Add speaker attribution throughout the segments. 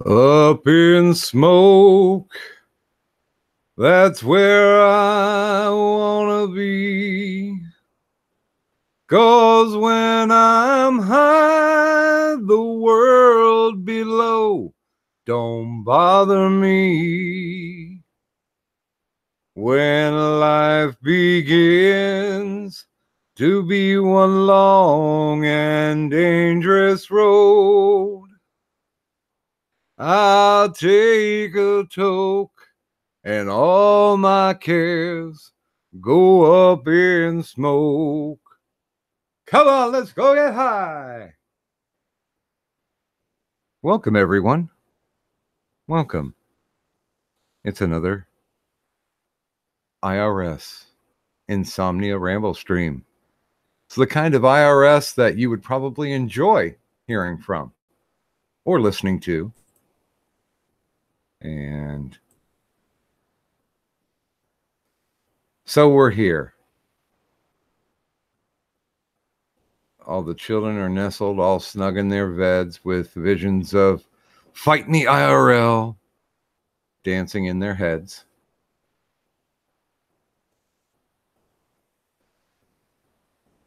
Speaker 1: Up in smoke, that's where I wanna be. 'Cause when I'm high, the world below don't bother me. When life begins to be one long and dangerous road, I'll take a toke and all my cares go up in smoke. Come on, let's go get high. Welcome, everyone. Welcome. It's another IRS Insomnia Ramble stream. It's the kind of IRS that you would probably enjoy hearing from or listening to. And so we're here. All the children are nestled, all snug in their beds with visions of Fight Me IRL dancing in their heads.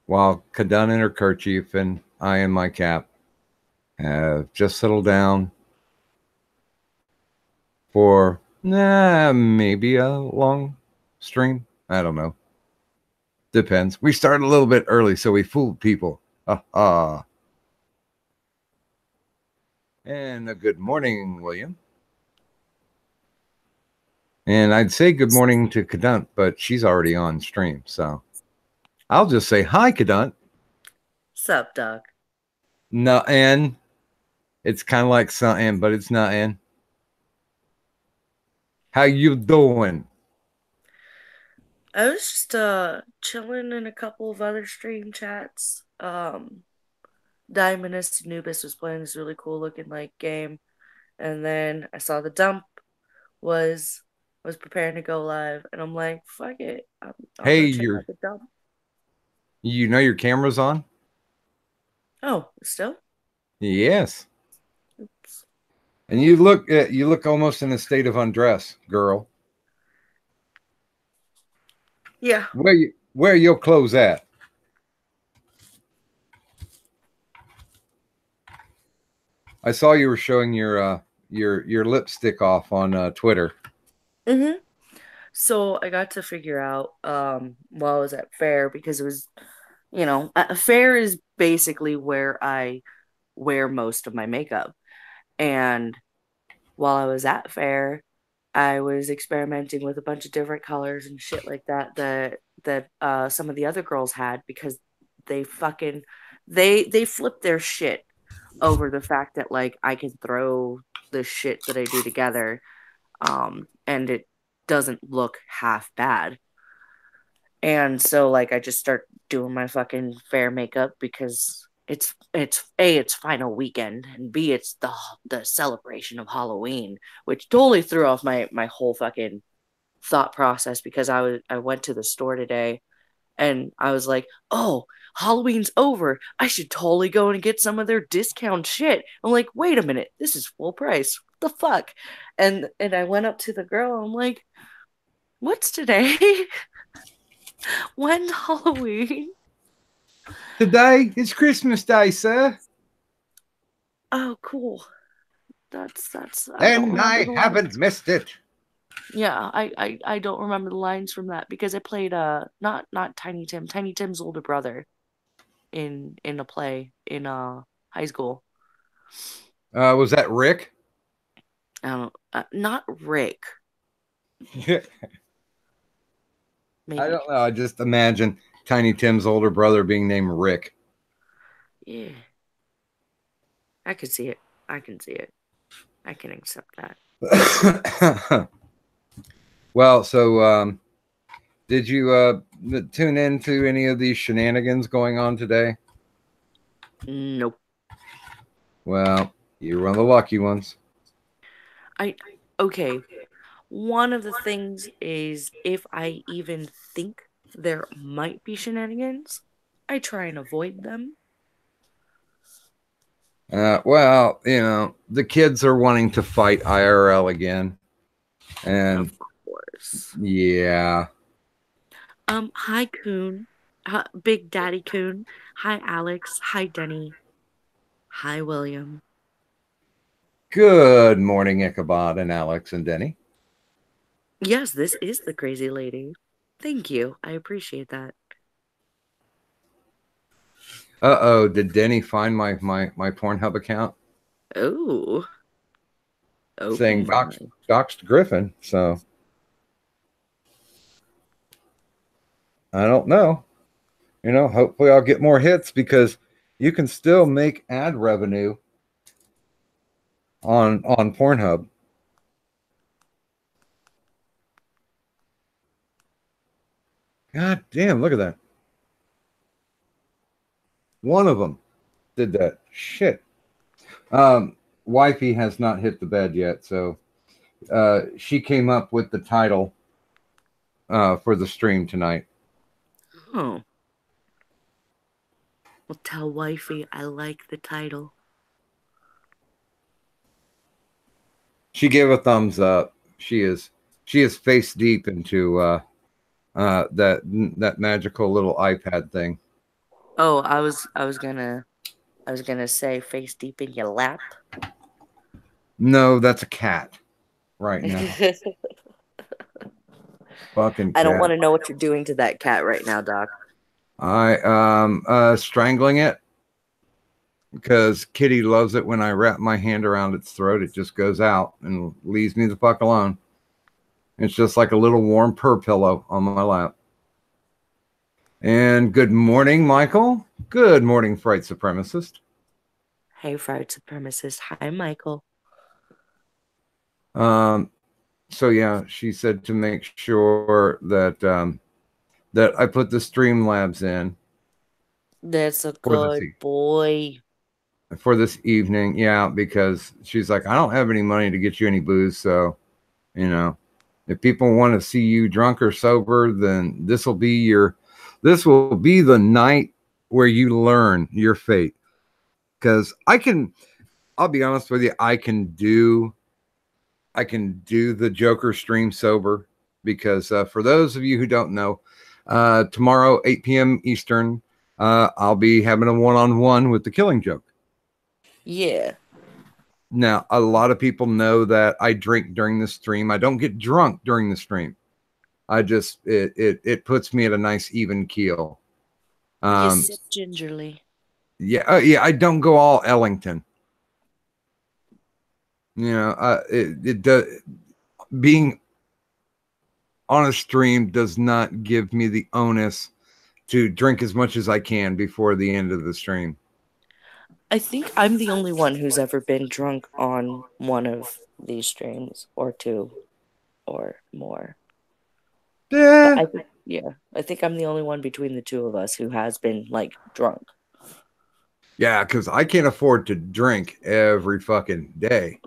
Speaker 1: While Kadun in her kerchief and I in my cap have just settled down for maybe a long stream. I don't know. Depends. We started a little bit early, so we fooled people. And a good morning, William. And I'd say good morning to Kadunt, but she's already on stream, so I'll just say hi, Kadunt.
Speaker 2: Sup, Doc?
Speaker 1: No, and it's kind of like something, but it's not in. How you doing?
Speaker 2: I was just chilling in a couple of other stream chats. Diamondus Anubis was playing this really cool looking like game, and then I saw the dump was preparing to go live, and I'm like, fuck it, I'll
Speaker 1: Hey,
Speaker 2: go check out the dump.
Speaker 1: You know your camera's on?
Speaker 2: Oh, still?
Speaker 1: Yes.
Speaker 2: Oops.
Speaker 1: And you look almost in a state of undress, girl.
Speaker 2: Yeah.
Speaker 1: Where are your clothes at? I saw you were showing your lipstick off on Twitter.
Speaker 2: Mm-hmm. So I got to figure out while I was at fair, because it was, fair is basically where I wear most of my makeup. And while I was at fair, I was experimenting with a bunch of different colors and shit like that some of the other girls had, because they fucking they flipped their shit over the fact that like I can throw the shit that I do together, and it doesn't look half bad. And so like I just start doing my fucking fair makeup because it's A, it's final weekend, and B, it's the celebration of Halloween, which totally threw off my whole fucking thought process, because I went to the store today and I was like, "Oh, Halloween's over. I should totally go and get some of their discount shit." I'm like, "Wait a minute. This is full price. What the fuck?" And I went up to the girl. I'm like, "What's today? When's Halloween?"
Speaker 1: Today is Christmas Day, sir.
Speaker 2: Oh, cool. That's I don't
Speaker 1: And
Speaker 2: remember
Speaker 1: I
Speaker 2: the lines.
Speaker 1: haven't missed it.
Speaker 2: Yeah, I don't remember the lines from that, because I played not Tiny Tim, Tiny Tim's older brother in a play in high school.
Speaker 1: Was that Rick?
Speaker 2: Not Rick.
Speaker 1: I
Speaker 2: Maybe.
Speaker 1: don't know. I just imagine Tiny Tim's older brother being named Rick.
Speaker 2: Yeah. I can see it. I can see it. I can accept that.
Speaker 1: Well, so did you tune into any of these shenanigans going on today?
Speaker 2: Nope.
Speaker 1: Well, you're one of the lucky ones.
Speaker 2: I Okay. One of the things is, if I even think there might be shenanigans, I try and avoid them.
Speaker 1: Well, the kids are wanting to fight IRL again, and
Speaker 2: Of course.
Speaker 1: yeah,
Speaker 2: Hi, Coon. Big Daddy Coon. Hi, Alex. Hi, Denny. Hi, William.
Speaker 1: good morning, Ichabod and Alex and Denny.
Speaker 2: Yes, this is the crazy lady. Thank you. I appreciate that.
Speaker 1: Uh-oh, did Denny find my Pornhub account
Speaker 2: Oh, oh
Speaker 1: saying
Speaker 2: my.
Speaker 1: doxed Griffin? So I don't know. Hopefully I'll get more hits because you can still make ad revenue on Pornhub. God damn, look at that. One of them did that. Shit. Wifey has not hit the bed yet, so she came up with the title for the stream tonight.
Speaker 2: Oh, well, tell wifey I like the title.
Speaker 1: She gave a thumbs up. She is face deep into that magical little iPad thing.
Speaker 2: Oh, I was gonna say face deep in your lap.
Speaker 1: No, that's a cat right now.
Speaker 2: I
Speaker 1: Fucking
Speaker 2: don't
Speaker 1: cat.
Speaker 2: want to know what you're doing to that cat right now, Doc.
Speaker 1: I strangling it because Kitty loves it when I wrap my hand around its throat. It just goes out and leaves me the fuck alone. It's just like a little warm purr pillow on my lap. And good morning, Michael. Good morning, Fright Supremacist.
Speaker 2: Hey, fried supremacist. Hi, Michael.
Speaker 1: Um, so yeah, she said to make sure that I put the Streamlabs in
Speaker 2: That's a
Speaker 1: for this
Speaker 2: good boy.
Speaker 1: for this evening. Yeah, because she's like, I don't have any money to get you any booze, so you know, if people want to see you drunk or sober, then this will be the night where you learn your fate. Because I'll be honest with you, I can do the Joker stream sober because for those of you who don't know, tomorrow 8 p.m. Eastern, I'll be having a one-on-one with the Killing Joke.
Speaker 2: Yeah.
Speaker 1: Now, a lot of people know that I drink during the stream. I don't get drunk during the stream. I just it puts me at a nice even keel.
Speaker 2: You
Speaker 1: Um,
Speaker 2: sip gingerly.
Speaker 1: yeah. I don't go all Ellington. It does. Being on a stream does not give me the onus to drink as much as I can before the end of the stream.
Speaker 2: I think I'm the only one who's ever been drunk on one of these streams, or two, or more. But
Speaker 1: Yeah,
Speaker 2: I think I'm the only one between the two of us who has been like drunk.
Speaker 1: yeah, because I can't afford to drink every fucking day.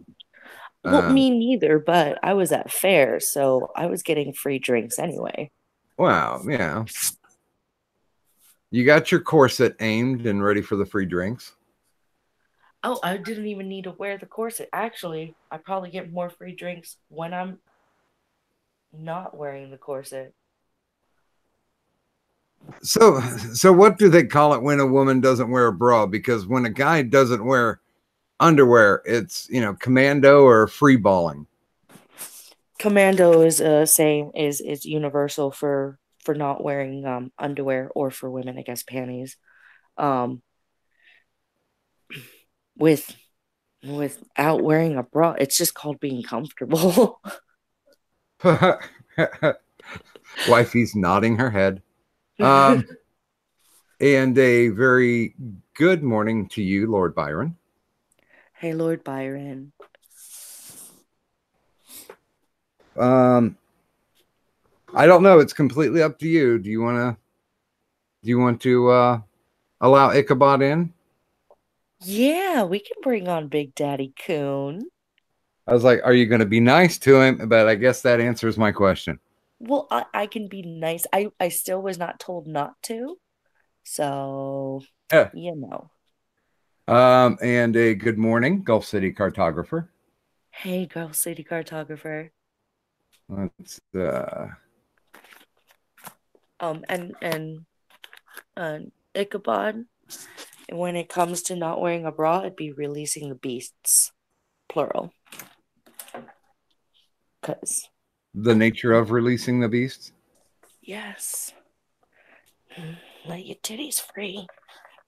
Speaker 2: Well,
Speaker 1: Um,
Speaker 2: me neither, but I was at fair, so I was getting free drinks anyway.
Speaker 1: wow, yeah. You got your corset aimed and ready for the free drinks.
Speaker 2: Oh, I didn't even need to wear the corset. Actually, I probably get more free drinks when I'm not wearing the corset.
Speaker 1: So what do they call it when a woman doesn't wear a bra? Because when a guy doesn't wear underwear, it's commando or free balling.
Speaker 2: Commando is same is universal for not wearing underwear, or for women, I guess, panties. Um with without wearing a bra, it's just called being comfortable.
Speaker 1: Wifey's nodding her head. And a very good morning to you, Lord Byron.
Speaker 2: Hey, Lord Byron.
Speaker 1: Um, I don't know. It's completely up to you. Do you want to allow Ichabod in?
Speaker 2: Yeah, we can bring on Big Daddy Coon.
Speaker 1: I was like, are you going to be nice to him? But I guess that answers my question.
Speaker 2: Well, I can be nice. I still was not told not to. So,
Speaker 1: Yeah.
Speaker 2: you know.
Speaker 1: And a good morning, Gulf City cartographer.
Speaker 2: Hey, girl, city cartographer.
Speaker 1: Let's
Speaker 2: And uh, Ichabod. When it comes to not wearing a bra, it'd be releasing the beasts, plural. Cause
Speaker 1: the nature of releasing the beasts.
Speaker 2: yes, let your titties free.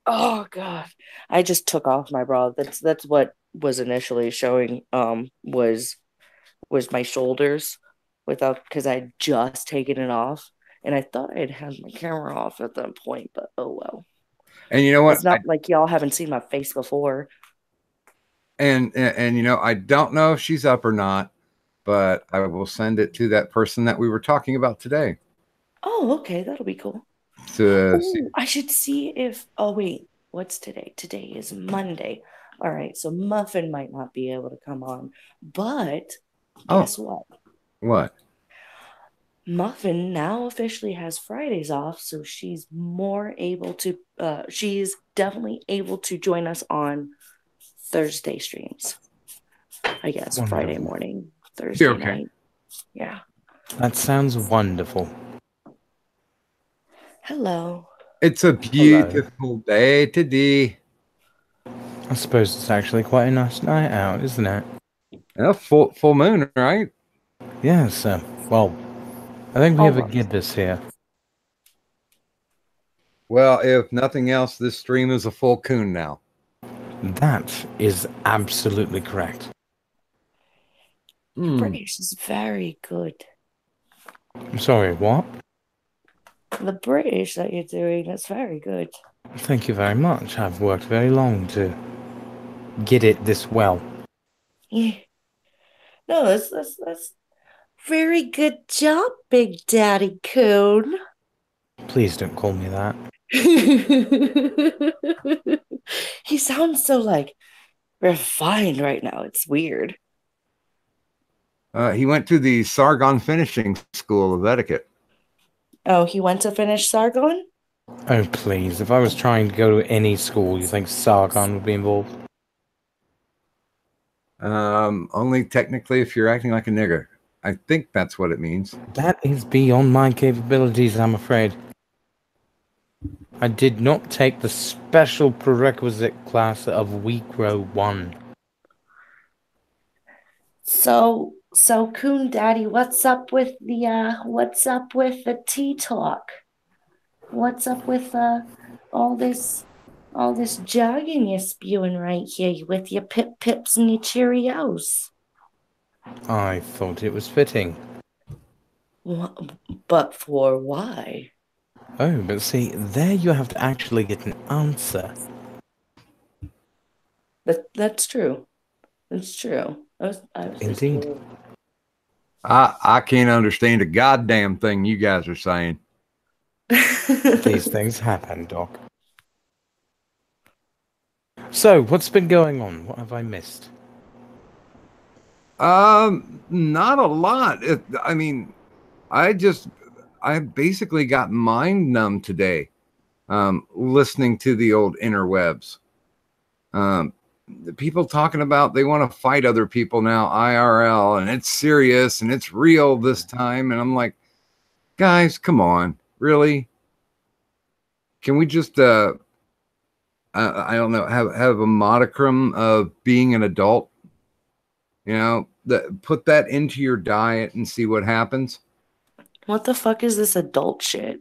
Speaker 2: Oh god, I just took off my bra. That's what was initially showing. Was my shoulders without because I'd just taken it off, and I thought I'd had my camera off at that point. But oh well.
Speaker 1: And you know what?
Speaker 2: It's not like y'all haven't seen my face before.
Speaker 1: And you know, I don't know if she's up or not, but I will send it to that person that we were talking about today
Speaker 2: Oh, okay, that'll be cool.
Speaker 1: to see.
Speaker 2: Oh, I should see if. Oh, wait, what's today? Today is Monday. All right, so Muffin might not be able to come on, but guess what?
Speaker 1: What?
Speaker 2: Muffin now officially has Fridays off, so she's more able to. She's definitely able to join us on Thursday streams. I guess
Speaker 3: Wonderful.
Speaker 2: Friday morning, Thursday
Speaker 1: Okay.
Speaker 2: night. Yeah.
Speaker 3: That sounds wonderful.
Speaker 2: Hello.
Speaker 1: It's a beautiful day today.
Speaker 3: I suppose it's actually quite a nice night out, isn't it?
Speaker 1: Yeah, full moon, right?
Speaker 3: Yes. Well, I think we have a
Speaker 2: Almost.
Speaker 3: gibbous here.
Speaker 1: Well, if nothing else, this stream is a full coon now.
Speaker 3: That is absolutely correct.
Speaker 2: British is very good.
Speaker 3: I'm sorry, what?
Speaker 2: The British that you're doing is very good.
Speaker 3: Thank you very much. I've worked very long to get it this well.
Speaker 2: Yeah. No, that's very good job, Big Daddy Coon.
Speaker 3: Please don't call me that.
Speaker 2: He sounds so like refined right now. It's weird.
Speaker 1: He went to the Sargon Finishing School of Etiquette.
Speaker 2: Oh, he went to finish Sargon?
Speaker 3: Oh, please. If I was trying to go to any school, you think Sargon would be involved?
Speaker 1: Only technically if you're acting like a nigger. I think that's what it means.
Speaker 3: That is beyond my capabilities, I'm afraid. I did not take the special prerequisite class of Weekrow 1.
Speaker 2: So Coon Daddy, what's up with the tea talk? What's up with all this jargon you're spewing right here with your pips and your Cheerios?
Speaker 3: I thought it was fitting.
Speaker 2: But for why?
Speaker 3: Oh, but see, there you have to actually get an answer.
Speaker 2: That's true. That's true. I was
Speaker 3: Indeed.
Speaker 1: I can't understand a goddamn thing you guys are saying.
Speaker 3: These things happen, Doc. So, what's been going on? What have I missed?
Speaker 1: Not a lot. I mean, I basically got mind numb today, listening to the old interwebs. The people talking about they want to fight other people now, IRL, and it's serious and it's real this time. And I'm like, guys, come on, really? Can we just, I don't know, have a modicum of being an adult? You know, put that into your diet and see what happens.
Speaker 2: What the fuck is this adult shit?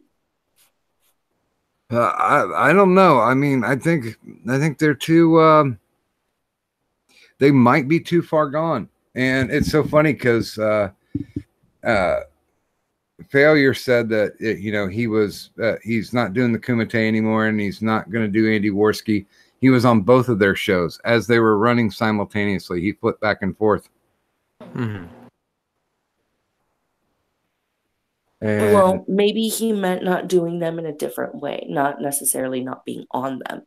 Speaker 1: I don't know. I mean, I think they're too. They might be too far gone, and it's so funny because Failure said that he's not doing the Kumite anymore, and he's not going to do Andy Worski. He was on both of their shows as they were running simultaneously. He flipped back and forth.
Speaker 3: Mm-hmm.
Speaker 1: And
Speaker 2: Well, maybe he meant not doing them in a different way, not necessarily not being on them.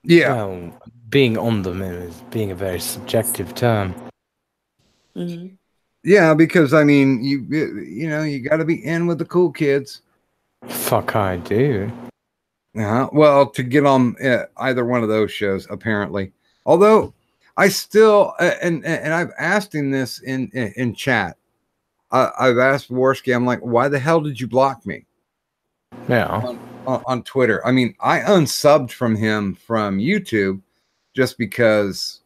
Speaker 1: yeah,
Speaker 3: Well, being on them is being a very subjective term.
Speaker 2: Mm-hmm.
Speaker 1: yeah, because I mean, you got to be in with the cool kids.
Speaker 3: Fuck, I do.
Speaker 1: Well, to get on either one of those shows, apparently. Although I still and I've asked him this in chat. I've asked Worski. I'm like, why the hell did you block me?
Speaker 3: Yeah.
Speaker 1: On Twitter. I mean, I unsubbed from him from YouTube just because,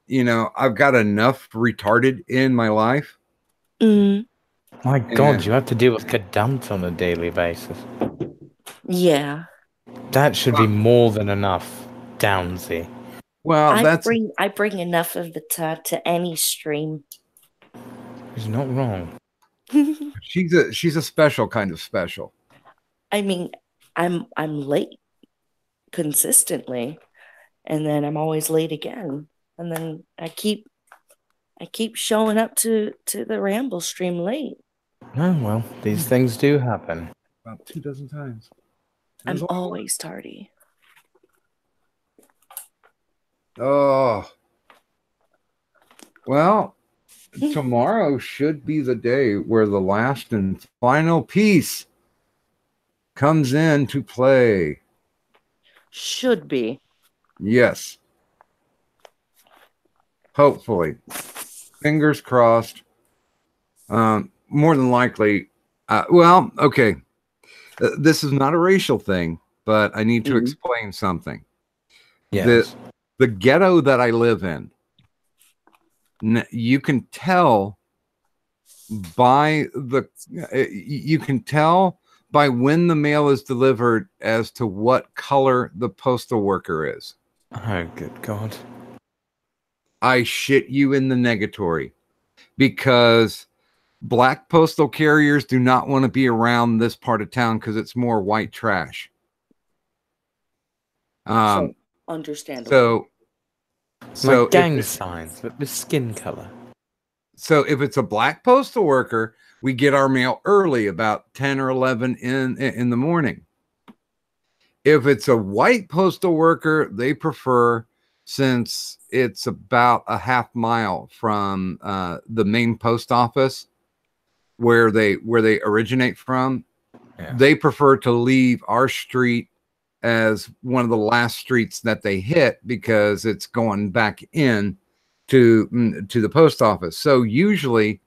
Speaker 1: you know, I've got enough retarded in my life.
Speaker 2: Mm,
Speaker 3: My God, you have to deal with Kadant on a daily basis.
Speaker 2: yeah.
Speaker 3: That should be more than enough, Downsy.
Speaker 1: Well,
Speaker 2: I bring enough of the to any stream.
Speaker 3: He's not wrong.
Speaker 1: she's a special kind of special.
Speaker 2: I mean, I'm late consistently, and then I'm always late again, and then I keep showing up to the Ramble stream late.
Speaker 3: Oh well, these things do happen.
Speaker 1: About 2 dozen times.
Speaker 2: I'm always tardy.
Speaker 1: Oh. Well, tomorrow should be the day where the last and final piece comes in to play.
Speaker 2: Should be.
Speaker 1: Yes. Hopefully. Fingers crossed. More than likely. Well, okay. This is not a racial thing, but I need to explain something.
Speaker 3: Yes.
Speaker 1: The ghetto that I live in, you can tell by when the mail is delivered as to what color the postal worker is.
Speaker 3: Oh, good God.
Speaker 1: I shit you in the negatory, because black postal carriers do not want to be around this part of town because it's more white trash.
Speaker 2: So, understandable.
Speaker 1: So
Speaker 3: like gang signs, but with skin color.
Speaker 1: So if it's a black postal worker, we get our mail early, about 10 or 11 in the morning. If it's a white postal worker, they prefer, since it's about a half mile from the main post office where they originate from, they prefer to leave our street as one of the last streets that they hit, because it's going back in to the post office. So usually,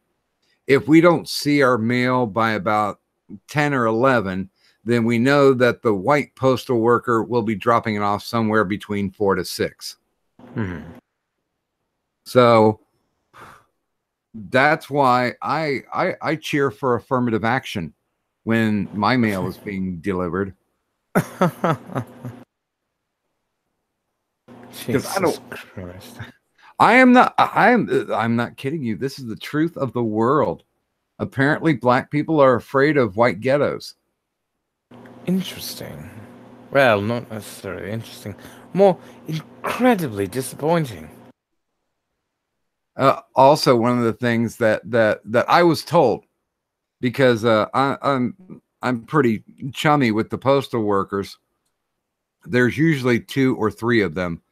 Speaker 1: if we don't see our mail by about 10 or 11, then we know that the white postal worker will be dropping it off somewhere between 4 to 6. So that's why I cheer for affirmative action when my mail is being delivered. Because I'm not kidding you. This is the truth of the world. Apparently, black people are afraid of white ghettos.
Speaker 3: Interesting. Well, not necessarily interesting. More incredibly disappointing.
Speaker 1: Also, one of the things that I was told, because I'm pretty chummy with the postal workers. There's usually 2 or 3 of them,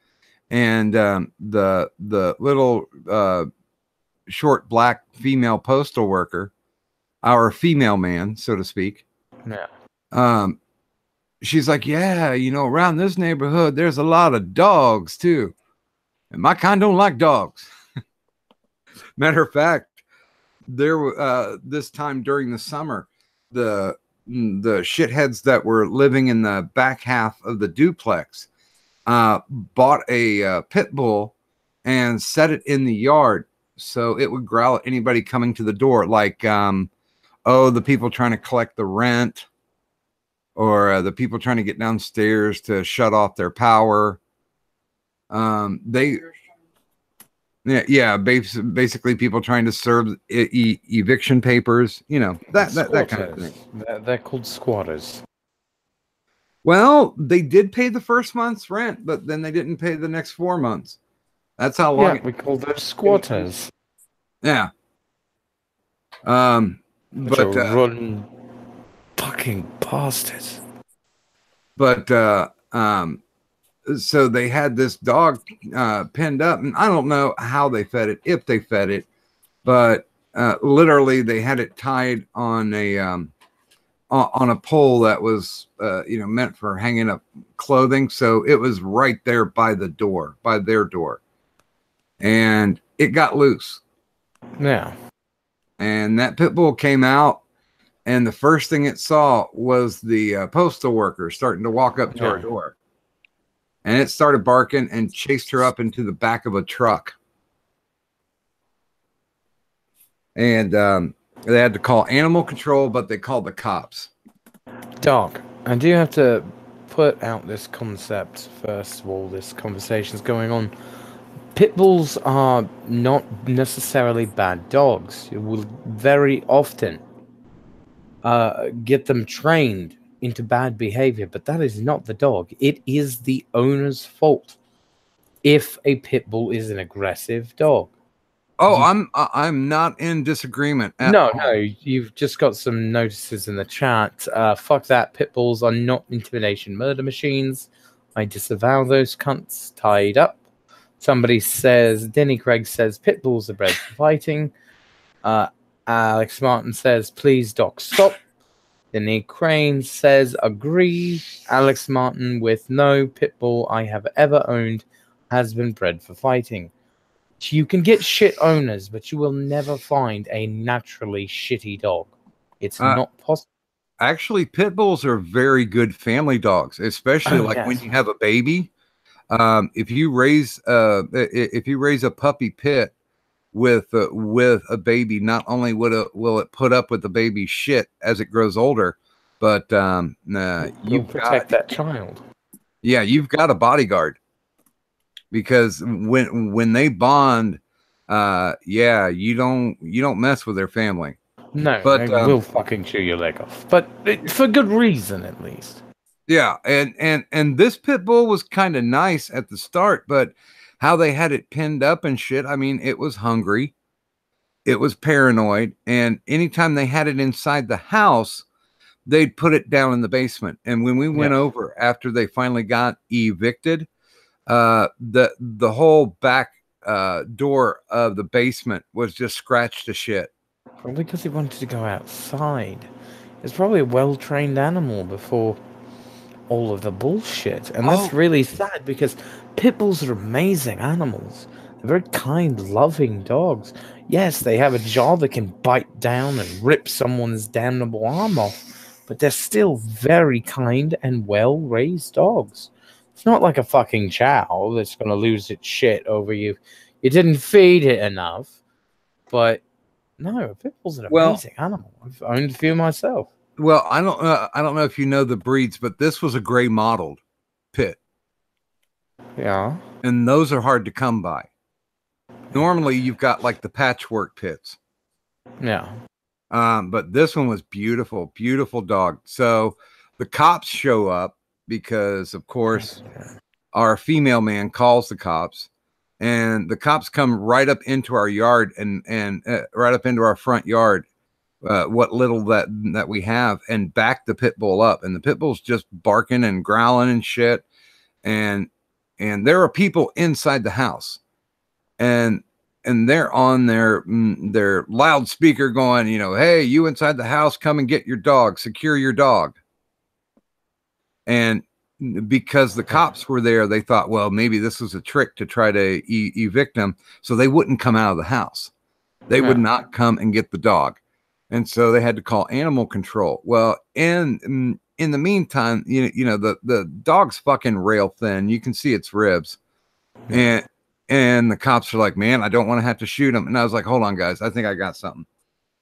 Speaker 1: and the little short black female postal worker, our female man, so to speak.
Speaker 3: Yeah.
Speaker 1: She's like, yeah, you know, around this neighborhood, there's a lot of dogs too, and my kind don't like dogs. Matter of fact, there this time during the summer, the shitheads that were living in the back half of the duplex bought a pit bull and set it in the yard so it would growl at anybody coming to the door, like the people trying to collect the rent, or the people trying to get downstairs to shut off their power. Basically people trying to serve eviction papers, you know, that kind of thing.
Speaker 3: They're called squatters.
Speaker 1: Well, they did pay the first month's rent, but then they didn't pay the next 4 months. That's how long.
Speaker 3: Yeah, we call those squatters.
Speaker 1: Yeah.
Speaker 3: But run fucking bastards.
Speaker 1: But so they had this dog pinned up, and I don't know how they fed it, if they fed it, but literally they had it tied on on a pole that was meant for hanging up clothing. So it was right there by their door, and it got loose.
Speaker 3: Yeah.
Speaker 1: And that pit bull came out, and the first thing it saw was the postal worker starting to walk up to our door. And it started barking and chased her up into the back of a truck. And they had to call animal control, but they called the cops.
Speaker 3: Doc, I do have to put out this concept first of all. This conversation's going on. Pit bulls are not necessarily bad dogs. You will very often get them trained into bad behavior, but that is not the dog. It is the owner's fault if a pit bull is an aggressive dog.
Speaker 1: Oh, I'm not in disagreement.
Speaker 3: No, you've just got some notices in the chat. Fuck that. Pit bulls are not intimidation murder machines. I disavow those cunts. Tied up. Somebody says, Denny Craig says, pit bulls are bred for fighting. Alex Martin says, please, Doc, stop. Denny Crane says, agree. Alex Martin with no pit bull I have ever owned has been bred for fighting. You can get shit owners, but you will never find a naturally shitty dog. It's not possible.
Speaker 1: Actually, pit bulls are very good family dogs, especially when you have a baby. If you raise a puppy pit with a baby, not only will it put up with the baby's shit as it grows older, but you
Speaker 3: protect that child.
Speaker 1: Yeah, you've got a bodyguard. Because when they bond, you don't mess with their family.
Speaker 3: No, but they will fucking chew your leg off. But for good reason, at least.
Speaker 1: Yeah, and this pit bull was kind of nice at the start, but how they had it pinned up and shit. I mean, it was hungry, it was paranoid, and anytime they had it inside the house, they'd put it down in the basement. And when we went over after they finally got evicted, the whole back door of the basement was just scratched to shit.
Speaker 3: Probably because he wanted to go outside. It's probably a well-trained animal before all of the bullshit, and that's really sad because pit bulls are amazing animals. They're very kind, loving dogs. Yes, they have a jaw that can bite down and rip someone's damnable arm off, but they're still very kind and well-raised dogs. It's not like a fucking chow that's going to lose its shit over you. You didn't feed it enough. But no, a pit bull's an amazing animal. I've owned a few myself.
Speaker 1: Well, I don't know if you know the breeds, but this was a gray mottled pit.
Speaker 3: Yeah.
Speaker 1: And those are hard to come by. Normally you've got like the patchwork pits.
Speaker 3: Yeah.
Speaker 1: But this one was beautiful, beautiful dog. So the cops show up, because of course our female man calls the cops, and the cops come right up into our yard and right up into our front yard, what little that we have, and back the pit bull up, and the pit bull's just barking and growling and shit, and there are people inside the house, and they're on their loudspeaker going, hey, you inside the house, come and get your dog, secure your dog. And because the cops were there, they thought, well, maybe this was a trick to try to evict them. So they wouldn't come out of the house. They would not come and get the dog. And so they had to call animal control. Well, in the meantime, the dog's fucking rail thin. You can see its ribs. And the cops are like, man, I don't want to have to shoot him. And I was like, hold on, guys. I think I got something.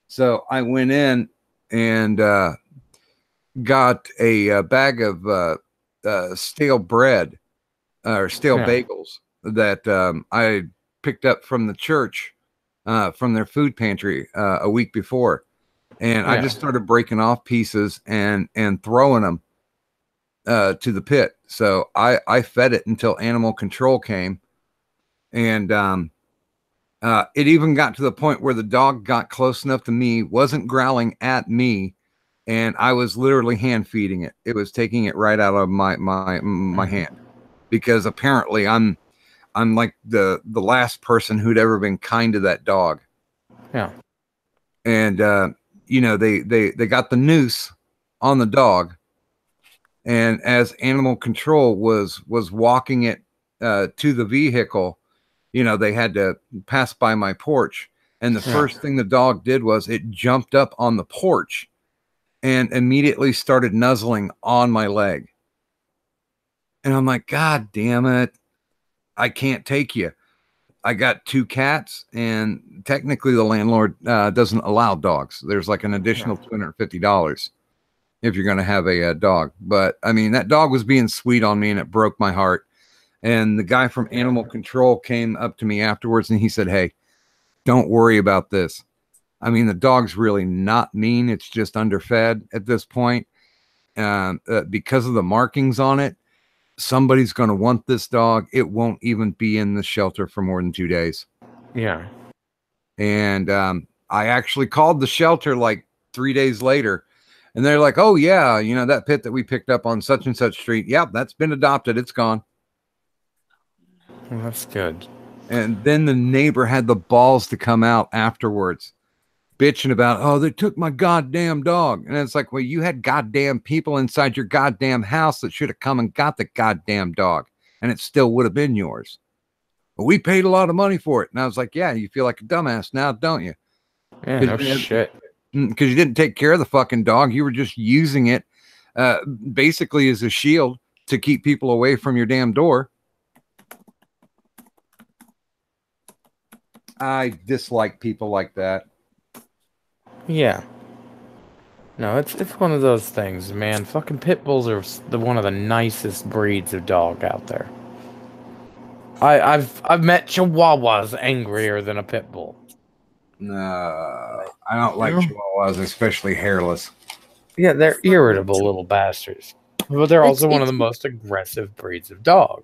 Speaker 1: So I went in and got a bag of stale bread or stale bagels that I picked up from the church, from their food pantry a week before. And I just started breaking off pieces and throwing them to the pit. So I fed it until animal control came. And it even got to the point where the dog got close enough to me, wasn't growling at me, and I was literally hand feeding it. It was taking it right out of my hand, because apparently I'm like the last person who'd ever been kind to that dog.
Speaker 3: Yeah.
Speaker 1: And they got the noose on the dog. And as animal control was walking it to the vehicle, you know, they had to pass by my porch. And the first thing the dog did was it jumped up on the porch and immediately started nuzzling on my leg. And I'm like, God damn it. I can't take you. I got 2 cats, and technically the landlord doesn't allow dogs. There's like an additional $250 if you're going to have a dog. But I mean, that dog was being sweet on me, and it broke my heart. And the guy from animal control came up to me afterwards, and he said, hey, don't worry about this. I mean, the dog's really not mean. It's just underfed at this point. Because of the markings on it, somebody's going to want this dog. It won't even be in the shelter for more than 2 days.
Speaker 3: Yeah.
Speaker 1: And I actually called the shelter like 3 days later, and they're like, oh yeah, you know, that pit that we picked up on such and such street. Yep, that's been adopted. It's gone.
Speaker 3: Well, that's good.
Speaker 1: And then the neighbor had the balls to come out afterwards bitching about, oh, they took my goddamn dog. And it's like, well, you had goddamn people inside your goddamn house that should have come and got the goddamn dog, and it still would have been yours. But we paid a lot of money for it. And I was like, yeah, you feel like a dumbass now, don't you?
Speaker 3: Yeah, no shit.
Speaker 1: Because you didn't take care of the fucking dog. You were just using it basically as a shield to keep people away from your damn door. I dislike people like that.
Speaker 3: Yeah. No, it's one of those things, man. Fucking pit bulls are one of the nicest breeds of dog out there. I've met Chihuahuas angrier than a pit bull.
Speaker 1: No, I don't like Chihuahuas, especially hairless.
Speaker 3: Yeah, they're irritable little bastards, but they're also one of the most aggressive breeds of dog.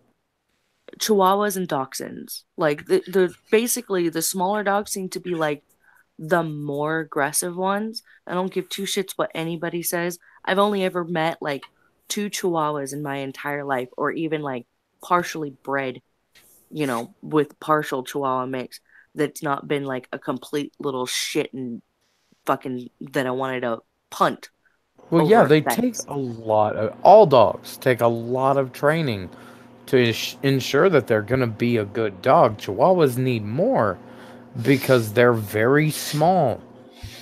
Speaker 2: Chihuahuas and Dachshunds, like the basically the smaller dogs seem to be like the more aggressive ones. I don't give 2 shits what anybody says. I've only ever met like 2 Chihuahuas in my entire life, or even like partially bred, you know, with partial Chihuahua mix. That's not been like a complete little shit and fucking that I wanted to punt.
Speaker 3: Well, yeah, they take a lot of, all dogs take a lot of training to ensure that they're going to be a good dog. Chihuahuas need more because they're very small.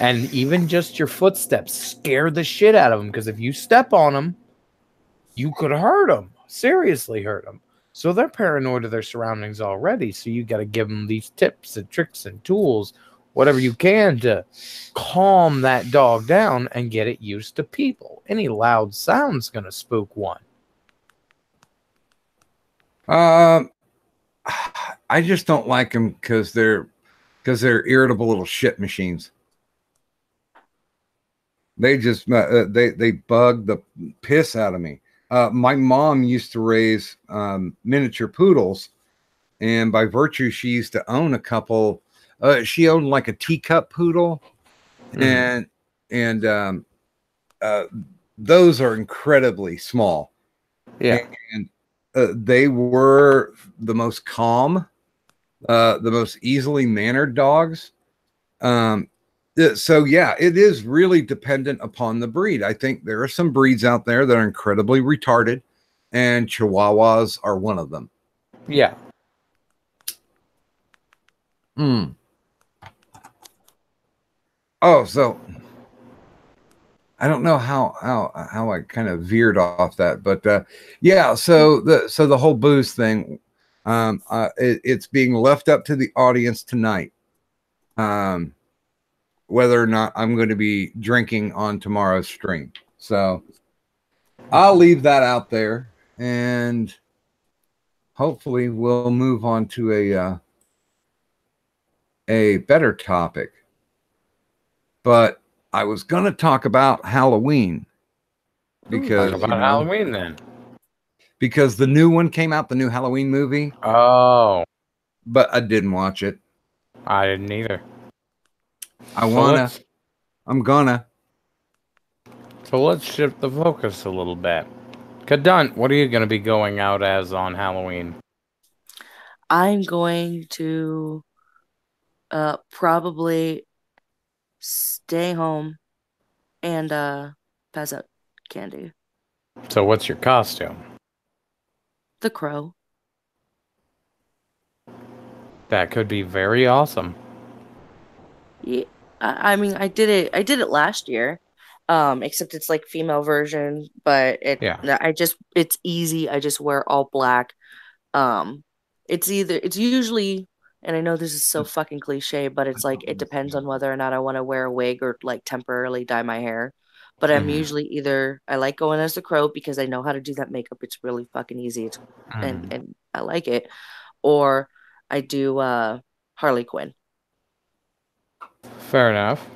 Speaker 3: And even just your footsteps scare the shit out of them, because if you step on them, you could hurt them, seriously hurt them. So they're paranoid of their surroundings already. So you got to give them these tips and tricks and tools, whatever you can, to calm that dog down and get it used to people. Any loud sound's going to spook one.
Speaker 1: I just don't like them because they're irritable little shit machines. They just they bug the piss out of me. My mom used to raise miniature poodles, and by virtue, she used to own a couple. She owned like a teacup poodle, and those are incredibly small.
Speaker 3: Yeah,
Speaker 1: and they were the most calm, the most easily mannered dogs. So yeah, it is really dependent upon the breed. I think there are some breeds out there that are incredibly retarded, and Chihuahuas are one of them.
Speaker 3: Yeah.
Speaker 1: Oh, so I don't know how I kind of veered off that, but yeah. So the whole booze thing, it's being left up to the audience tonight. Whether or not I'm going to be drinking on tomorrow's stream. So I'll leave that out there, and hopefully we'll move on to a better topic. But I was going to talk about Halloween, because
Speaker 3: talk about Halloween then.
Speaker 1: Because the new one came out, the new Halloween movie.
Speaker 3: Oh.
Speaker 1: But I didn't watch it.
Speaker 3: I didn't either.
Speaker 1: I'm gonna.
Speaker 3: So let's shift the focus a little bit. Kadunt, what are you going to be going out as on Halloween?
Speaker 2: I'm going to probably stay home and pass out. candy.
Speaker 3: So what's your costume?
Speaker 2: The crow.
Speaker 3: That could be very awesome.
Speaker 2: Yeah, I mean, I did it last year. Except it's like female version, but
Speaker 3: Yeah.
Speaker 2: it's easy. I just wear all black. Um, it's usually, and I know this is so fucking cliche, but it's like it depends on whether or not I want to wear a wig or like temporarily dye my hair. But I'm
Speaker 3: Mhm.
Speaker 2: usually either I like going as the crow because I know how to do that makeup. It's really fucking easy.
Speaker 3: Mhm.
Speaker 2: And I like it. Or I do Harley Quinn.
Speaker 3: Fair enough.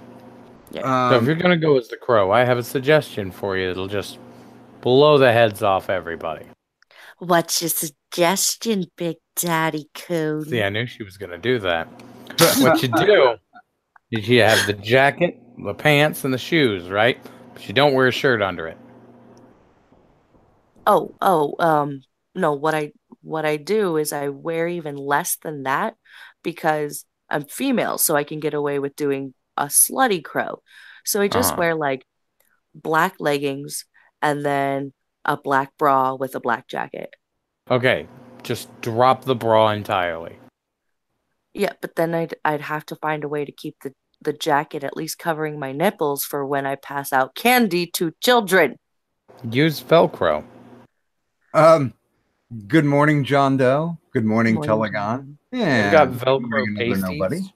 Speaker 2: Yeah.
Speaker 3: So if you're gonna go as the crow, I have a suggestion for you. It'll just blow the heads off everybody.
Speaker 2: What's your suggestion, Big Daddy Coon?
Speaker 3: See, I knew she was gonna do that. What you do is you have the jacket, the pants, and the shoes, right? But you don't wear a shirt under it.
Speaker 2: No, what I do is I wear even less than that because I'm female, so I can get away with doing a slutty crow. So I just
Speaker 3: Uh-huh.
Speaker 2: wear like black leggings and then a black bra with a black jacket.
Speaker 3: Okay, just drop the bra entirely.
Speaker 2: Yeah, but then I'd have to find a way to keep the jacket at least covering my nipples for when I pass out candy to children.
Speaker 3: Use Velcro.
Speaker 1: Good morning, John Doe. Good morning,
Speaker 2: Morning,
Speaker 1: Telegon.
Speaker 2: Jonathan.
Speaker 1: Yeah.
Speaker 3: We've got
Speaker 1: Good morning,
Speaker 3: Velcro
Speaker 1: another nobody.
Speaker 3: pasties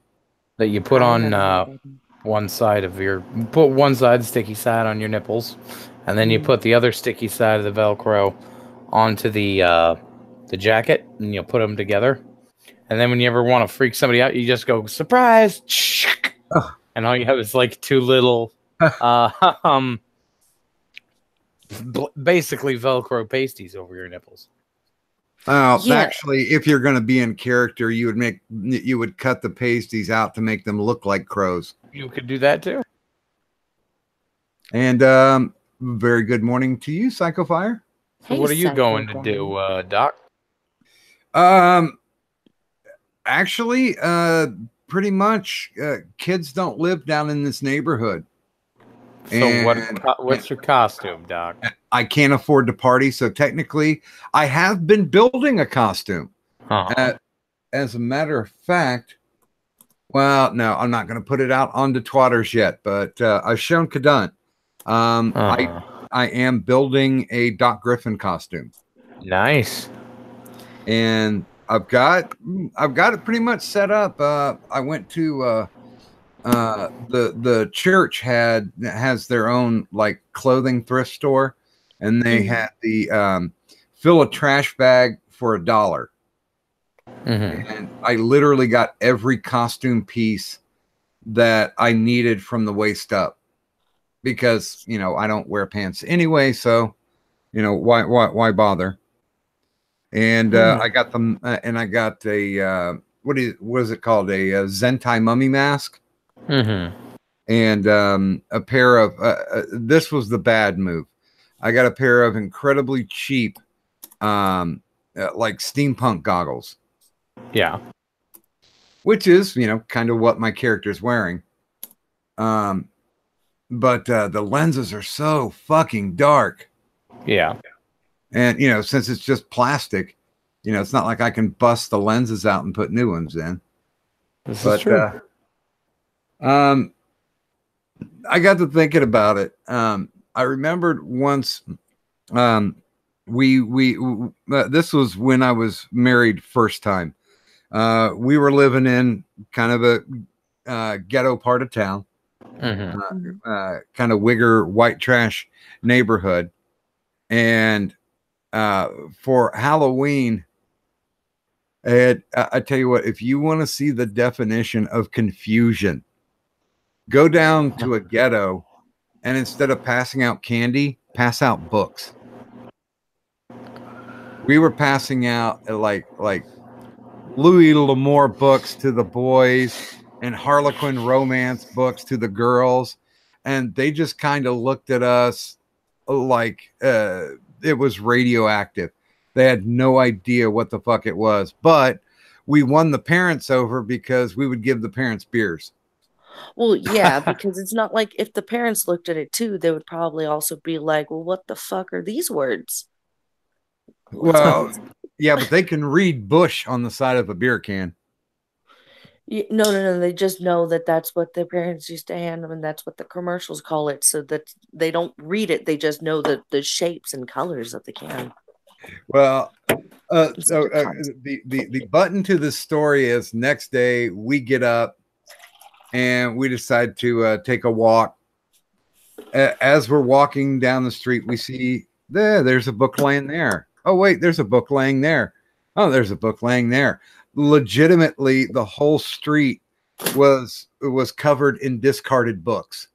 Speaker 3: that you put
Speaker 2: Hi,
Speaker 3: on
Speaker 2: everybody.
Speaker 3: one side of your put one side sticky side on your nipples, and then you put the other sticky side of the Velcro onto the jacket, and you put them together. And then when you ever want to freak somebody out, you just go surprise, and all you have is like two little, basically Velcro pasties over your nipples.
Speaker 2: Yeah.
Speaker 1: Actually, if you're going to be in character, you would cut the pasties out to make them look like crows.
Speaker 3: You could do that too.
Speaker 1: And very good morning to you, Psychofire.
Speaker 3: So what are you going to do, Doc?
Speaker 1: Actually, pretty much, kids don't live down in this neighborhood.
Speaker 3: So what's your costume, Doc?
Speaker 1: I can't afford to party, so technically, I have been building a costume. As a matter of fact, well, no, I'm not going to put it out onto Twatters yet, but I've shown Cadunt. I am building a Doc Griffin costume.
Speaker 3: Nice.
Speaker 1: And I've got it pretty much set up. I went to the church has their own like clothing thrift store, and they had the fill a trash bag for $1. And I literally got every costume piece that I needed from the waist up, because I don't wear pants anyway, so why bother? And I got them, and I got a what is it called, a Zentai mummy mask, and a pair of this was the bad move. I got a pair of incredibly cheap like steampunk goggles.
Speaker 3: Yeah.
Speaker 1: Which is, kind of what my character's wearing. But the lenses are so fucking dark.
Speaker 3: Yeah.
Speaker 1: And, since it's just plastic, it's not like I can bust the lenses out and put new ones in.
Speaker 3: This is true.
Speaker 1: I got to thinking about it. I remembered once, this was when I was married first time. We were living in kind of a ghetto part of town, kind of wigger white trash neighborhood. And for Halloween, I tell you what, if you want to see the definition of confusion, go down to a ghetto, and instead of passing out candy, pass out books. We were passing out like Louis L'Amour books to the boys and Harlequin romance books to the girls, and they just kind of looked at us like it was radioactive. They had no idea what the fuck it was, but we won the parents over because we would give the parents beers.
Speaker 2: Well, yeah, because it's not like if the parents looked at it too, they would probably also be like, well, what the fuck are these words? What's all
Speaker 1: Well,
Speaker 2: this?
Speaker 1: yeah, but they can read Bush on the side of a beer can.
Speaker 2: No, no, no. They just know that that's what their parents used to hand them, and that's what the commercials call it. So that they don't read it; they just know the shapes and colors of the can.
Speaker 1: Well,
Speaker 2: It's
Speaker 1: so
Speaker 2: like a concept.
Speaker 1: the button to the story is next day we get up and we decide to take a walk. As we're walking down the street, we see there's a book laying there. Oh wait, there's a book laying there. Oh, there's a book laying there. Legitimately, the whole street was covered in discarded books.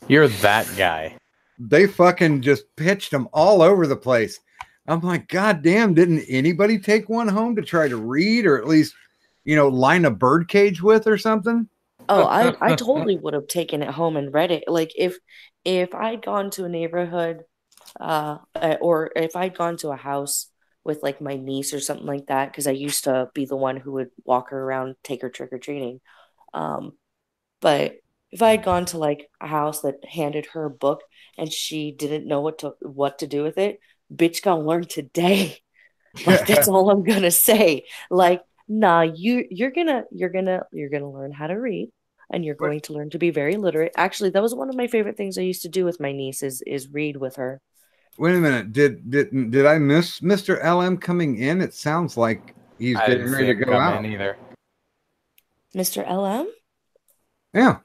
Speaker 3: You're that guy.
Speaker 1: They fucking just pitched them all over the place. I'm like, God damn, didn't anybody take one home to try to read or at least, line a bird cage with or something?
Speaker 2: Oh, I totally would have taken it home and read it. Like if I'd gone to a neighborhood, or if I'd gone to a house with like my niece or something like that, because I used to be the one who would walk her around, take her trick or treating. Um, but if I had gone to like a house that handed her a book and she didn't know what to do with it, bitch gonna learn today. Like that's all I'm gonna say. Like, nah, you're gonna learn how to read and you're
Speaker 1: But
Speaker 2: going to learn to be very literate. Actually, that was one of my favorite things I used to do with my niece is read with her.
Speaker 1: wait a minute. Did I miss Mr. LM coming in? It sounds like he's
Speaker 3: I
Speaker 1: getting
Speaker 3: didn't see
Speaker 1: ready to
Speaker 3: him
Speaker 1: go
Speaker 3: come
Speaker 1: out.
Speaker 3: in either.
Speaker 2: Mr. LM?
Speaker 1: Yeah.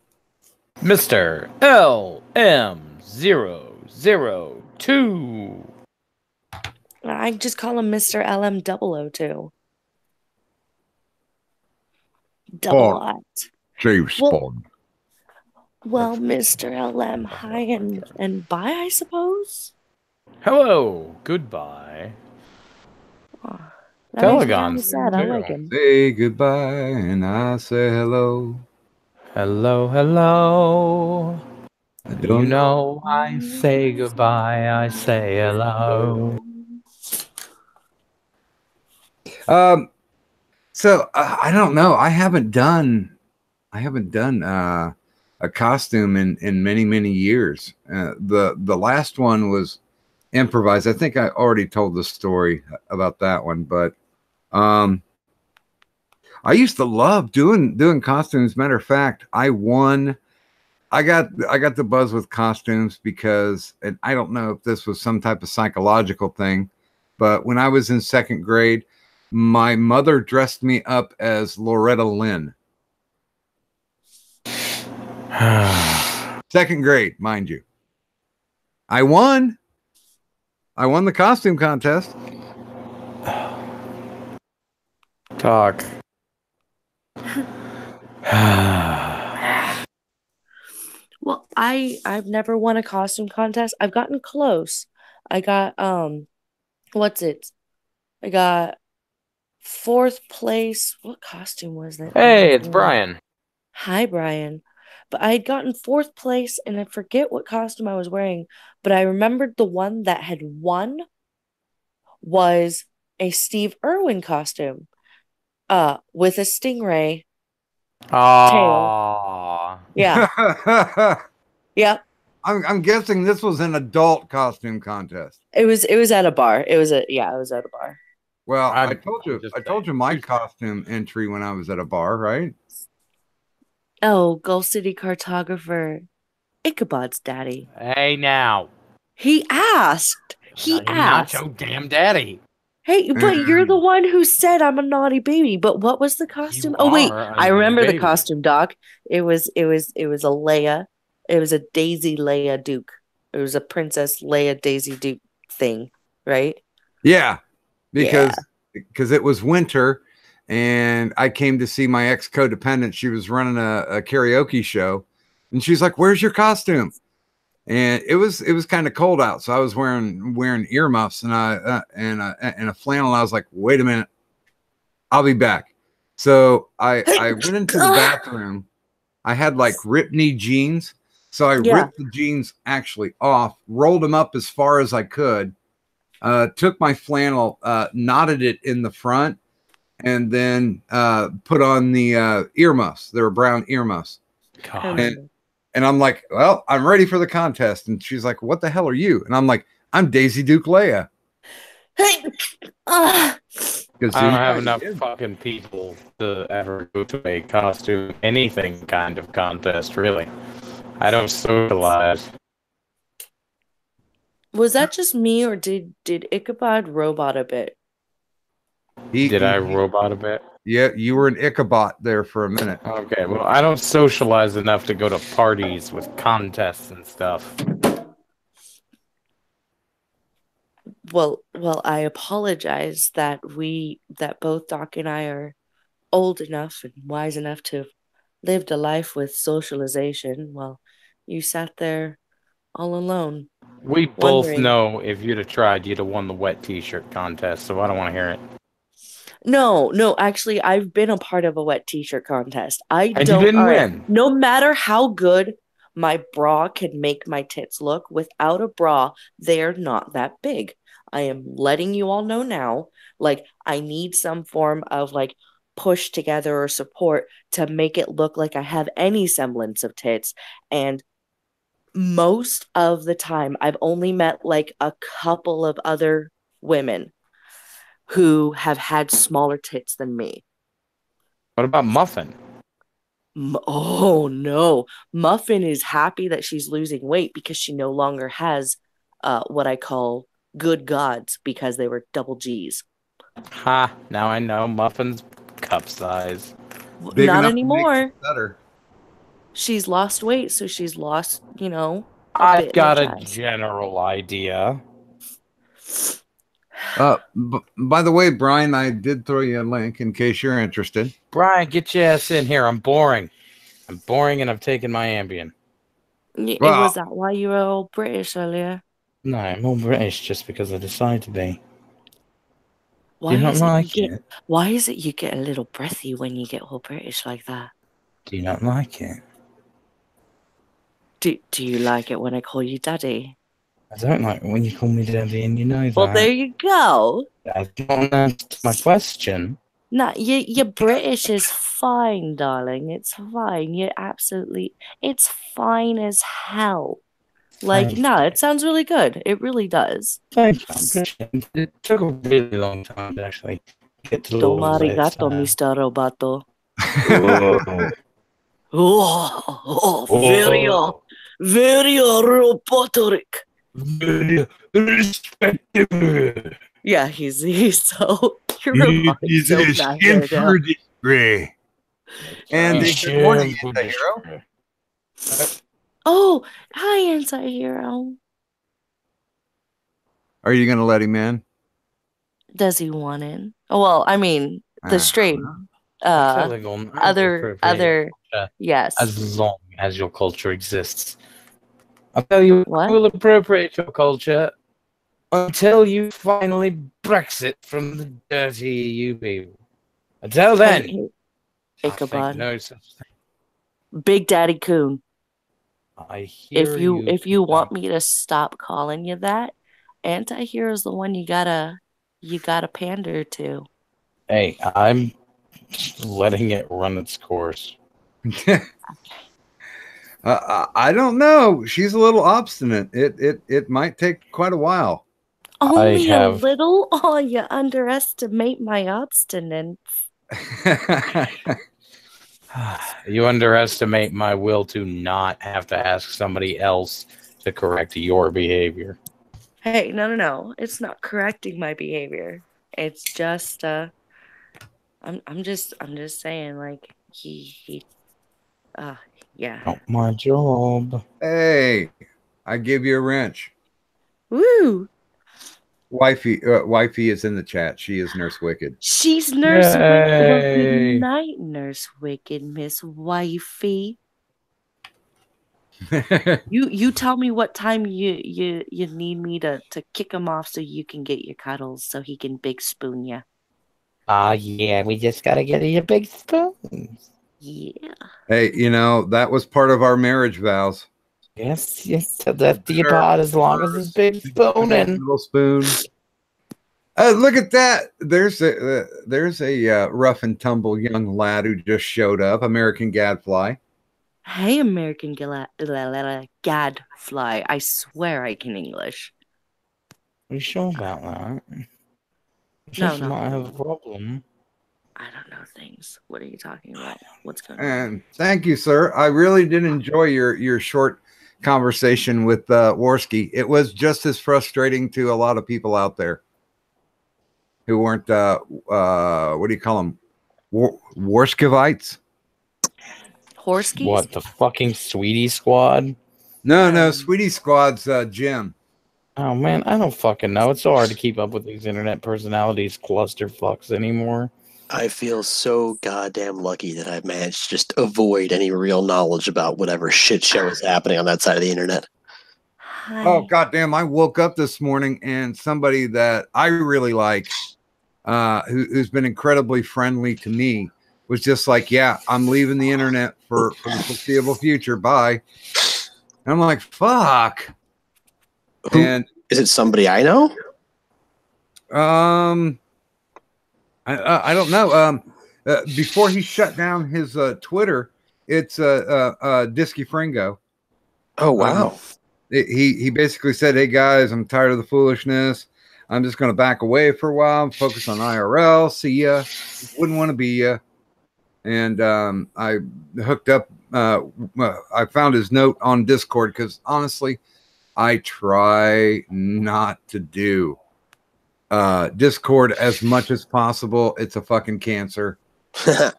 Speaker 3: Mr. LM002.
Speaker 2: I just call him Mr. LM002. Double
Speaker 1: Paul,
Speaker 2: lot.
Speaker 1: James
Speaker 2: Well,
Speaker 1: Bond.
Speaker 2: well, Mr. LM, hi and bye, I suppose.
Speaker 3: Hello, goodbye.
Speaker 2: Oh, that makes me kind
Speaker 3: Telegon's
Speaker 2: of sad. I
Speaker 3: too.
Speaker 2: like him.
Speaker 1: Say goodbye and I say hello.
Speaker 3: Hello, hello.
Speaker 1: I
Speaker 3: Do you
Speaker 1: don't know.
Speaker 3: know I say goodbye, I say hello.
Speaker 1: So I don't know. I haven't done a costume in many many years. The last one was improvised. I think I already told the story about that one, but I used to love doing costumes. Matter of fact, I won. I got the buzz with costumes because, and I don't know if this was some type of psychological thing, but when I was in second grade, my mother dressed me up as Loretta Lynn. Second grade, mind you. I won. I won the costume contest.
Speaker 3: Talk.
Speaker 2: Well, I've never won a costume contest. I've gotten close. I got what's it? I got fourth place. What costume was that?
Speaker 3: Hey, it's Brian.
Speaker 2: Hi, Brian. But I had gotten fourth place and I forget what costume I was wearing, but I remembered the one that had won was a Steve Irwin costume. With a stingray tail.
Speaker 3: Aww.
Speaker 2: Yeah. Yep.
Speaker 1: I'm guessing this was an adult costume contest.
Speaker 2: It was at a bar. It was at a bar.
Speaker 1: Well, I
Speaker 3: I'm just
Speaker 1: told you my costume entry when I was at a bar, right?
Speaker 2: Oh, Gulf City cartographer Ichabod's daddy.
Speaker 3: Hey, now.
Speaker 2: He asked. He
Speaker 3: Not
Speaker 2: asked.
Speaker 3: your damn daddy.
Speaker 2: Hey, but you're the one who said I'm a naughty baby. But what was the costume? Oh wait,
Speaker 3: are a
Speaker 2: I remember
Speaker 3: naughty
Speaker 2: the
Speaker 3: baby.
Speaker 2: costume, Doc. It was a Leia. It was a Daisy Leia Duke. It was a Princess Leia Daisy Duke thing, right?
Speaker 1: Yeah, because it was winter, and I came to see my ex codependent. She was running a karaoke show, and she's like, "Where's your costume?" And it was kind of cold out, so I was wearing earmuffs and and a flannel. I was like, "Wait a minute, I'll be back." So I went into the bathroom. I had like ripped knee jeans, so I ripped the jeans actually off, rolled them up as far as I could, took my flannel, knotted it in the front, and then put on the earmuffs. They were brown earmuffs.
Speaker 3: God.
Speaker 1: And I'm like, well, I'm ready for the contest. And she's like, what the hell are you? And I'm like, I'm Daisy Duke Leia.
Speaker 2: Hey,
Speaker 3: I don't have enough fucking people to ever go to a costume, anything kind of contest, really. I don't socialize.
Speaker 2: was that just me, or did Ichabod robot a bit?
Speaker 3: Did I robot a bit?
Speaker 1: Yeah, you were an Ichabod there for a minute.
Speaker 3: Okay, well, I don't socialize enough to go to parties with contests and stuff.
Speaker 2: Well, I apologize that both Doc and I are old enough and wise enough to have lived a life with socialization while you sat there all alone.
Speaker 3: We both
Speaker 2: wondering-
Speaker 3: know if you'd have tried, you'd have won the wet t-shirt contest, so I don't want to hear it.
Speaker 2: No, actually, I've been a part of a wet t-shirt contest.
Speaker 3: And you didn't win.
Speaker 2: No matter how good my bra can make my tits look, without a bra, they're not that big. I am letting you all know now. Like, I need some form of like push together or support to make it look like I have any semblance of tits. And most of the time, I've only met like a couple of other women who have had smaller tits than me.
Speaker 3: What about Muffin?
Speaker 2: Oh no, Muffin is happy that she's losing weight because she no longer has what I call good gods, because they were double G's.
Speaker 3: Ha, now I know Muffin's cup size.
Speaker 1: Big
Speaker 2: Not
Speaker 1: enough to
Speaker 2: anymore.
Speaker 1: make it better.
Speaker 2: She's lost weight, so she's lost,
Speaker 3: I've
Speaker 2: bit
Speaker 3: got
Speaker 2: in
Speaker 3: a
Speaker 2: her chest.
Speaker 3: general idea.
Speaker 1: By the way, Brian, I did throw you a link in case you're interested.
Speaker 3: Brian, get your ass in here. I'm boring. And I've taken my Ambien.
Speaker 1: Well-
Speaker 2: Was that why you were all British earlier?
Speaker 3: No, I'm all British just because I decided to be.
Speaker 2: Why
Speaker 3: Do you not
Speaker 2: is it
Speaker 3: like
Speaker 2: you
Speaker 3: it?
Speaker 2: get, Why is it you get a little breathy when you get all British like that?
Speaker 3: Do you not like it?
Speaker 2: Do you like it when I call you daddy?
Speaker 3: I don't like it when you call me daddy, and you know that.
Speaker 2: Well, there you go.
Speaker 3: I don't answer my question.
Speaker 2: No, your British is fine, darling. It's fine. It's fine as hell. Like,
Speaker 3: Thank
Speaker 2: no,
Speaker 3: you.
Speaker 2: it sounds really good. It really does.
Speaker 3: Thank you. I appreciate it. It took a really long time to actually get to
Speaker 2: Domo
Speaker 3: all this.
Speaker 2: arigato, Mr. Roboto.
Speaker 3: Oh,
Speaker 2: Very robotic.
Speaker 3: very respectable.
Speaker 2: Yeah, he's so. Your robot is so bad right now.
Speaker 1: And good morning, anti-hero.
Speaker 2: Oh, hi, anti-hero.
Speaker 1: Are you going to let him in?
Speaker 2: Does he want in? Oh, well, I mean, the stream. Other, yes.
Speaker 3: As long as your culture exists. I'll tell you,
Speaker 2: What?
Speaker 3: I will appropriate your culture until you finally Brexit from the dirty EU people. Until then,
Speaker 2: Hey,
Speaker 3: I think
Speaker 2: Ichabod.
Speaker 3: no such thing.
Speaker 2: Big Daddy Coon.
Speaker 3: I hear
Speaker 2: If you want me to stop calling you that, anti-hero's the one you gotta pander to.
Speaker 3: Hey, I'm just letting it run its course.
Speaker 1: I don't know. She's a little obstinate. It might take quite a while.
Speaker 2: Only a
Speaker 3: have-
Speaker 2: little? Oh, you underestimate my obstinance.
Speaker 3: You underestimate my will to not have to ask somebody else to correct your behavior.
Speaker 2: Hey, no. It's not correcting my behavior. It's just I'm just saying, like, yeah.
Speaker 3: Not my job.
Speaker 1: Hey, I give you a wrench.
Speaker 2: Woo!
Speaker 1: Wifey is in the chat. She is Nurse Wicked.
Speaker 2: She's Nurse Wicked. Well,
Speaker 3: Yay.
Speaker 2: good night, Nurse Wicked, Miss Wifey. You tell me what time you need me to kick him off so you can get your cuddles so he can big spoon you.
Speaker 3: Yeah, we just gotta get you a big spoon.
Speaker 2: Yeah.
Speaker 1: Hey, that was part of our marriage vows.
Speaker 3: Yes, tell that to your pot as long as it's big spooning.
Speaker 1: Little spoon. Look at that. There's a rough and tumble young lad who just showed up. American Gadfly.
Speaker 2: Hey, American Gadfly. I swear I can English.
Speaker 3: Are you sure about that?
Speaker 2: No,
Speaker 3: You might
Speaker 2: no.
Speaker 3: have a problem.
Speaker 2: I don't know things. What are you talking about? What's going on?
Speaker 1: And thank you, sir. I really did enjoy your short conversation with Worski. It was just as frustrating to a lot of people out there who weren't what do you call them? Worskivites?
Speaker 2: Horskies?
Speaker 3: What, the fucking Sweetie Squad?
Speaker 1: No, Sweetie Squad's Jim.
Speaker 3: Oh man, I don't fucking know. It's so hard to keep up with these internet personalities clusterfucks anymore.
Speaker 4: I feel so goddamn lucky that I've managed to just avoid any real knowledge about whatever shit show is happening on that side of the internet.
Speaker 2: Hi.
Speaker 1: Oh goddamn! I woke up this morning and somebody that I really like, who's been incredibly friendly to me, was just like, "Yeah, I'm leaving the internet for the foreseeable future. Bye." And I'm like, "Fuck." And
Speaker 4: is it somebody I know?
Speaker 1: I don't know. Before he shut down his Twitter, it's Disky Fringo.
Speaker 4: Oh wow.
Speaker 1: He basically said, "Hey guys, I'm tired of the foolishness. I'm just going to back away for a while, focus on IRL. See ya. Wouldn't want to be ya." And I hooked up. I found his note on Discord because honestly, I try not to do Discord as much as possible. It's a fucking cancer. But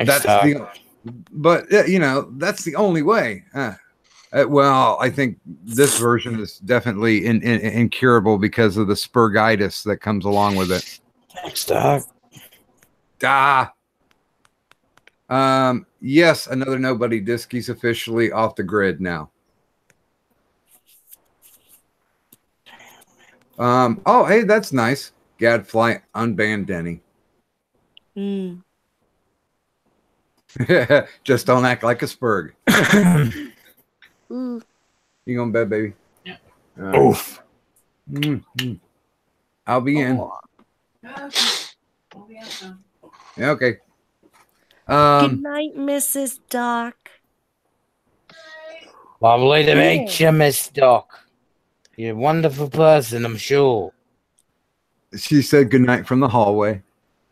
Speaker 1: that's that's the only way. Well, I think this version is definitely incurable because of the spurgitis that comes along with it.
Speaker 3: Thanks, Doc.
Speaker 1: Yes, another nobody disc. He's officially off the grid now. Oh, hey, that's nice. Gadfly unbanned Denny. Just don't act like a spurg. You going to bed, baby?
Speaker 4: Yeah.
Speaker 3: Oof.
Speaker 1: I'll be in. Yeah, okay.
Speaker 2: Good night, Mrs. Doc.
Speaker 3: Lovely to meet you, Miss Doc. You're a wonderful person, I'm sure.
Speaker 1: She said goodnight from the hallway.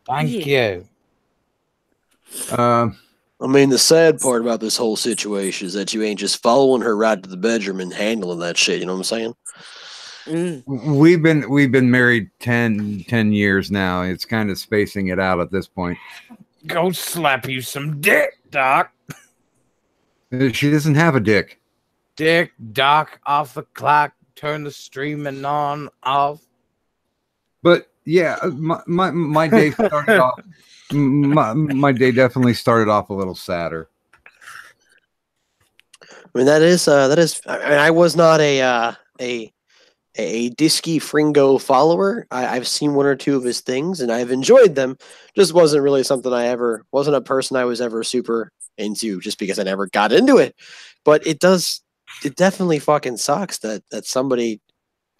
Speaker 3: Thank you.
Speaker 4: I mean, the sad part about this whole situation is that you ain't just following her right to the bedroom and handling that shit. You know what I'm saying?
Speaker 1: We've been married 10 years now. It's kind of spacing it out at this point.
Speaker 3: Go slap you some dick, Doc.
Speaker 1: She doesn't have a dick.
Speaker 3: Dick, Doc, off the clock. Turn the streaming on, off.
Speaker 1: But yeah, my day started off. My day definitely started off a little sadder.
Speaker 4: I mean, that is. I mean, I was not a Disky Fringo follower. I've seen one or two of his things, and I've enjoyed them. Just wasn't really something wasn't a person I was ever super into, just because I never got into it. But it definitely fucking sucks that somebody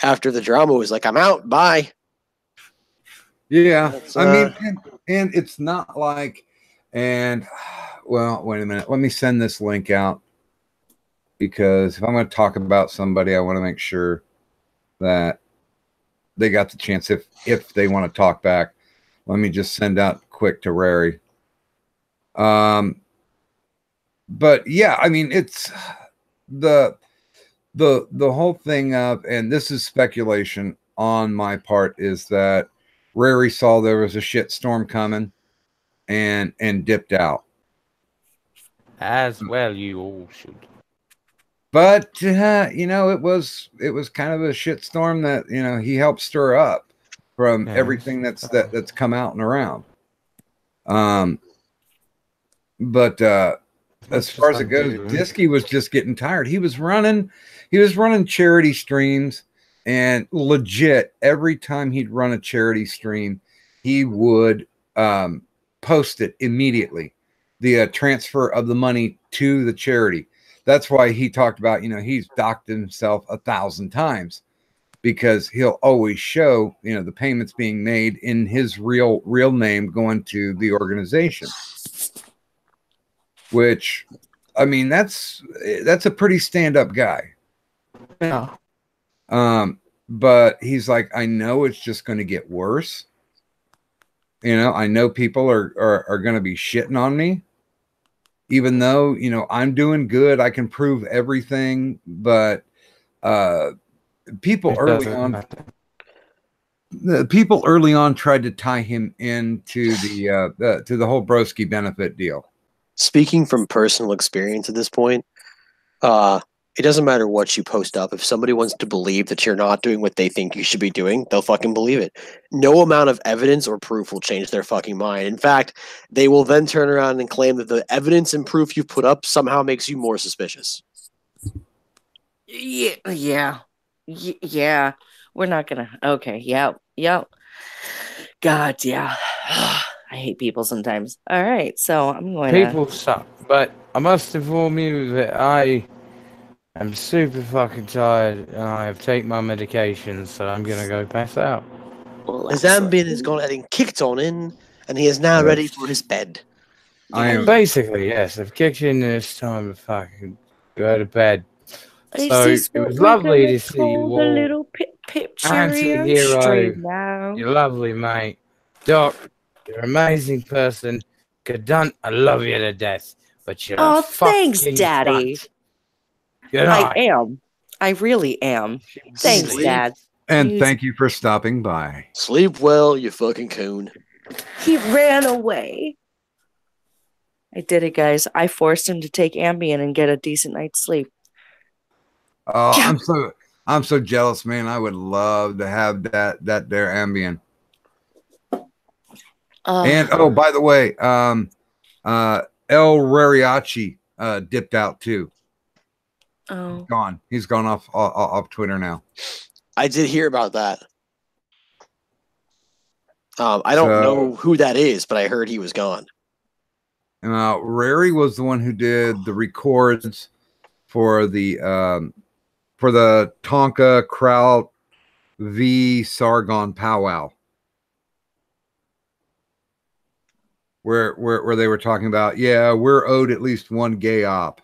Speaker 4: after the drama was like, "I'm out, bye."
Speaker 1: Yeah, I mean, and it's not like, well, wait a minute. Let me send this link out, because if I'm going to talk about somebody, I want to make sure that they got the chance if they want to talk back. Let me just send out quick to Rary. But yeah, I mean, it's the whole thing of, and this is speculation on my part, is that Rary saw there was a shit storm coming and dipped out.
Speaker 3: As well, you all should.
Speaker 1: But it was kind of a shit storm that he helped stir up from everything that's come out and around. But as far as it goes, Disky was just getting tired. He was running charity streams, and legit every time he'd run a charity stream, he would post it immediately, the transfer of the money to the charity. That's why he talked about, he's docked himself 1,000 times. because he'll always show, you know, the payments being made in his real name going to the organization. Which, I mean, that's a pretty stand-up guy.
Speaker 3: Yeah.
Speaker 1: But he's like, I know it's just going to get worse. You know, I know people are going to be shitting on me, even though, you know, I'm doing good. I can prove everything, but people early on, the people early on tried to tie him into the whole Broski benefit deal.
Speaker 4: Speaking from personal experience at this point, it doesn't matter what you post up. If somebody wants to believe that you're not doing what they think you should be doing, they'll fucking believe it. No amount of evidence or proof will change their fucking mind. In fact, they will then turn around and claim that the evidence and proof you put up somehow makes you more suspicious.
Speaker 2: Yeah. We're not gonna. Okay. Yeah. God, yeah. I hate people sometimes. All right, so I'm going
Speaker 3: People suck, but I must inform you that I am super fucking tired and I have taken my medication, so I'm gonna go pass out.
Speaker 4: His ambient has gone ahead and kicked on in, and he is now ready for his bed.
Speaker 3: Basically, yes, I've kicked in and it's time to fucking go to bed. So it was lovely to see you all.
Speaker 2: The little
Speaker 3: Anti-hero,
Speaker 2: now.
Speaker 3: you're lovely, mate. Doc, you're an amazing person. Cadunt, I love you to death. But you're a
Speaker 2: thanks,
Speaker 3: fucking
Speaker 2: Daddy.
Speaker 3: cunt. Good night.
Speaker 2: I am. I really am. Thanks, Dad.
Speaker 1: And thank you for stopping by.
Speaker 4: Sleep well, you fucking coon.
Speaker 2: He ran away. I did it, guys. I forced him to take Ambien and get a decent night's sleep.
Speaker 1: Oh, I'm so jealous, man. I would love to have that there Ambien. And by the way, El Rariachi dipped out too.
Speaker 2: Oh,
Speaker 1: Gone. He's gone off Twitter now.
Speaker 4: I did hear about that. I don't know who that is, but I heard he was gone.
Speaker 1: Rary was the one who did the records for the Tonka Kraut v Sargon powwow, where they were talking about, yeah, we're owed at least one gay op.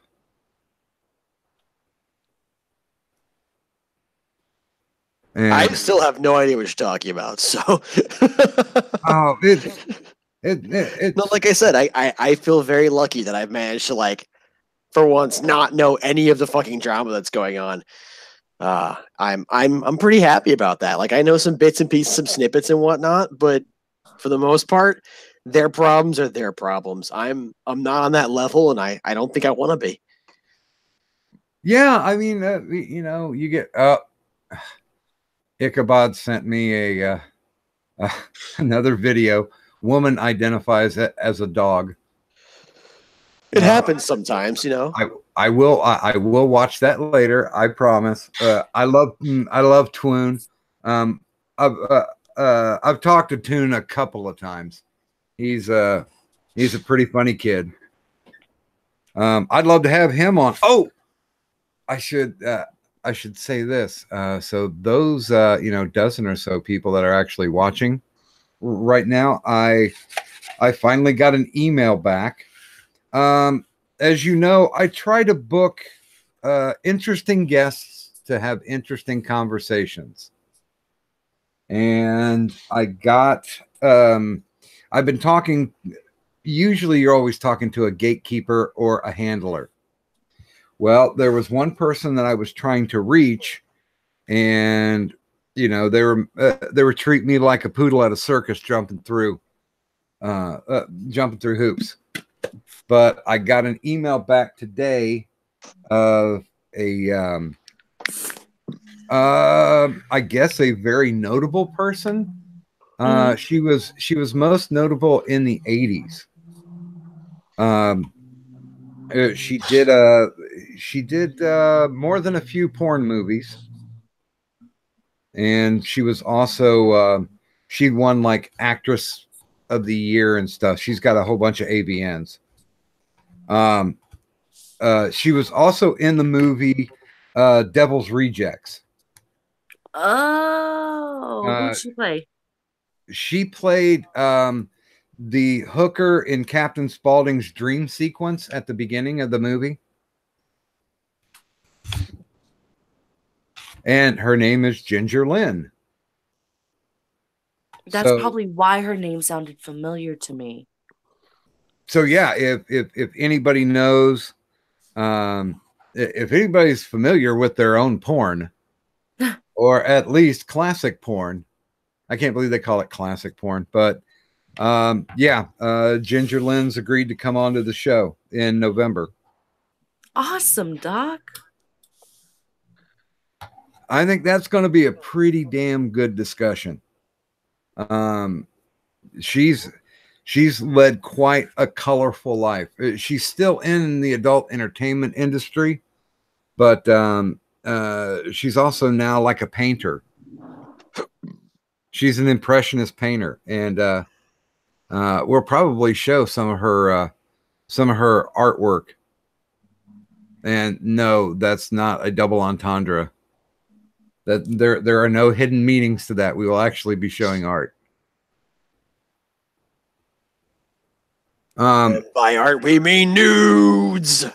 Speaker 1: And
Speaker 4: I still have no idea what you're talking about. So, no, like I said, I feel very lucky that I've managed to, like, for once, not know any of the fucking drama that's going on. I'm pretty happy about that. Like, I know some bits and pieces, some snippets and whatnot, but for the most part, their problems are their problems. I'm not on that level, and I don't think I want to be.
Speaker 1: Yeah, I mean, you know, you get Ichabod sent me another video. Woman identifies as a dog.
Speaker 4: It happens sometimes, you know.
Speaker 1: I will watch that later. I promise. I love Twoon. I've talked to Toon a couple of times. He's a pretty funny kid. I'd love to have him on. Oh, I should say this. So those dozen or so people that are actually watching right now, I finally got an email back. As you know, I try to book interesting guests to have interesting conversations. And I got, I've been talking, usually you're always talking to a gatekeeper or a handler. Well, there was one person that I was trying to reach, and, you know, they were treating me like a poodle at a circus, jumping through hoops. But I got an email back today of I guess a very notable person. She was most notable in the 80s. She did more than a few porn movies, and she was also she won like actress of the year and stuff. She's got a whole bunch of AVNs. She was also in the movie Devil's Rejects.
Speaker 2: Oh, who'd she play?
Speaker 1: She played the hooker in Captain Spaulding's dream sequence at the beginning of the movie. And her name is Ginger Lynn.
Speaker 2: That's probably why her name sounded familiar to me.
Speaker 1: So yeah, if anybody knows, if anybody's familiar with their own porn, or at least classic porn, I can't believe they call it classic porn, but Ginger Lynn's agreed to come onto the show in November. Awesome,
Speaker 2: Doc.
Speaker 1: I think that's going to be a pretty damn good discussion. She's led quite a colorful life. She's still in the adult entertainment industry, but she's also now like a painter. She's an impressionist painter, and we'll probably show some of her artwork. And no, that's not a double entendre. That there are no hidden meanings to that. We will actually be showing art.
Speaker 4: By art we mean nudes.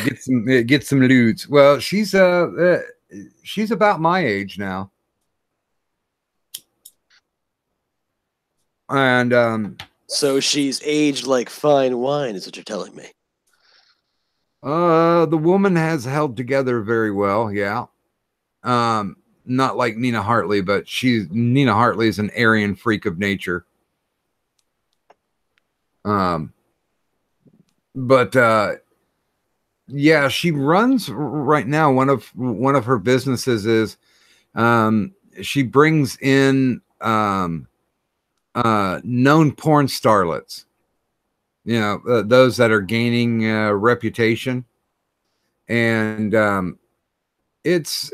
Speaker 1: Get some nudes. Well, she's about my age now. And
Speaker 4: so she's aged like fine wine, is what you're telling me.
Speaker 1: The woman has held together very well, yeah. Not like Nina Hartley, but Nina Hartley is an Aryan freak of nature. Yeah, she runs right now. One of her businesses is she brings in known porn starlets, you know, those that are gaining reputation, and it's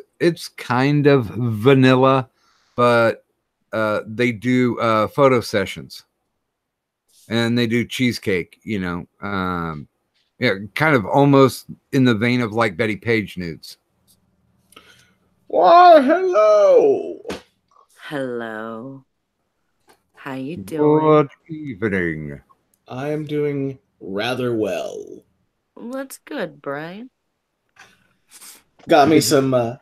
Speaker 1: kind of vanilla, but they do photo sessions, and they do cheesecake, you know, yeah, kind of almost in the vein of like Betty Page nudes.
Speaker 5: Why, hello.
Speaker 2: Hello. How you doing?
Speaker 1: Good evening.
Speaker 5: I am doing rather well.
Speaker 2: That's good, Brian.
Speaker 5: Got me some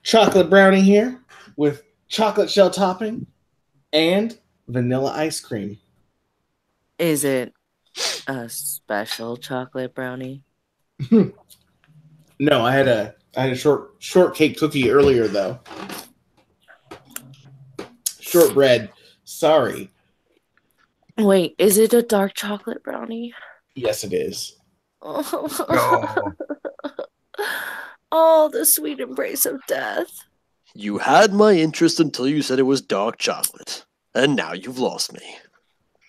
Speaker 5: chocolate brownie here with chocolate shell topping and vanilla ice cream.
Speaker 2: Is it a special chocolate brownie?
Speaker 5: No, I had a shortcake cookie earlier though. Shortbread. Sorry.
Speaker 2: Wait, is it a dark chocolate brownie?
Speaker 5: Yes, it is.
Speaker 2: Oh. Oh, the sweet embrace of death.
Speaker 4: You had my interest until you said it was dark chocolate, and now you've lost me.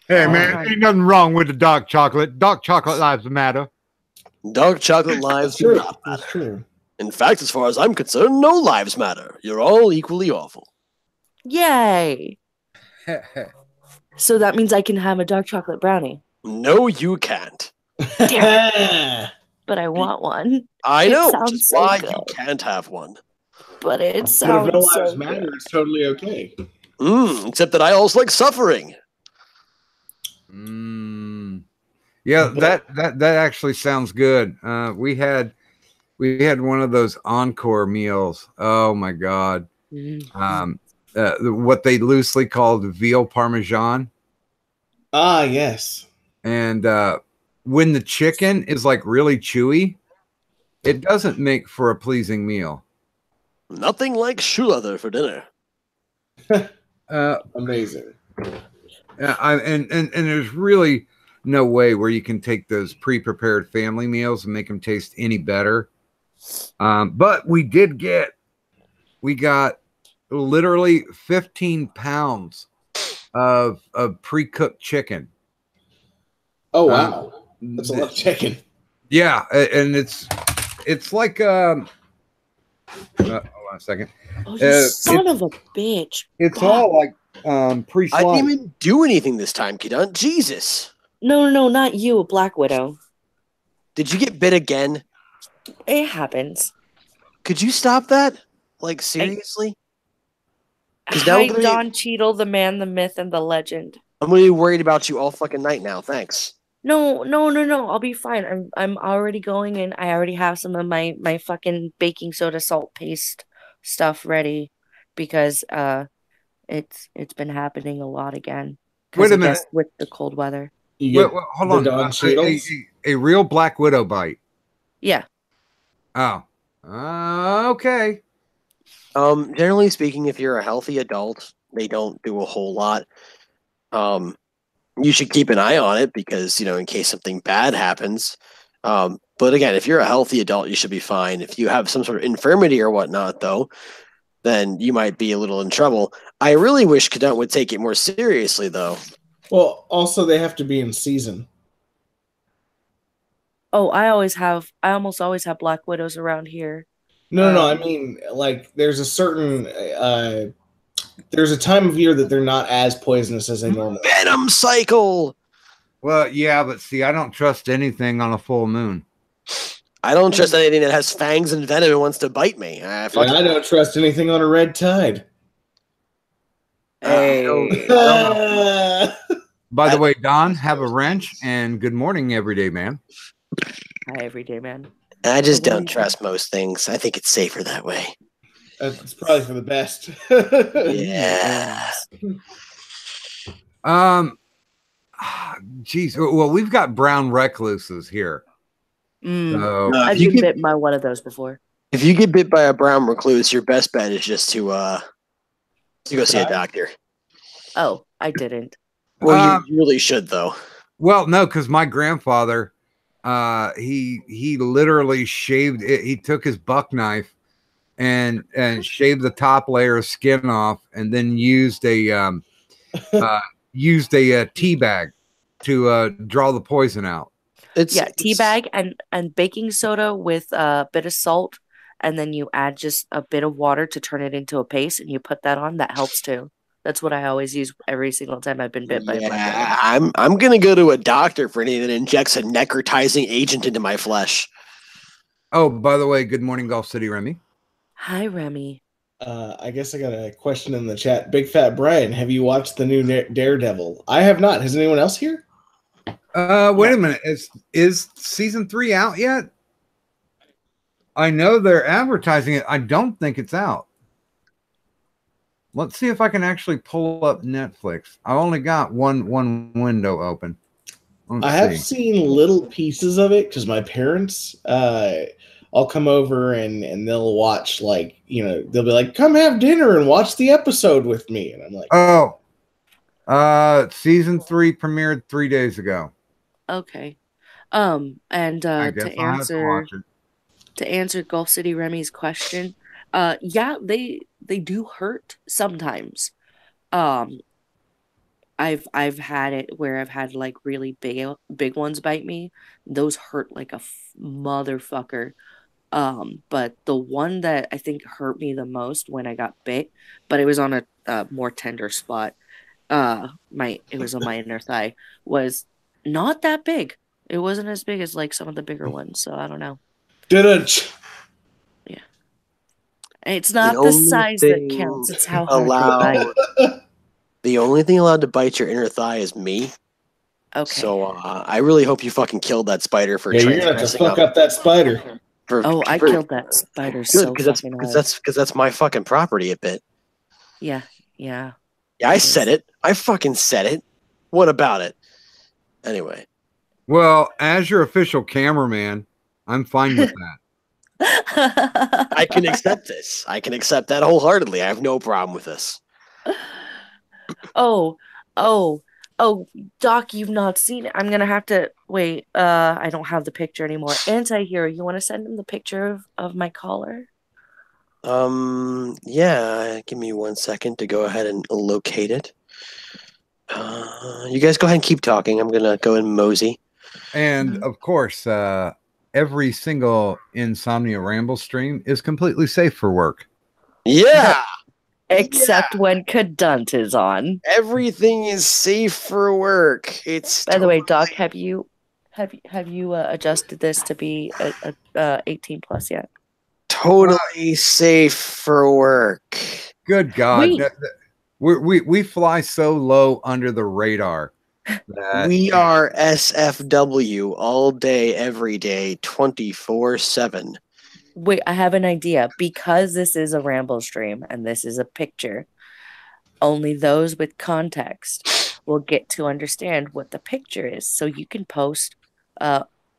Speaker 1: Hey, man, ain't nothing wrong with the dark chocolate. Dark chocolate lives matter.
Speaker 4: Dark chocolate lives do not matter.
Speaker 5: That's true.
Speaker 4: In fact, as far as I'm concerned, no lives matter. You're all equally awful.
Speaker 2: Yay. So that means I can have a dark chocolate brownie.
Speaker 4: No, you can't.
Speaker 2: But I want one.
Speaker 4: I know, which is why you can't have one.
Speaker 2: But it
Speaker 5: But
Speaker 2: sounds
Speaker 5: if no
Speaker 2: so
Speaker 5: lives
Speaker 2: good.
Speaker 5: matter, it's totally okay.
Speaker 4: Except that I also like suffering.
Speaker 1: Yeah, that actually sounds good. We had one of those encore meals. Oh my God. What they loosely called veal parmesan.
Speaker 5: Ah, yes.
Speaker 1: And when the chicken is like really chewy, it doesn't make for a pleasing meal.
Speaker 4: Nothing like shoe leather for dinner.
Speaker 5: Amazing.
Speaker 1: And there's really no way where you can take those pre-prepared family meals and make them taste any better. But we got literally 15 pounds of pre-cooked chicken.
Speaker 5: Oh wow, that's a lot of chicken.
Speaker 1: Yeah, and it's like hold on a second.
Speaker 2: Oh, you son of a bitch.
Speaker 1: It's
Speaker 2: God.
Speaker 1: all like pre-sliced.
Speaker 4: I didn't even do anything this time, Kidon. Jesus.
Speaker 2: No, not you, Black Widow.
Speaker 4: Did you get bit again?
Speaker 2: It happens.
Speaker 4: Could you stop that? Like, seriously? 'Cause now
Speaker 2: Hi,
Speaker 4: I'm gonna be-
Speaker 2: Don Cheadle, the man, the myth, and the legend.
Speaker 4: I'm gonna be worried about you all fucking night now. Thanks.
Speaker 2: No. I'll be fine. I'm already going in. I already have some of my fucking baking soda salt paste stuff ready because it's been happening a lot again. 'Cause
Speaker 1: Wait a
Speaker 2: I guess
Speaker 1: minute.
Speaker 2: with the cold weather.
Speaker 5: You
Speaker 1: Wait,
Speaker 5: get
Speaker 1: wait, hold
Speaker 5: the
Speaker 1: on.
Speaker 5: Don Cheadles?
Speaker 1: A real Black Widow bite.
Speaker 2: Yeah.
Speaker 1: Oh. Okay.
Speaker 4: Generally speaking, if you're a healthy adult, they don't do a whole lot. You should keep an eye on it because, in case something bad happens. But again, if you're a healthy adult, you should be fine. If you have some sort of infirmity or whatnot, though, then you might be a little in trouble. I really wish Cadet would take it more seriously, though.
Speaker 5: Well, also they have to be in season.
Speaker 2: Oh, I almost always have Black Widows around here.
Speaker 5: No. I mean, like, there's a certain there's a time of year that they're not as poisonous as they normally.
Speaker 4: Venom cycle.
Speaker 1: Well, yeah, but see, I don't trust anything on a full moon.
Speaker 4: I don't trust anything that has fangs and venom and wants to bite me.
Speaker 5: And I don't trust anything on a red tide.
Speaker 2: Hey.
Speaker 1: By the way, Don, have a wrench and good morning, everyday man.
Speaker 2: Hi, everyday man.
Speaker 4: I just
Speaker 2: What do
Speaker 4: don't
Speaker 2: you
Speaker 4: trust most things. I think it's safer that way.
Speaker 5: It's probably for the best.
Speaker 4: Yeah.
Speaker 1: Geez. Well, we've got brown recluses here. So,
Speaker 2: I've
Speaker 4: if you
Speaker 2: been
Speaker 4: get-
Speaker 2: bit by one of those before.
Speaker 4: If you get bit by a brown recluse, your best bet is just to go see a doctor.
Speaker 2: Oh, I didn't.
Speaker 4: Well, you really should, though.
Speaker 1: well, no, because my grandfather, he literally shaved it. He took his buck knife and shaved the top layer of skin off, and then used a tea bag to draw the poison out.
Speaker 2: Tea bag and baking soda with a bit of salt, and then you add just a bit of water to turn it into a paste, and you put that on. That helps too. That's what I always use every single time I've been bit by a black widow.
Speaker 4: I'm gonna go to a doctor for anything that injects a necrotizing agent into my flesh.
Speaker 1: Oh, by the way, good morning, Golf City Remy.
Speaker 2: Hi, Remy.
Speaker 5: I guess I got a question in the chat. Big Fat Brian, have you watched the new Daredevil? I have not. Has anyone else here?
Speaker 1: Wait a minute. Is season 3 out yet? I know they're advertising it. I don't think it's out. Let's see if I can actually pull up Netflix. I only got one window open.
Speaker 5: I have seen little pieces of it because my parents, I'll come over and they'll watch, like, they'll be like, come have dinner and watch the episode with me. And I'm like,
Speaker 1: season 3 premiered 3 days ago.
Speaker 2: Okay. And
Speaker 1: I guess I'll have to watch it.
Speaker 2: to answer Gulf City Remy's question, yeah, they do hurt sometimes. I've had it where I've had like really big ones bite me. Those hurt like a motherfucker. But the one that I think hurt me the most when I got bit, but it was on a more tender spot. It was on my inner thigh, was not that big. It wasn't as big as like some of the bigger ones, so I don't know.
Speaker 5: didn't.
Speaker 2: Yeah, it's not the size that counts; it's how hard they bite.
Speaker 4: The only thing allowed to bite your inner thigh is me.
Speaker 2: Okay.
Speaker 4: So I really hope you fucking killed that spider for
Speaker 5: Yeah, you're gonna have to fuck up that spider.
Speaker 2: I killed that spider so fucking hard.
Speaker 4: Because that's my fucking property a bit.
Speaker 2: Yeah.
Speaker 4: Yeah, I said it. I fucking said it. What about it? Anyway.
Speaker 1: Well, as your official cameraman, I'm fine with that.
Speaker 4: I can accept this. I can accept that wholeheartedly. I have no problem with this.
Speaker 2: Oh, Doc, you've not seen it. I'm gonna have to wait. I don't have the picture anymore. Anti-hero, you want to send him the picture of my collar?
Speaker 4: Yeah. Give me 1 second to go ahead and locate it. You guys go ahead and keep talking. I'm gonna go and mosey.
Speaker 1: And of course, every single Insomnia Ramble stream is completely safe for work.
Speaker 4: Yeah.
Speaker 2: Except when Cadunt is on.
Speaker 4: Everything is safe for work. It's
Speaker 2: By the way, Doc, have you adjusted this to be a 18 plus yet?
Speaker 4: totally safe for work.
Speaker 1: Good God.
Speaker 2: Wait.
Speaker 1: we fly so low under the radar that
Speaker 4: We are SFW all day, every day, 24/7.
Speaker 2: Wait, I have an idea. Because this is a ramble stream and this is a picture, only those with context will get to understand what the picture is. So you can post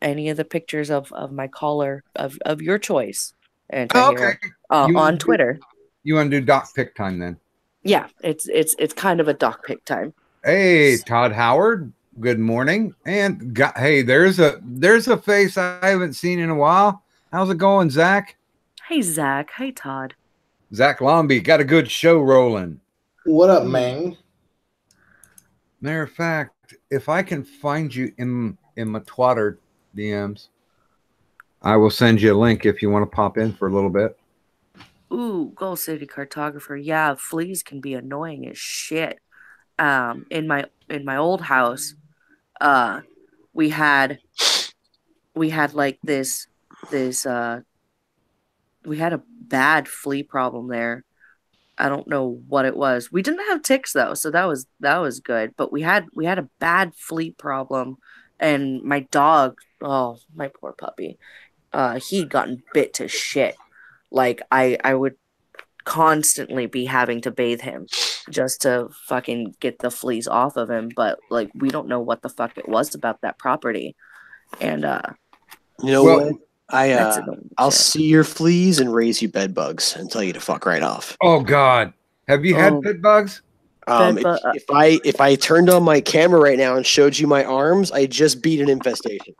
Speaker 2: any of the pictures of my caller of your choice,
Speaker 1: okay. You wanna
Speaker 2: on Twitter.
Speaker 1: You want to do doc pick time then?
Speaker 2: Yeah, it's kind of a doc pick time.
Speaker 1: Hey, Todd Howard. Good morning. And hey, there's a face I haven't seen in a while. How's it going, Zach?
Speaker 2: Hey Zach. Hey Todd.
Speaker 1: Zach Lomby got a good show rolling.
Speaker 5: What up, man?
Speaker 1: Matter of fact, if I can find you in my Twitter DMs, I will send you a link if you want to pop in for a little bit.
Speaker 2: Ooh, Gold City Cartographer. Yeah, fleas can be annoying as shit. In my old house, we had like this we had a bad flea problem there. I don't know what it was. We didn't have ticks though, so that was good. But we had a bad flea problem, and my dog, oh my poor puppy, he'd gotten bit to shit. Like I would constantly be having to bathe him just to fucking get the fleas off of him. But like we don't know what the fuck it was about that property, and
Speaker 4: You know
Speaker 1: Well,
Speaker 4: what? I'll
Speaker 2: shit.
Speaker 4: see your fleas and raise you bed bugs and tell you to fuck right off.
Speaker 1: Oh God, have you had
Speaker 2: Oh.
Speaker 1: pit bugs?
Speaker 4: If I turned on my camera right now and showed you my arms, I just beat an infestation.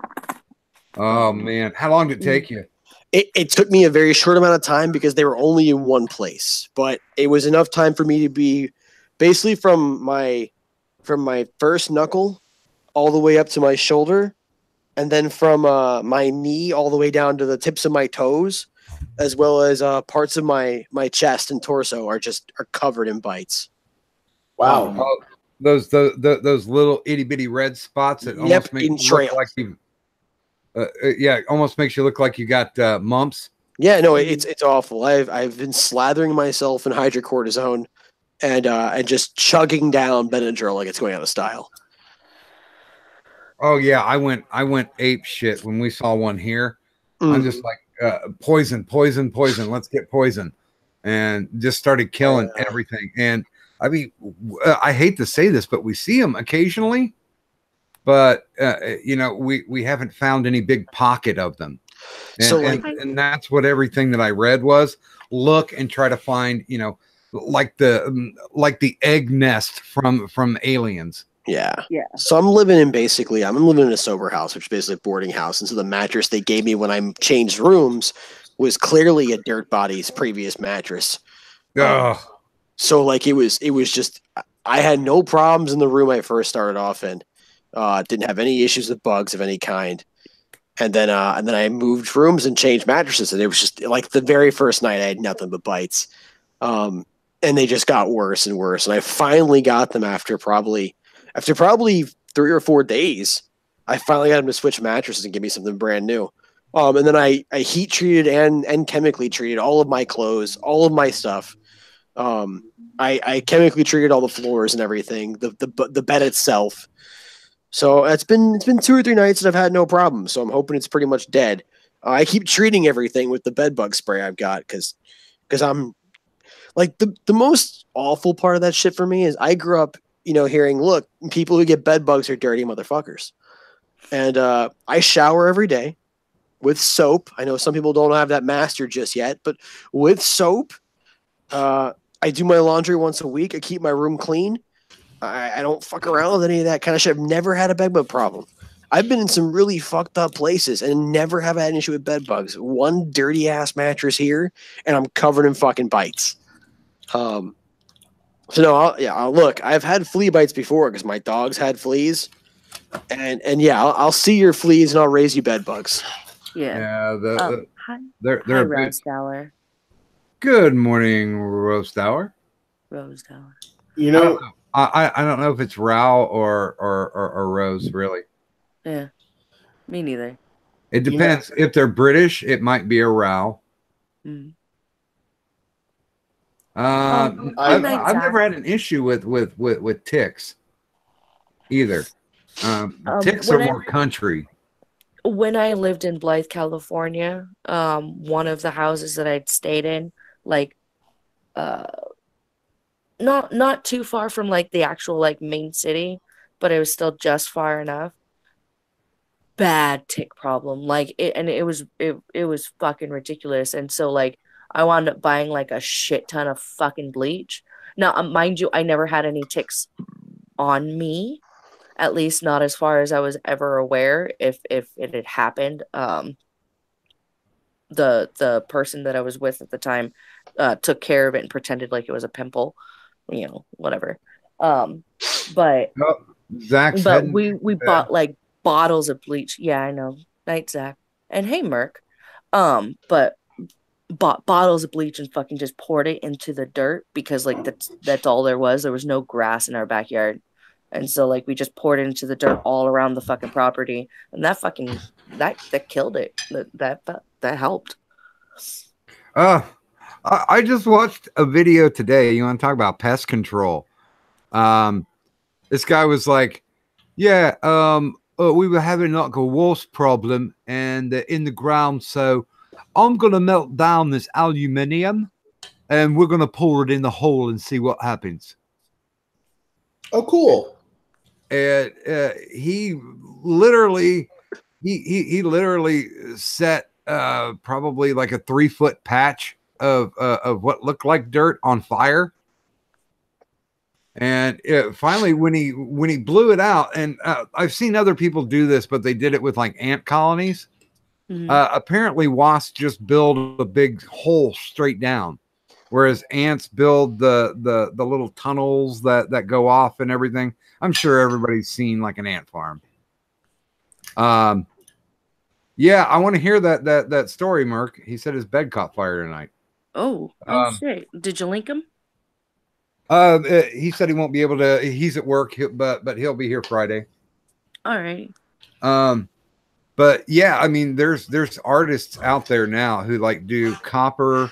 Speaker 1: Oh man, how long did it take you?
Speaker 4: It took me a very short amount of time because they were only in one place, but it was enough time for me to be basically from my first knuckle all the way up to my shoulder, and then from my knee all the way down to the tips of my toes, as well as parts of my chest and torso are covered in bites.
Speaker 5: Wow.
Speaker 1: Oh, those little itty bitty red spots that almost make
Speaker 4: in
Speaker 1: you look
Speaker 4: trails.
Speaker 1: like you. Yeah, it almost makes you look like you got mumps.
Speaker 4: Yeah, no, it's awful. I've been slathering myself in hydrocortisone and just chugging down Benadryl like it's going out of style.
Speaker 1: Oh yeah, I went ape shit when we saw one here. I'm just like poison. Let's get poison, and just started killing everything. And I mean, I hate to say this, but we see them occasionally, but you know, we haven't found any big pocket of them. And,
Speaker 4: So,
Speaker 1: and that's what everything that I read was: look and try to find, you know, like the egg nest from Aliens.
Speaker 4: Yeah.
Speaker 2: Yeah.
Speaker 4: So I'm living in a sober house, which is basically a boarding house. And so the mattress they gave me when I changed rooms was clearly a dirt body's previous mattress.
Speaker 1: Oh,
Speaker 4: So like it was just I had no problems in the room I first started off in. Didn't have any issues with bugs of any kind. And then I moved rooms and changed mattresses, and it was just like the very first night I had nothing but bites. And they just got worse and worse. And I finally got them after probably 3 or 4 days. I finally got them to switch mattresses and give me something brand new. And then I heat treated and chemically treated all of my clothes, all of my stuff. I chemically treated all the floors and everything, the bed itself. So it's been 2 or 3 nights that I've had no problem. So I'm hoping it's pretty much dead. I keep treating everything with the bed bug spray I've got because I'm like the most awful part of that shit for me is I grew up, you know, hearing, look, people who get bed bugs are dirty motherfuckers. And I shower every day with soap. I know some people don't have that mastered just yet, but with soap, I do my laundry once a week. I keep my room clean. I don't fuck around with any of that kind of shit. I've never had a bed bug problem. I've been in some really fucked up places and never have had an issue with bed bugs. One dirty ass mattress here, and I'm covered in fucking bites. So no, I'll look. I've had flea bites before because my dogs had fleas, and yeah, I'll see your fleas and I'll raise you bed bugs.
Speaker 2: Yeah.
Speaker 1: Yeah,
Speaker 2: Hi,
Speaker 1: they're
Speaker 2: hi
Speaker 1: a bit.
Speaker 2: Rose Dower.
Speaker 1: Good morning, Roast Hour.
Speaker 2: Rose Dower.
Speaker 5: You know,
Speaker 1: I don't know if it's Rao or Rose, really.
Speaker 2: Yeah. Me neither.
Speaker 1: It
Speaker 5: You know-
Speaker 1: depends. If they're British, it might be a Rao.
Speaker 2: Mm. Good night,
Speaker 1: I've
Speaker 2: Zach.
Speaker 1: never had an issue with ticks either. Ticks are
Speaker 2: when
Speaker 1: more country.
Speaker 2: when I lived in Blythe, California, one of the houses that I'd stayed in, like, uh, not too far from like the actual like main city, but it was still just far enough. Bad tick problem, like it, and it was fucking ridiculous. And so like I wound up buying like a shit ton of fucking bleach. Now, mind you, I never had any ticks on me, at least not as far as I was ever aware. If it had happened, the person that I was with at the time took care of it and pretended like it was a pimple, whatever. Um, but
Speaker 1: Oh, Zach's
Speaker 2: but
Speaker 1: heading.
Speaker 2: we bought like bottles of bleach. Yeah, I know. Night, Zach. And hey, Merc. But bought bottles of bleach and fucking just poured it into the dirt because like that's all there was. There was no grass in our backyard. And so like we just poured it into the dirt all around the fucking property. And that fucking that killed it. That helped.
Speaker 1: I just watched a video today. You want to talk about pest control? This guy was like, yeah, we were having like a wasp problem and in the ground, so I'm gonna melt down this aluminium and we're gonna pour it in the hole and see what happens.
Speaker 5: Oh, cool.
Speaker 1: And he literally set probably like a 3-foot patch of what looked like dirt on fire. And finally, when he blew it out, and I've seen other people do this, but they did it with like ant colonies.
Speaker 2: Mhm.
Speaker 1: Apparently, wasps just build a big hole straight down, whereas ants build the little tunnels that go off and everything. I'm sure everybody's seen like an ant farm. Yeah, I want to hear that story, Merc. He said his bed caught fire tonight.
Speaker 2: Oh shit. Did you link him?
Speaker 1: He said he won't be able to. He's at work, but he'll be here Friday.
Speaker 2: All right.
Speaker 1: But yeah, I mean, there's artists out there now who like do copper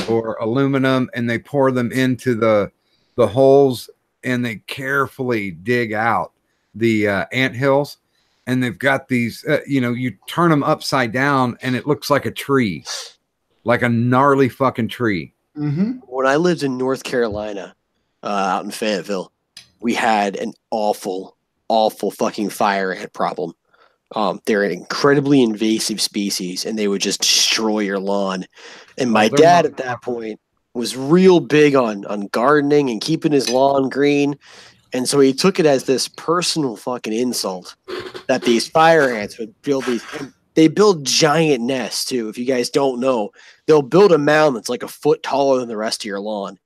Speaker 1: or aluminum, and they pour them into the holes, and they carefully dig out the ant hills, and they've got these. You turn them upside down, and it looks like a tree, like a gnarly fucking tree.
Speaker 5: Mm-hmm.
Speaker 4: When I lived in North Carolina, out in Fayetteville, we had an awful fucking fire ant problem. They're an incredibly invasive species, and they would just destroy your lawn. And my dad at that point was real big on gardening and keeping his lawn green. And so he took it as this personal fucking insult that these fire ants would build these. They build giant nests too. If you guys don't know, they'll build a mound that's like a foot taller than the rest of your lawn.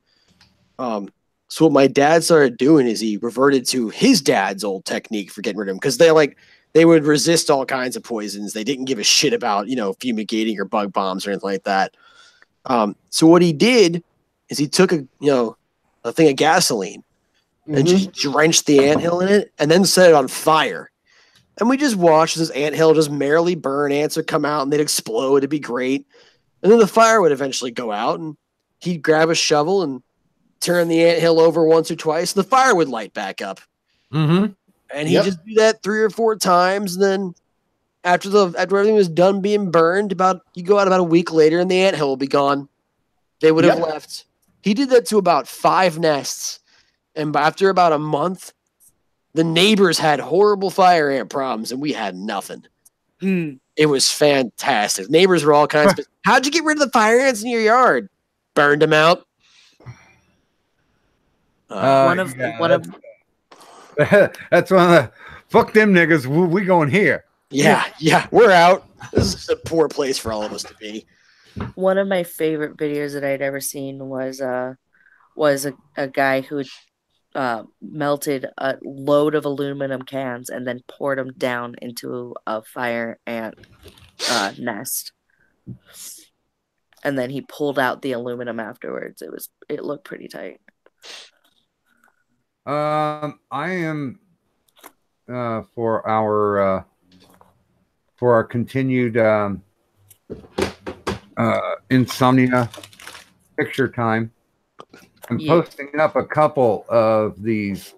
Speaker 4: So what my dad started doing is he reverted to his dad's old technique for getting rid of them, because they would resist all kinds of poisons. They didn't give a shit about, fumigating or bug bombs or anything like that. So what he did is he took a thing of gasoline and just drenched the anthill in it and then set it on fire. And we just watched this anthill just merrily burn. Ants would come out and they'd explode. It'd be great. And then the fire would eventually go out, and he'd grab a shovel and turn the anthill over once or twice. The fire would light back up.
Speaker 1: Mm-hmm.
Speaker 4: And he'd just do that 3 or 4 times. And then after everything was done being burned, you go out about a week later and the anthill will be gone. They would have left. He did that to about 5 nests. And after about a month, the neighbors had horrible fire ant problems and we had nothing. It was fantastic. Neighbors were all kinds of, how'd you get rid of the fire ants in your yard? Burned them out.
Speaker 1: That's one of the fuck them niggas. We going here.
Speaker 4: Yeah, we're out. This is a poor place for all of us to be.
Speaker 2: One of my favorite videos that I'd ever seen was a guy who melted a load of aluminum cans and then poured them down into a fire ant nest, and then he pulled out the aluminum afterwards. It looked pretty tight.
Speaker 1: I am for our continued insomnia picture time. I'm
Speaker 2: Yeah.
Speaker 1: posting up a couple of these.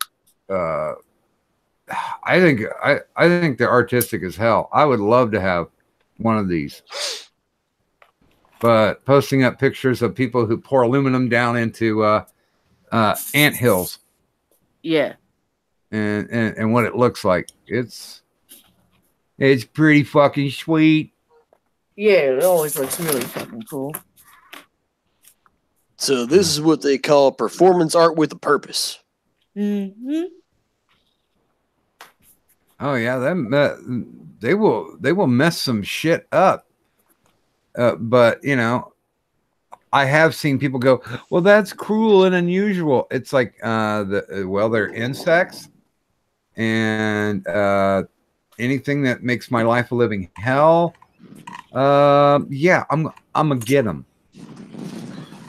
Speaker 1: I think they're artistic as hell. I would love to have one of these. But posting up pictures of people who pour aluminum down into ant hills.
Speaker 2: Yeah.
Speaker 1: And what it looks like. It's pretty fucking sweet.
Speaker 2: Yeah, it always looks really fucking cool.
Speaker 4: So this is what they call performance art with a purpose.
Speaker 2: Mm-hmm.
Speaker 1: Oh yeah, they will mess some shit up. But you know, I have seen people go, well, that's cruel and unusual. It's like they're insects, and anything that makes my life a living hell. Yeah, I'm gonna get them.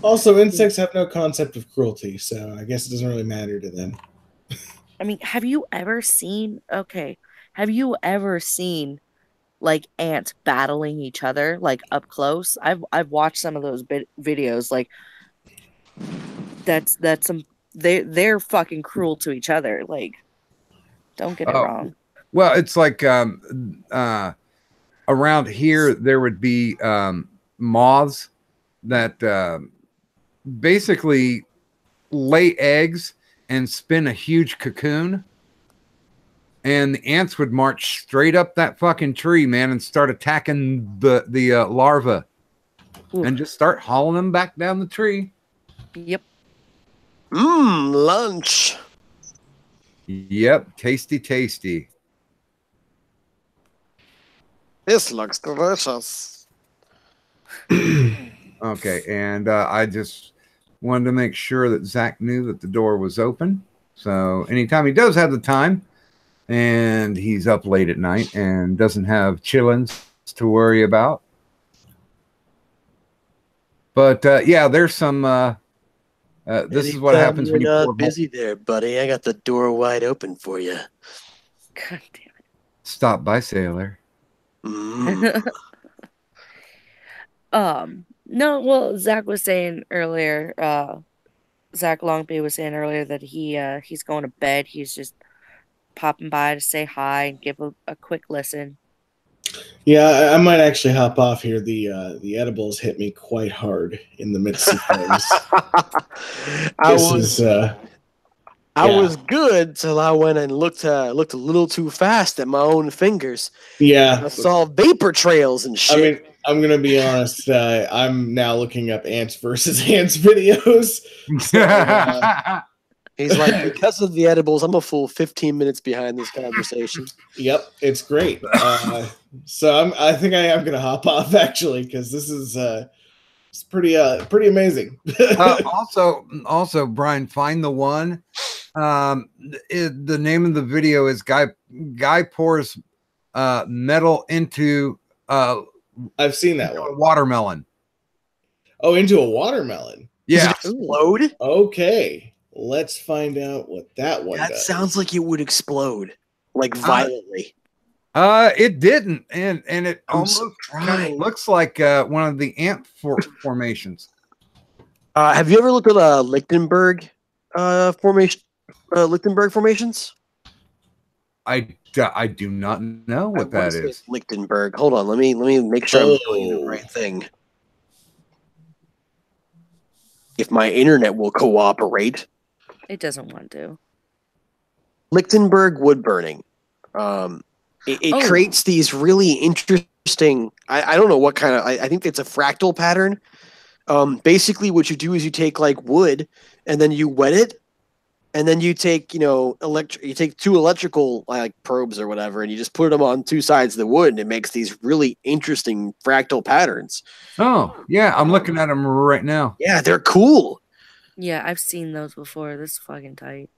Speaker 5: Also, insects have no concept of cruelty, so I guess it doesn't really matter to them.
Speaker 2: I mean, have you ever seen like ants battling each other like up close? I've watched some of those videos. Like that's some they're fucking cruel to each other. Like, don't get it wrong.
Speaker 1: Well, it's like around here there would be moths that basically lay eggs and spin a huge cocoon, and the ants would march straight up that fucking tree, man, and start attacking the larvae. Ooh. And just start hauling them back down the tree.
Speaker 2: Yep.
Speaker 4: Lunch.
Speaker 1: Yep, tasty.
Speaker 4: This looks delicious.
Speaker 1: Okay, and I just wanted to make sure that Zach knew that the door was open. So anytime he does have the time, and he's up late at night and doesn't have chillins to worry about. But yeah, there's some. This is what happens when you're
Speaker 4: not busy there, buddy. I got the door wide open for you.
Speaker 2: God damn it!
Speaker 1: Stop by, sailor.
Speaker 2: No, well, Zach was saying earlier, Zach Longby was saying earlier that he's going to bed. He's just popping by to say hi and give a quick listen.
Speaker 5: Yeah, I might actually hop off here. The edibles hit me quite hard in the midst of things.
Speaker 4: I was good till I went and looked a little too fast at my own fingers.
Speaker 5: Yeah,
Speaker 4: I saw vapor trails and shit.
Speaker 5: I mean, I'm gonna be honest. I'm now looking up ants versus ants videos. So,
Speaker 4: he's like, because of the edibles, I'm a full 15 minutes behind this conversation.
Speaker 5: Yep, it's great. So I think I am gonna hop off actually, because this is it's pretty amazing.
Speaker 1: Also, Brian, find the one. The name of the video is guy pours metal into
Speaker 5: I've seen that one.
Speaker 1: A watermelon.
Speaker 5: Oh, into a watermelon.
Speaker 1: Yeah.
Speaker 4: Does it explode?
Speaker 5: Okay. Let's find out what that one does.
Speaker 4: That sounds like it would explode, like violently.
Speaker 1: It didn't, and it almost kind of looks like one of the ant formations.
Speaker 4: Have you ever looked at Lichtenberg formation? Lichtenberg formations?
Speaker 1: I do not know what that is.
Speaker 4: Lichtenberg. Hold on, let me make sure I'm doing the right thing. If my internet will cooperate.
Speaker 2: It doesn't want to.
Speaker 4: Lichtenberg wood burning. It creates these really interesting. I don't know what kind of. I think it's a fractal pattern. Basically, what you do is you take like wood, and then you wet it, and then you take you take two electrical like probes or whatever, and you just put them on two sides of the wood, and it makes these really interesting fractal patterns.
Speaker 1: Oh yeah, I'm looking at them right now.
Speaker 4: Yeah, they're cool.
Speaker 2: Yeah, I've seen those before. This is fucking tight.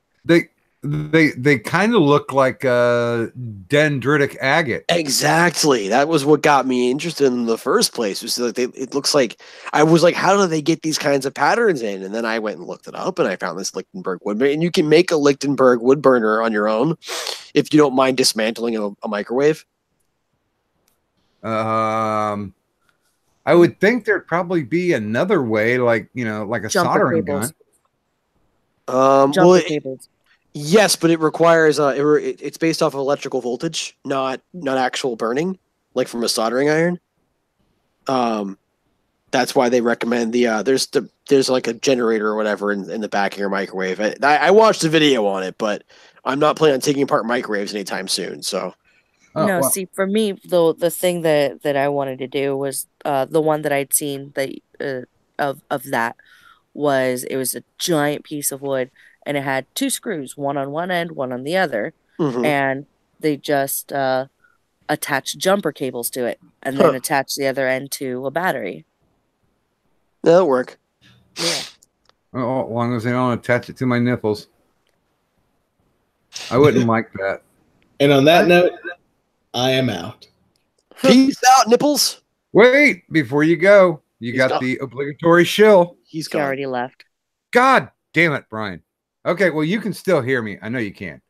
Speaker 1: They kind of look like dendritic agate.
Speaker 4: Exactly. That was what got me interested in the first place. Was like it looks like I was like, how do they get these kinds of patterns in? And then I went and looked it up, and I found this Lichtenberg wood burner. And you can make a Lichtenberg wood burner on your own if you don't mind dismantling a microwave.
Speaker 1: I would think there'd probably be another way, like like a
Speaker 2: Jumper
Speaker 1: soldering
Speaker 2: cables.
Speaker 1: gun.
Speaker 2: Jumper cables.
Speaker 4: Yes, but it requires it's based off of electrical voltage, not actual burning, like from a soldering iron. That's why they recommend there's like a generator or whatever in the back of your microwave. I watched a video on it, but I'm not planning on taking apart microwaves anytime soon. So
Speaker 2: no, see, for me, though, the thing that I wanted to do was the one that I'd seen of that was it was a giant piece of wood and it had two screws, one on one end, one on the other, and they just attached jumper cables to it and then attached the other end to a battery.
Speaker 4: That'll work.
Speaker 2: Yeah.
Speaker 1: Well, as long as they don't attach it to my nipples. I wouldn't like that.
Speaker 5: And on that note, I am out.
Speaker 4: Peace out, nipples.
Speaker 1: Wait, before you go, you got
Speaker 4: gone.
Speaker 1: the obligatory shill.
Speaker 4: He
Speaker 2: already left.
Speaker 1: God damn it, Brian. Okay, well, you can still hear me. I know you can.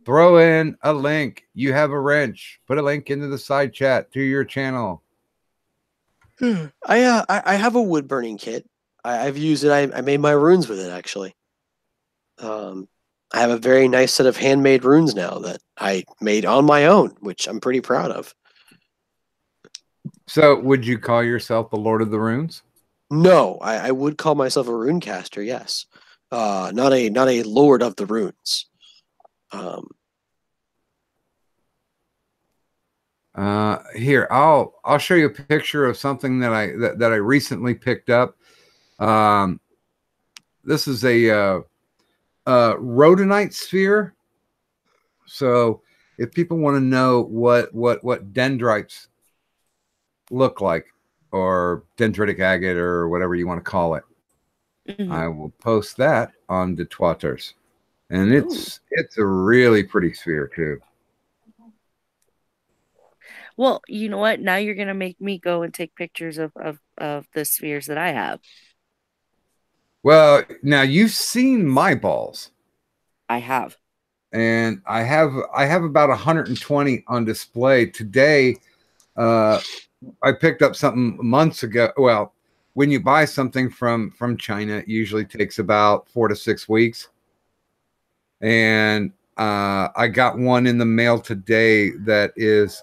Speaker 1: Throw in a link. You have a wrench. Put a link into the side chat to your channel.
Speaker 4: I have a wood burning kit. I've used it. I made my runes with it actually. I have a very nice set of handmade runes now that I made on my own, which I'm pretty proud of.
Speaker 1: So, would you call yourself the Lord of the Runes?
Speaker 4: No, I would call myself a rune caster. Yes, not a Lord of the Runes.
Speaker 1: Here, I'll show you a picture of something that I recently picked up. This is a rhodonite sphere. So if people want to know what dendrites look like, or dendritic agate, or whatever you want to call it, I will post that on the Twitters, and it's a really pretty sphere too.
Speaker 2: Well, you know what? Now you're gonna make me go and take pictures of the spheres that I have.
Speaker 1: Well, now you've seen my balls.
Speaker 2: I have.
Speaker 1: And I have about 120 on display today. I picked up something months ago. Well, when you buy something from China, it usually takes about 4 to 6 weeks. And I got one in the mail today that is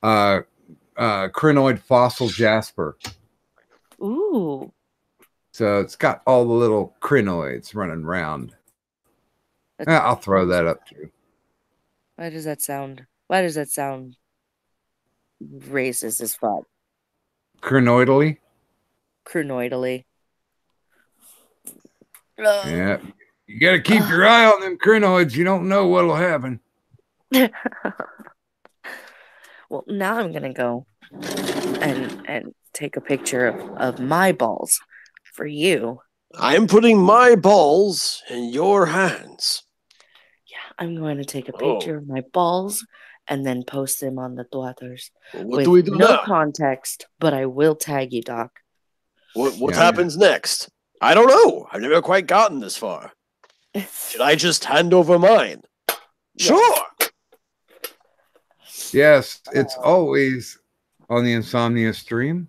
Speaker 1: crinoid fossil jasper.
Speaker 2: Ooh.
Speaker 1: So it's got all the little crinoids running around. I'll throw that up too.
Speaker 2: Why does that sound racist as fuck?
Speaker 1: Crinoidally?
Speaker 2: Crinoidally.
Speaker 1: Yeah. You got to keep your eye on them crinoids. You don't know what'll happen.
Speaker 2: Well, now I'm gonna go and take a picture of my balls for you.
Speaker 4: I'm putting my balls in your hands.
Speaker 2: Yeah, I'm going to take a picture of my balls and then post them on the Twitters.
Speaker 4: What do we do now?
Speaker 2: Context, but I will tag you, Doc.
Speaker 4: What happens next? I don't know. I've never quite gotten this far. Should I just hand over mine?
Speaker 2: Yes.
Speaker 4: Sure.
Speaker 1: Yes, it's always on the Insomnia stream.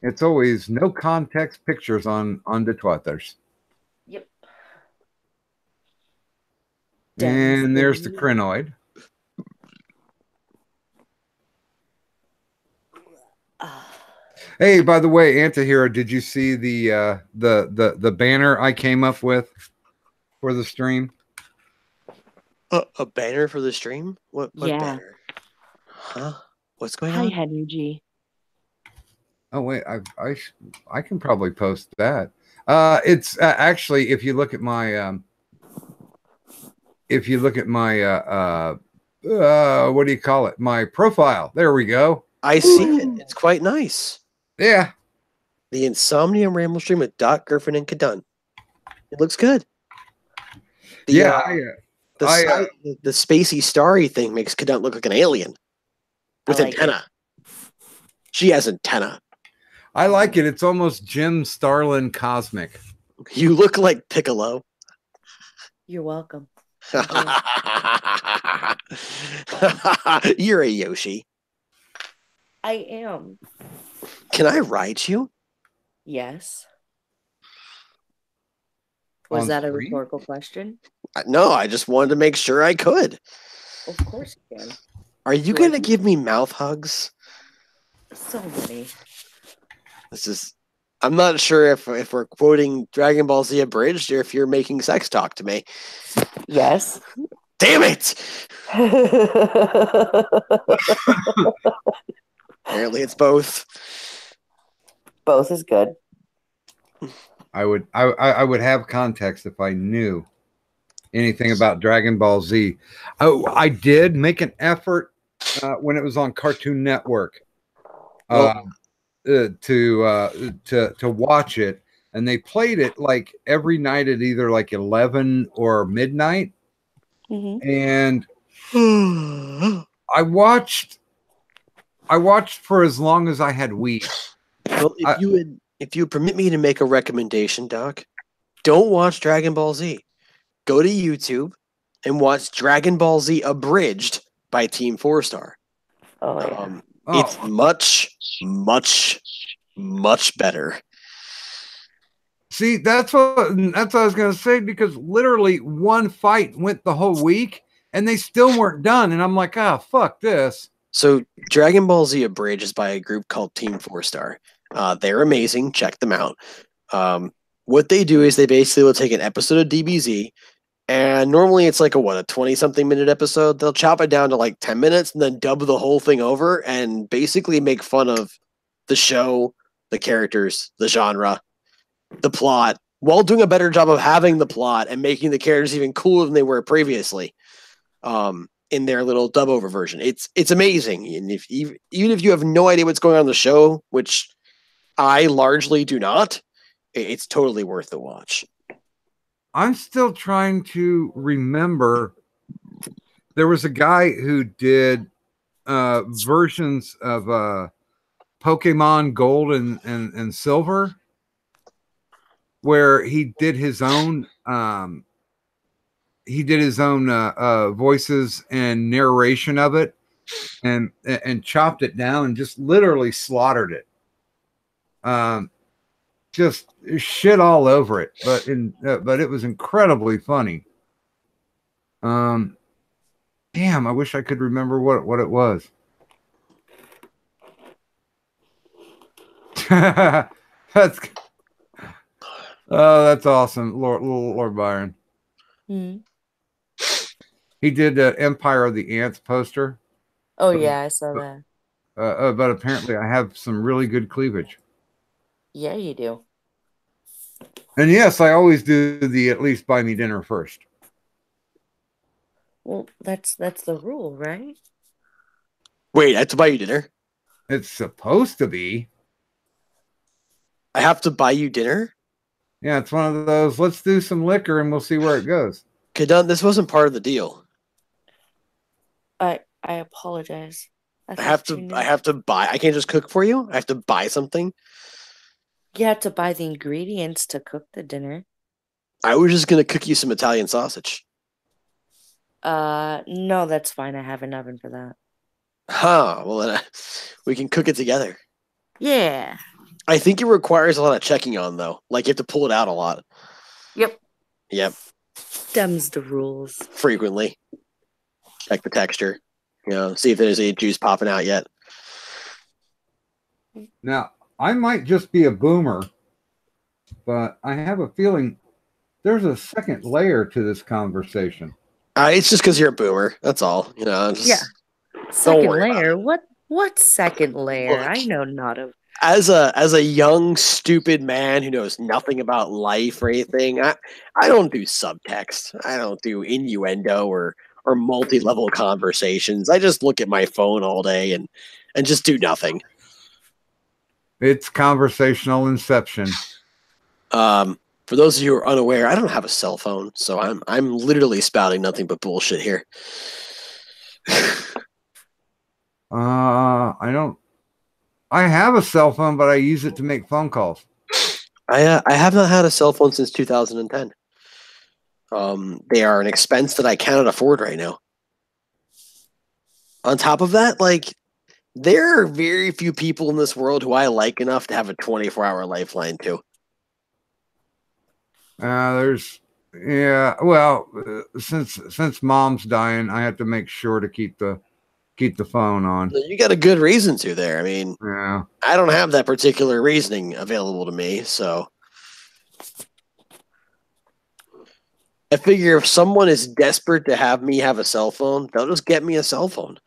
Speaker 1: It's always no context pictures on the Twitters.
Speaker 2: Yep.
Speaker 1: And there's the crinoid. Hey, by the way, Antihero, did you see the banner I came up with for the stream?
Speaker 4: A banner for the stream? What banner? Huh? What's going on?
Speaker 2: Hi, Henry G.
Speaker 1: Oh wait, I can probably post that. It's actually, if you look at my what do you call it? My profile. There we go.
Speaker 4: I see it. It's quite nice.
Speaker 1: Yeah.
Speaker 4: The Insomnia Ramble stream with Doc, Griffin, and Kadun. It looks good. The spacey starry thing makes Kadun look like an alien with antenna. She has antenna.
Speaker 1: I like it. It's almost Jim Starlin cosmic.
Speaker 4: You look like Piccolo.
Speaker 2: You're welcome.
Speaker 4: You're a Yoshi.
Speaker 2: I am.
Speaker 4: Can I ride you?
Speaker 2: Yes. Was
Speaker 1: On
Speaker 2: that a
Speaker 1: screen?
Speaker 2: rhetorical question?
Speaker 4: No, I just wanted to make sure I could.
Speaker 2: Of course you can.
Speaker 4: Are you
Speaker 2: Do I
Speaker 4: going to
Speaker 2: do-
Speaker 4: give me mouth hugs?
Speaker 2: So many.
Speaker 4: This is. I'm not sure if we're quoting Dragon Ball Z abridged or if you're making sex talk to me.
Speaker 2: Yes.
Speaker 4: Damn it! Apparently, it's both.
Speaker 2: Both is good.
Speaker 1: I would have context if I knew anything about Dragon Ball Z. Oh, I did make an effort when it was on Cartoon Network to watch it, and they played it like every night at either like 11 or midnight, and I watched for as long as I had weed.
Speaker 4: Well, if you would permit me to make a recommendation, Doc, don't watch Dragon Ball Z. Go to YouTube and watch Dragon Ball Z abridged by Team 4-Star.
Speaker 2: Oh, yeah.
Speaker 4: It's much, much, much better.
Speaker 1: See, that's what I was gonna say, because literally one fight went the whole week and they still weren't done, and I'm like, fuck this.
Speaker 4: So Dragon Ball Z abridged is by a group called Team 4-Star. They're amazing. Check them out. What they do is they basically will take an episode of DBZ, and normally it's like a 20-something minute episode. They'll chop it down to like 10 minutes and then dub the whole thing over and basically make fun of the show, the characters, the genre, the plot, while doing a better job of having the plot and making the characters even cooler than they were previously. In their little dub over version. It's amazing. And even if you have no idea what's going on in the show, which I largely do not, it's totally worth the watch.
Speaker 1: I'm still trying to remember. There was a guy who did versions of Pokemon Gold and Silver, where he did his own voices and narration of it, and chopped it down and just literally slaughtered it. Just shit all over it, but it was incredibly funny. Damn, I wish I could remember what it was. that's awesome, Lord Byron.
Speaker 2: Mm-hmm.
Speaker 1: He did Empire of the Ants poster.
Speaker 2: Oh yeah, I saw that.
Speaker 1: But apparently I have some really good cleavage.
Speaker 2: Yeah, you do.
Speaker 1: And yes, I always do the at least buy me dinner first.
Speaker 2: Well, that's the rule, right?
Speaker 4: Wait, I have to buy you dinner?
Speaker 1: It's supposed to be.
Speaker 4: I have to buy you dinner?
Speaker 1: Yeah, it's one of those, let's do some liquor and we'll see where it goes.
Speaker 4: Okay, Don, this wasn't part of the deal.
Speaker 2: I apologize.
Speaker 4: I have to buy. I can't just cook for you. I have to buy something.
Speaker 2: You have to buy the ingredients to cook the dinner.
Speaker 4: I was just gonna cook you some Italian sausage.
Speaker 2: No, that's fine. I have an oven for that.
Speaker 4: Huh. Well, then we can cook it together.
Speaker 2: Yeah.
Speaker 4: I think it requires a lot of checking on, though. Like, you have to pull it out a lot.
Speaker 2: Yep. Them's the rules.
Speaker 4: Frequently. Check the texture. See if there's any juice popping out yet.
Speaker 1: Now, I might just be a boomer, but I have a feeling there's a second layer to this conversation.
Speaker 4: It's just because you're a boomer. That's all.
Speaker 2: Yeah.
Speaker 4: Don't
Speaker 2: Second
Speaker 4: worry
Speaker 2: layer? What second layer?
Speaker 4: Look,
Speaker 2: I know not of.
Speaker 4: As a young, stupid man who knows nothing about life or anything, I don't do subtext. I don't do innuendo or multi-level conversations. I just look at my phone all day and just do nothing.
Speaker 1: It's conversational inception.
Speaker 4: For those of you who are unaware, I don't have a cell phone, so I'm literally spouting nothing but bullshit here.
Speaker 1: I have a cell phone, but I use it to make phone calls.
Speaker 4: I have not had a cell phone since 2010. They are an expense that I cannot afford right now. On top of that, like, there are very few people in this world who I like enough to have a 24-hour lifeline to.
Speaker 1: There's Yeah, well, since mom's dying, I have to make sure to keep the phone on.
Speaker 4: You got a good reason to there. I mean,
Speaker 1: Yeah.
Speaker 4: I don't have that particular reasoning available to me, so I figure if someone is desperate to have me have a cell phone, they'll just get me a cell phone.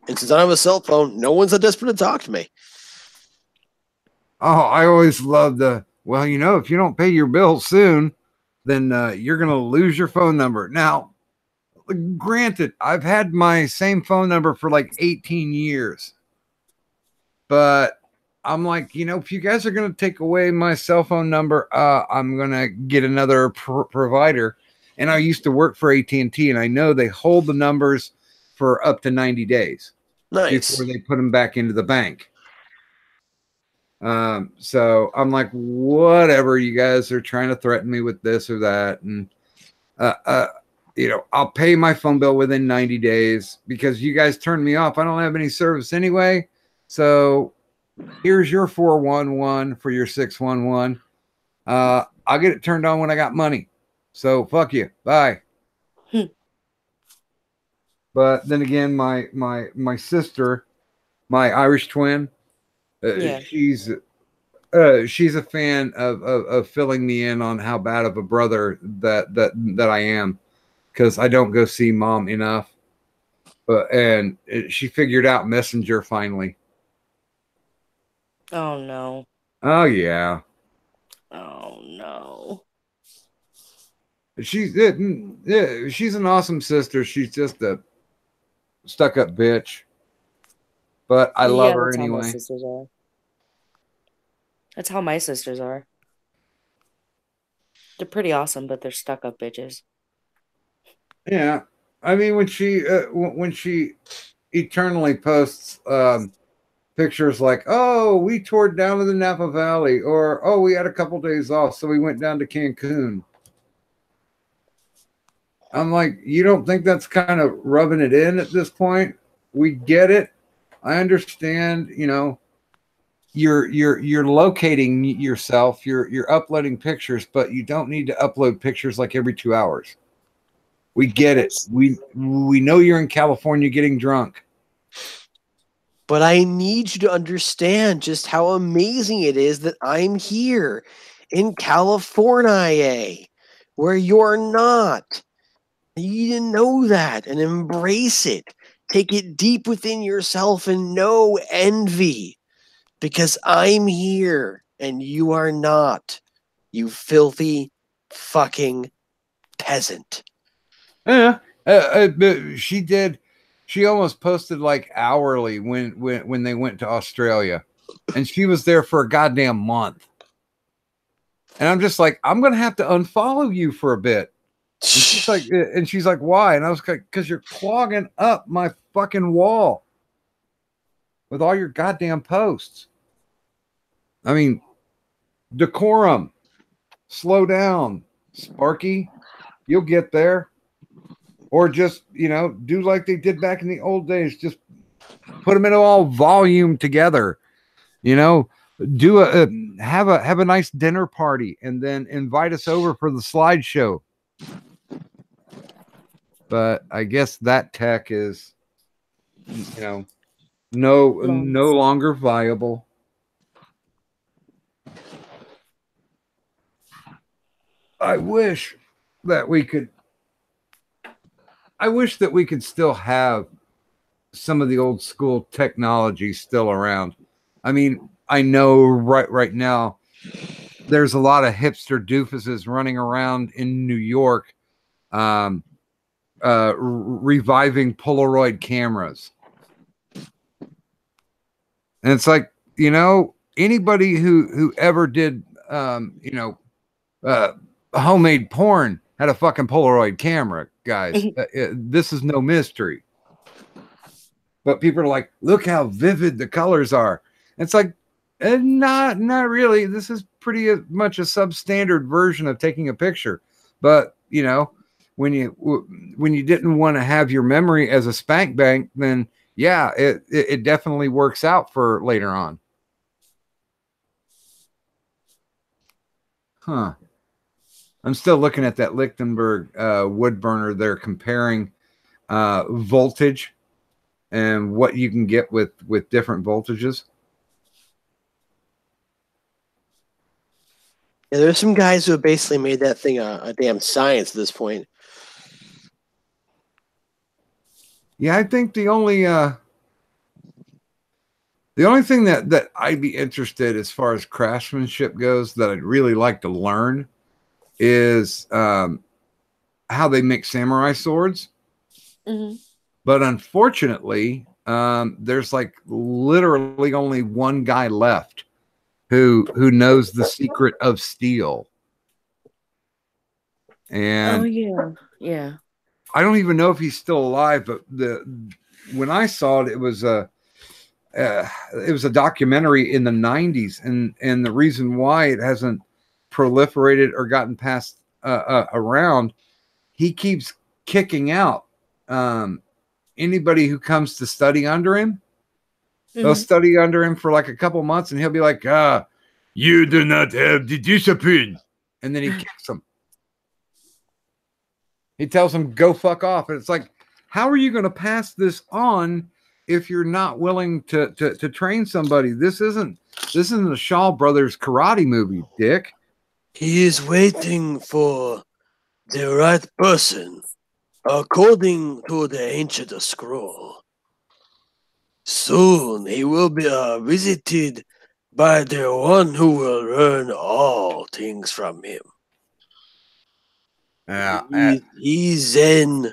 Speaker 4: And since I don't have a cell phone, no one's that desperate to talk to me.
Speaker 1: Oh, I always love well, if you don't pay your bill soon, then you're going to lose your phone number. Now, granted, I've had my same phone number for like 18 years. But I'm like, if you guys are going to take away my cell phone number, I'm going to get another provider. And I used to work for AT&T, and I know they hold the numbers for up to 90 days before they put them back into the bank. So I'm like, whatever, you guys are trying to threaten me with this or that. And, I'll pay my phone bill within 90 days because you guys turned me off. I don't have any service anyway. So here's your 411 for your 611. I'll get it turned on when I got money. So fuck you. Bye. But then again, my sister, my Irish twin, she's a fan of filling me in on how bad of a brother that I am, because I don't go see mom enough. And she figured out Messenger finally.
Speaker 2: Oh no.
Speaker 1: Oh yeah.
Speaker 2: Oh no.
Speaker 1: She's an awesome sister. She's just a stuck-up bitch, but I love her anyway.
Speaker 2: How my sisters are. That's how my sisters are. They're pretty awesome, but they're stuck-up bitches.
Speaker 1: Yeah, I mean when she eternally posts pictures like, oh, we toured down to the Napa Valley, or oh, we had a couple days off, so we went down to Cancun. I'm like, you don't think that's kind of rubbing it in at this point? We get it. I understand, you're locating yourself, you're uploading pictures, but you don't need to upload pictures like every 2 hours. We get it. We know you're in California getting drunk.
Speaker 4: But I need you to understand just how amazing it is that I'm here in California, where you're not. You need to know that and embrace it. Take it deep within yourself and no envy, because I'm here and you are not, you filthy fucking peasant.
Speaker 1: Yeah, she did. She almost posted like hourly when they went to Australia, and she was there for a goddamn month. And I'm just like, I'm gonna have to unfollow you for a bit. And she's like, why? And I was like, because you're clogging up my fucking wall with all your goddamn posts. I mean, decorum, slow down, Sparky. You'll get there. Or just, do like they did back in the old days. Just put them in all volume together. Do have a nice dinner party and then invite us over for the slideshow. But I guess that tech is, no longer viable. I wish that we could still have some of the old school technology still around. I mean, I know right now there's a lot of hipster doofuses running around in New York, reviving Polaroid cameras. And it's like, anybody who ever did, homemade porn had a fucking Polaroid camera, guys. This is no mystery. But people are like, look how vivid the colors are. It's like, not really. This is pretty much a substandard version of taking a picture. But, when you didn't want to have your memory as a spank bank, then yeah, it definitely works out for later on. Huh. I'm still looking at that Lichtenberg wood burner. They're comparing voltage and what you can get with different voltages.
Speaker 4: Yeah, there's some guys who have basically made that thing a damn science at this point.
Speaker 1: Yeah, I think the only thing that I'd be interested as far as craftsmanship goes that I'd really like to learn is how they make samurai swords.
Speaker 2: Mm-hmm.
Speaker 1: But unfortunately, there's like literally only one guy left who knows the secret of steel. And
Speaker 2: yeah.
Speaker 1: I don't even know if he's still alive, but when I saw it, it was a documentary in the 90s, and the reason why it hasn't proliferated or gotten passed around, he keeps kicking out anybody who comes to study under him.
Speaker 2: Mm-hmm.
Speaker 1: They'll study under him for like a couple months, and he'll be like, you do not have the discipline. And then he kicks them. He tells them, go fuck off. And it's like, how are you going to pass this on if you're not willing to train somebody? This isn't a Shaw Brothers karate movie, Dick.
Speaker 4: He is waiting for the right person, according to the ancient scroll. Soon he will be visited by the one who will learn all things from him. He's in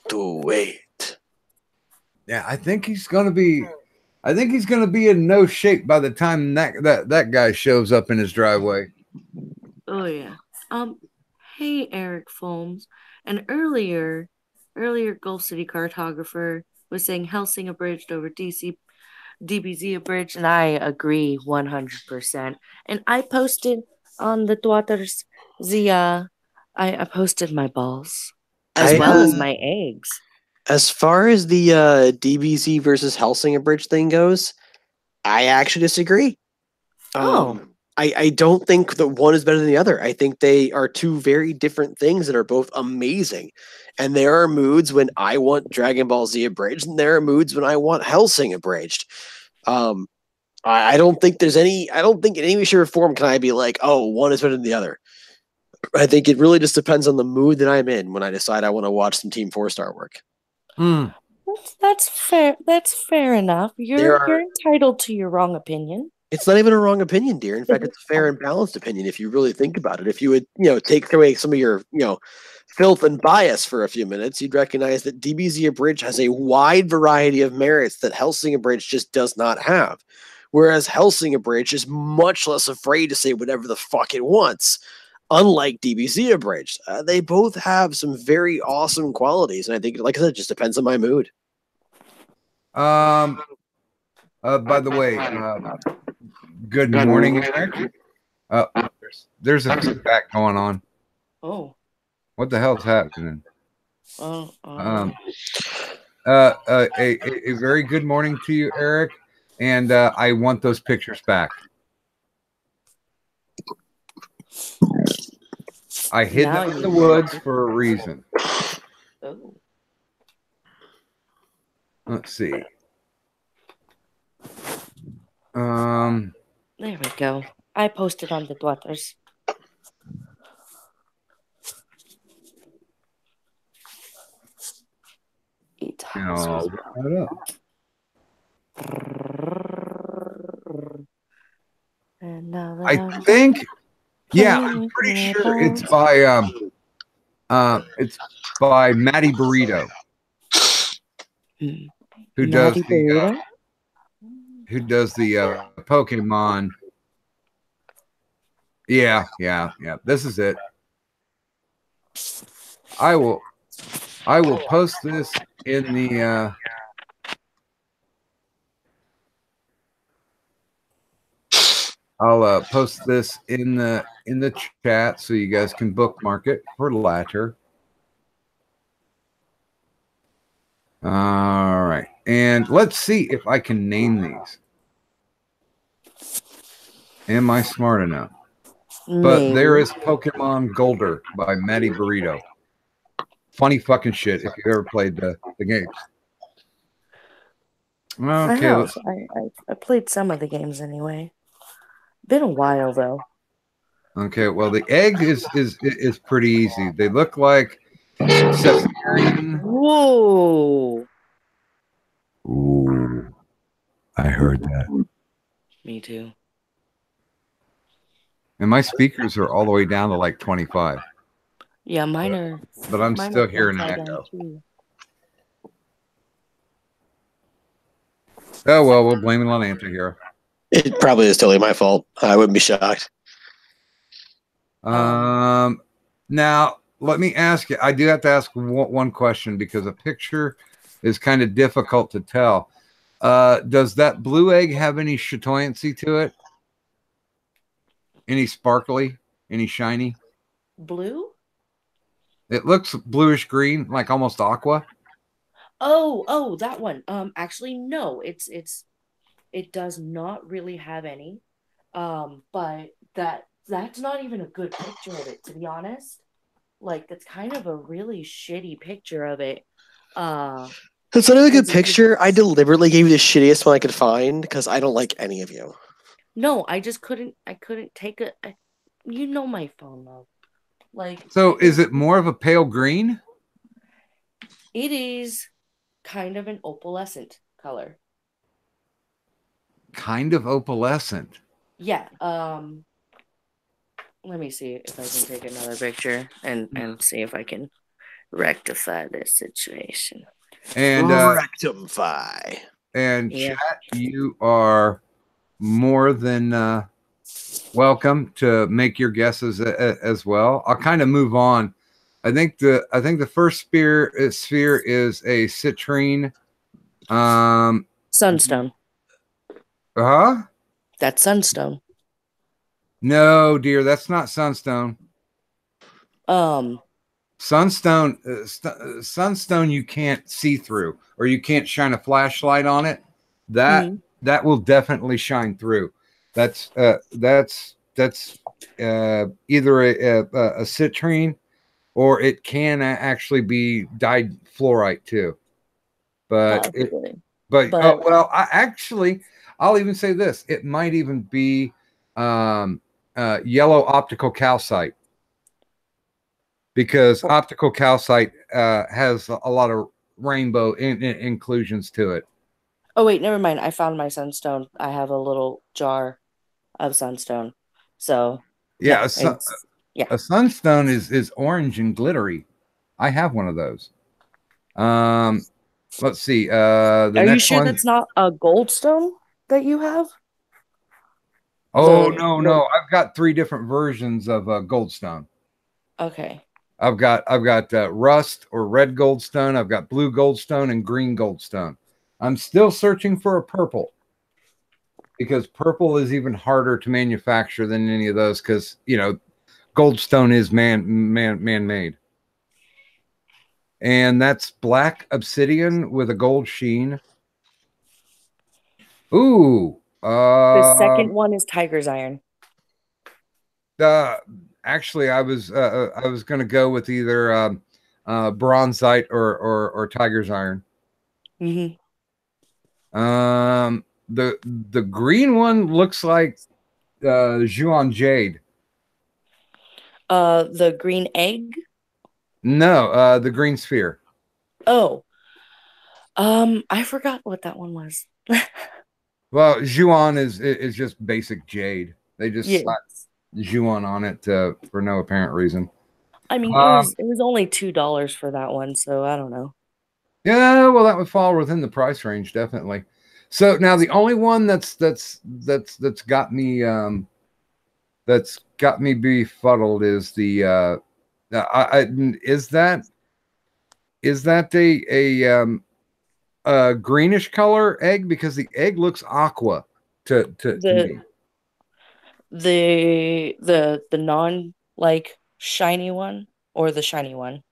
Speaker 4: to wait.
Speaker 1: Yeah, I think he's gonna be in no shape by the time that guy shows up in his driveway.
Speaker 2: Oh yeah. Hey Eric Foams. An earlier Gulf City cartographer was saying Helsing abridged over DBZ abridged, and I agree 100%. And I posted on the Twitters I posted my balls as well as my eggs.
Speaker 4: As far as the DBZ versus Helsing abridged thing goes, I actually disagree. I don't think that one is better than the other. I think they are two very different things that are both amazing. And there are moods when I want Dragon Ball Z abridged, and there are moods when I want Helsing abridged. I don't think in any way, shape, or form can I be like, oh, one is better than the other. I think it really just depends on the mood that I'm in when I decide I want to watch some Team 4-Star work.
Speaker 2: That's fair. That's fair enough. You're entitled to your wrong opinion.
Speaker 4: It's not even a wrong opinion, dear. In fact, it's a fair and balanced opinion if you really think about it. If you would, take away some of your, filth and bias for a few minutes, you'd recognize that DBZ Abridged has a wide variety of merits that Helsing Abridged just does not have. Whereas Helsing Abridged is much less afraid to say whatever the fuck it wants, unlike DBZ Abridged. They both have some very awesome qualities, and I think, like I said, it just depends on my mood.
Speaker 1: By the way, good morning, Eric. There's a feedback going on.
Speaker 2: Oh.
Speaker 1: What the hell's happening? A very good morning to you, Eric, and I want those pictures back. I hid them in the woods for a reason.
Speaker 2: Oh.
Speaker 1: Let's see.
Speaker 2: There we go. I posted on the Twitters.
Speaker 1: I think, I'm pretty sure it's by Matty Burrito, who does the Pokemon. Yeah. This is it. I will post this in the I'll post this in the chat so you guys can bookmark it for later. All right. And let's see if I can name these. Am I smart enough? But there
Speaker 2: Maybe.
Speaker 1: is Pokemon Golder by Matty Burrito. Funny fucking shit if you've ever played the games.
Speaker 2: I
Speaker 1: Okay,
Speaker 2: have. I played some of the games anyway. Been a while though.
Speaker 1: okay. Well, the egg is pretty easy. They look like Sesarian.
Speaker 2: Whoa!
Speaker 1: Ooh, I heard that.
Speaker 2: Me too.
Speaker 1: And my speakers are all the way down to like 25.
Speaker 2: Yeah, mine are.
Speaker 1: But I'm
Speaker 2: mine
Speaker 1: still
Speaker 2: are
Speaker 1: hearing an
Speaker 2: upside down,
Speaker 1: echo.
Speaker 2: too.
Speaker 1: Oh well, we'll blame it on Anti-Hero.
Speaker 4: It probably is totally my fault. I wouldn't be shocked.
Speaker 1: Now let me ask you. I do have to ask one question because a picture is kind of difficult to tell. Does that blue egg have any chatoyancy to it? Any sparkly? Any shiny?
Speaker 2: Blue?
Speaker 1: It looks bluish green, like almost aqua.
Speaker 2: Oh, that one. Actually, no. It does not really have any. But that's not even a good picture of it, to be honest. Like, that's kind of a really shitty picture of it.
Speaker 4: It's not a good picture. I deliberately gave you the shittiest one I could find because I don't like any of you.
Speaker 2: No, I couldn't take you know my phone, love. Like,
Speaker 1: So is it more of a pale green?
Speaker 2: it is kind of an opalescent color.
Speaker 1: Kind of opalescent.
Speaker 2: Yeah. Let me see if I can take another picture and see if I can rectify this situation.
Speaker 1: And
Speaker 4: rectify.
Speaker 1: And
Speaker 2: Yeah.
Speaker 1: chat, you are more than welcome to make your guesses as well. I'll kind of move on. I think the first sphere is a citrine.
Speaker 2: Sunstone.
Speaker 1: Huh?
Speaker 2: That's sunstone.
Speaker 1: No, dear, that's not sunstone. Sunstone, sunstone, you can't see through, or you can't shine a flashlight on it. That will definitely shine through. That's either a citrine, or it can actually be dyed fluorite too. But I'll even say this: it might even be yellow optical calcite. Because optical calcite has a lot of rainbow inclusions to it.
Speaker 2: Oh, wait, never mind. I found my sunstone. I have a little jar of sunstone. So,
Speaker 1: yeah, a sunstone is orange and glittery. I have one of those. Let's see. Are
Speaker 2: you sure that's not a goldstone that you have?
Speaker 1: Oh, no. I've got 3 different versions of goldstone.
Speaker 2: Okay.
Speaker 1: I've got rust or red goldstone. I've got blue goldstone and green goldstone. I'm still searching for a purple because purple is even harder to manufacture than any of those because goldstone is man-made. And that's black obsidian with a gold sheen. Ooh.
Speaker 2: The second one is tiger's iron.
Speaker 1: Actually, I was going to go with either bronzite or tiger's iron.
Speaker 2: Mm-hmm.
Speaker 1: The green one looks like Zhuan jade.
Speaker 2: The green egg?
Speaker 1: No, the green sphere.
Speaker 2: Oh. I forgot what that one was.
Speaker 1: Well, Zhuan is just basic jade. They just slapped Zhuan on it for no apparent reason.
Speaker 2: I mean, it was only $2 for that one, so I don't know.
Speaker 1: Yeah, well, that would fall within the price range, definitely. So now the only one that's got me befuddled is the is that a greenish color egg, because the egg looks aqua to me.
Speaker 2: The non like shiny one or the shiny one?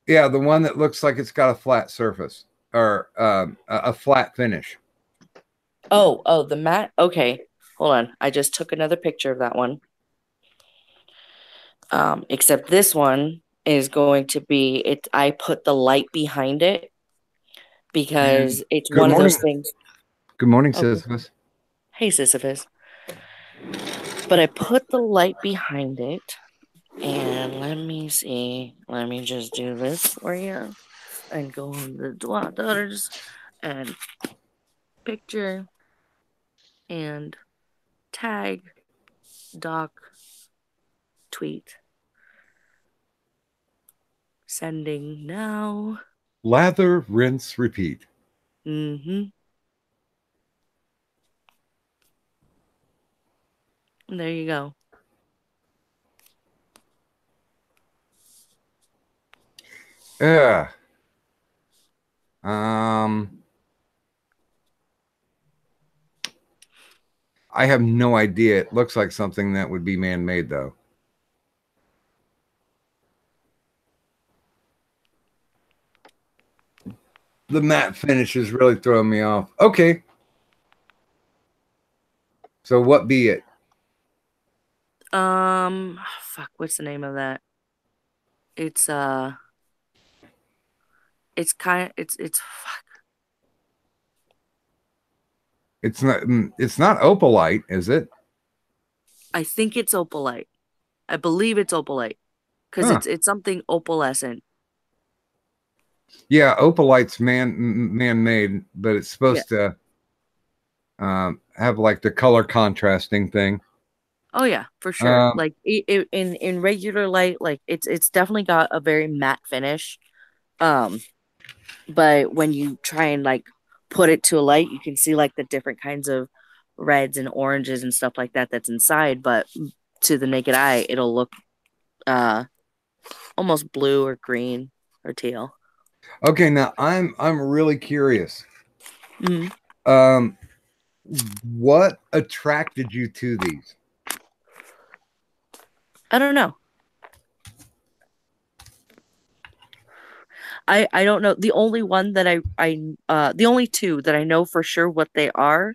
Speaker 1: Yeah, the one that looks like it's got a flat surface or a flat finish.
Speaker 2: Oh, the matte. Okay, hold on. I just took another picture of that one. Except this one is going to be it. I put the light behind it because it's
Speaker 1: Good
Speaker 2: one of
Speaker 1: morning.
Speaker 2: those things.
Speaker 1: Good morning,
Speaker 2: Okay.
Speaker 1: Sisyphus.
Speaker 2: Hey, Sisyphus. But I put the light behind it, and let me see. Let me just do this for you, and go on the daughters, and picture, and tag, doc, tweet. Sending now.
Speaker 1: Lather, rinse, repeat.
Speaker 2: Mm-hmm. And there you go.
Speaker 1: Yeah. I have no idea. It looks like something that would be man-made, though. The matte finish is really throwing me off. Okay. So what be it?
Speaker 2: Fuck, what's the name of that? It's fuck.
Speaker 1: It's not opalite, is it?
Speaker 2: I think it's opalite. I believe it's opalite because
Speaker 1: Huh.
Speaker 2: it's something opalescent.
Speaker 1: Yeah, opalite's man-made, but it's supposed to have like the color contrasting thing.
Speaker 2: Oh yeah, for sure. Like in regular light, like it's definitely got a very matte finish. But when you try and like put it to a light, you can see like the different kinds of reds and oranges and stuff like that that's inside. But to the naked eye, it'll look almost blue or green or teal.
Speaker 1: Okay, now I'm really curious.
Speaker 2: Mm-hmm.
Speaker 1: What attracted you to these?
Speaker 2: I don't know. I don't know. The only one that the only two that I know for sure what they are,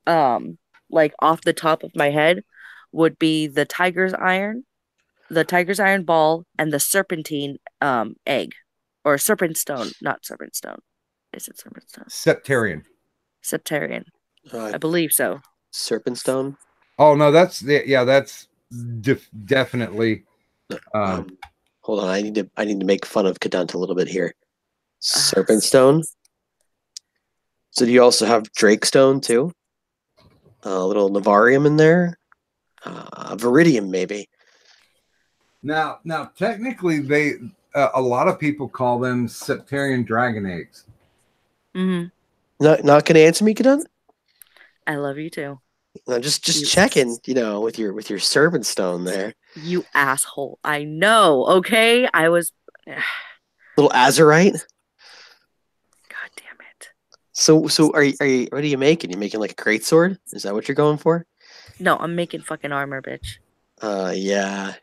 Speaker 2: like off the top of my head, would be the tiger's iron ball, and the serpentine egg, or serpent stone, not serpent stone. Is it serpent stone?
Speaker 1: Septarian.
Speaker 2: Septarian. I believe so.
Speaker 4: Serpent stone.
Speaker 1: Oh no, that's definitely.
Speaker 4: Hold on, I need to make fun of Kadant a little bit here. Serpent stone. So do you also have Drake stone too? A little Navarium in there. Viridium maybe.
Speaker 1: Now, technically, they a lot of people call them Septarian dragon eggs.
Speaker 2: Mm-hmm.
Speaker 4: Not gonna answer me, Kadant?
Speaker 2: I love you too.
Speaker 4: No, just checking, with your serpent stone there.
Speaker 2: You asshole. I know, okay? I was
Speaker 4: Little azurite.
Speaker 2: God damn it.
Speaker 4: So are you what are you making? You making like a great sword? Is that what you're going for?
Speaker 2: No, I'm making fucking armor, bitch.
Speaker 4: Yeah.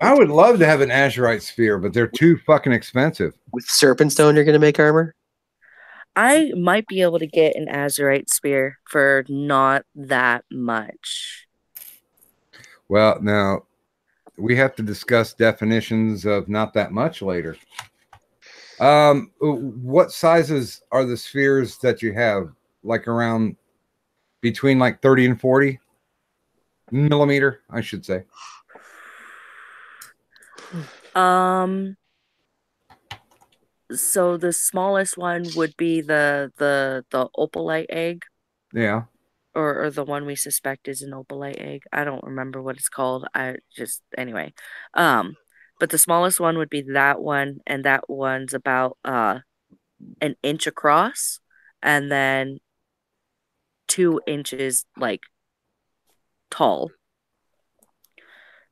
Speaker 1: I would love to have an azurite sphere, but they're too fucking expensive.
Speaker 4: With serpent stone, you're gonna make armor?
Speaker 2: I might be able to get an azurite spear for not that much.
Speaker 1: Well, now we have to discuss definitions of not that much later. What sizes are the spheres that you have? Like around between like 30 and 40 millimeter, I should say.
Speaker 2: So the smallest one would be the opalite egg.
Speaker 1: Yeah.
Speaker 2: Or the one we suspect is an opalite egg. I don't remember what it's called. Anyway. But the smallest one would be that one, and that one's about an inch across, and then 2 inches like tall.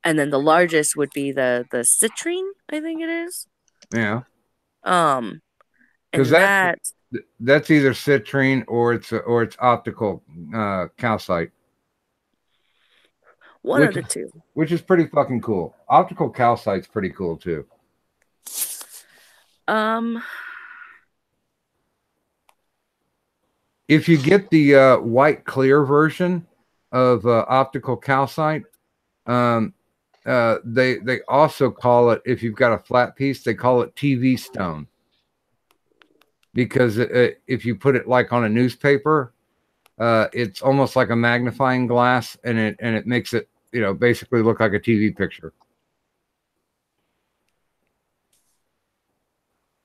Speaker 2: And then the largest would be the citrine, I think it is.
Speaker 1: Yeah.
Speaker 2: And
Speaker 1: that's either citrine or it's optical calcite.
Speaker 2: One of the two.
Speaker 1: Which is pretty fucking cool. Optical calcite's pretty cool too. If you get the white clear version of optical calcite, they also call it, if you've got a flat piece, they call it TV stone, because if you put it like on a newspaper, it's almost like a magnifying glass, and it makes it, basically look like a TV picture.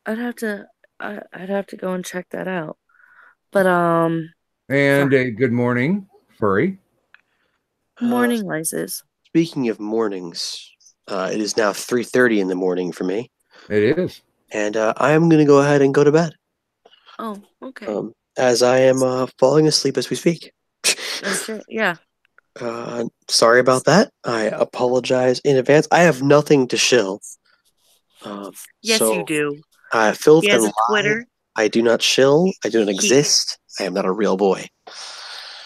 Speaker 2: I'd have to go and check that out. But
Speaker 1: And a good morning, Furry.
Speaker 2: morning, Lysis.
Speaker 4: Speaking of mornings, it is now 3:30 in the morning for me.
Speaker 1: It is.
Speaker 4: And I am going to go ahead and go to bed.
Speaker 2: Oh, okay.
Speaker 4: As I am falling asleep as we speak.
Speaker 2: That's it. Yeah.
Speaker 4: Sorry about that. I apologize in advance. I have nothing to shill.
Speaker 2: Yes,
Speaker 4: so,
Speaker 2: you do.
Speaker 4: Filth
Speaker 2: He has
Speaker 4: and
Speaker 2: a Twitter.
Speaker 4: I do not shill. I do not exist. I am not a real boy.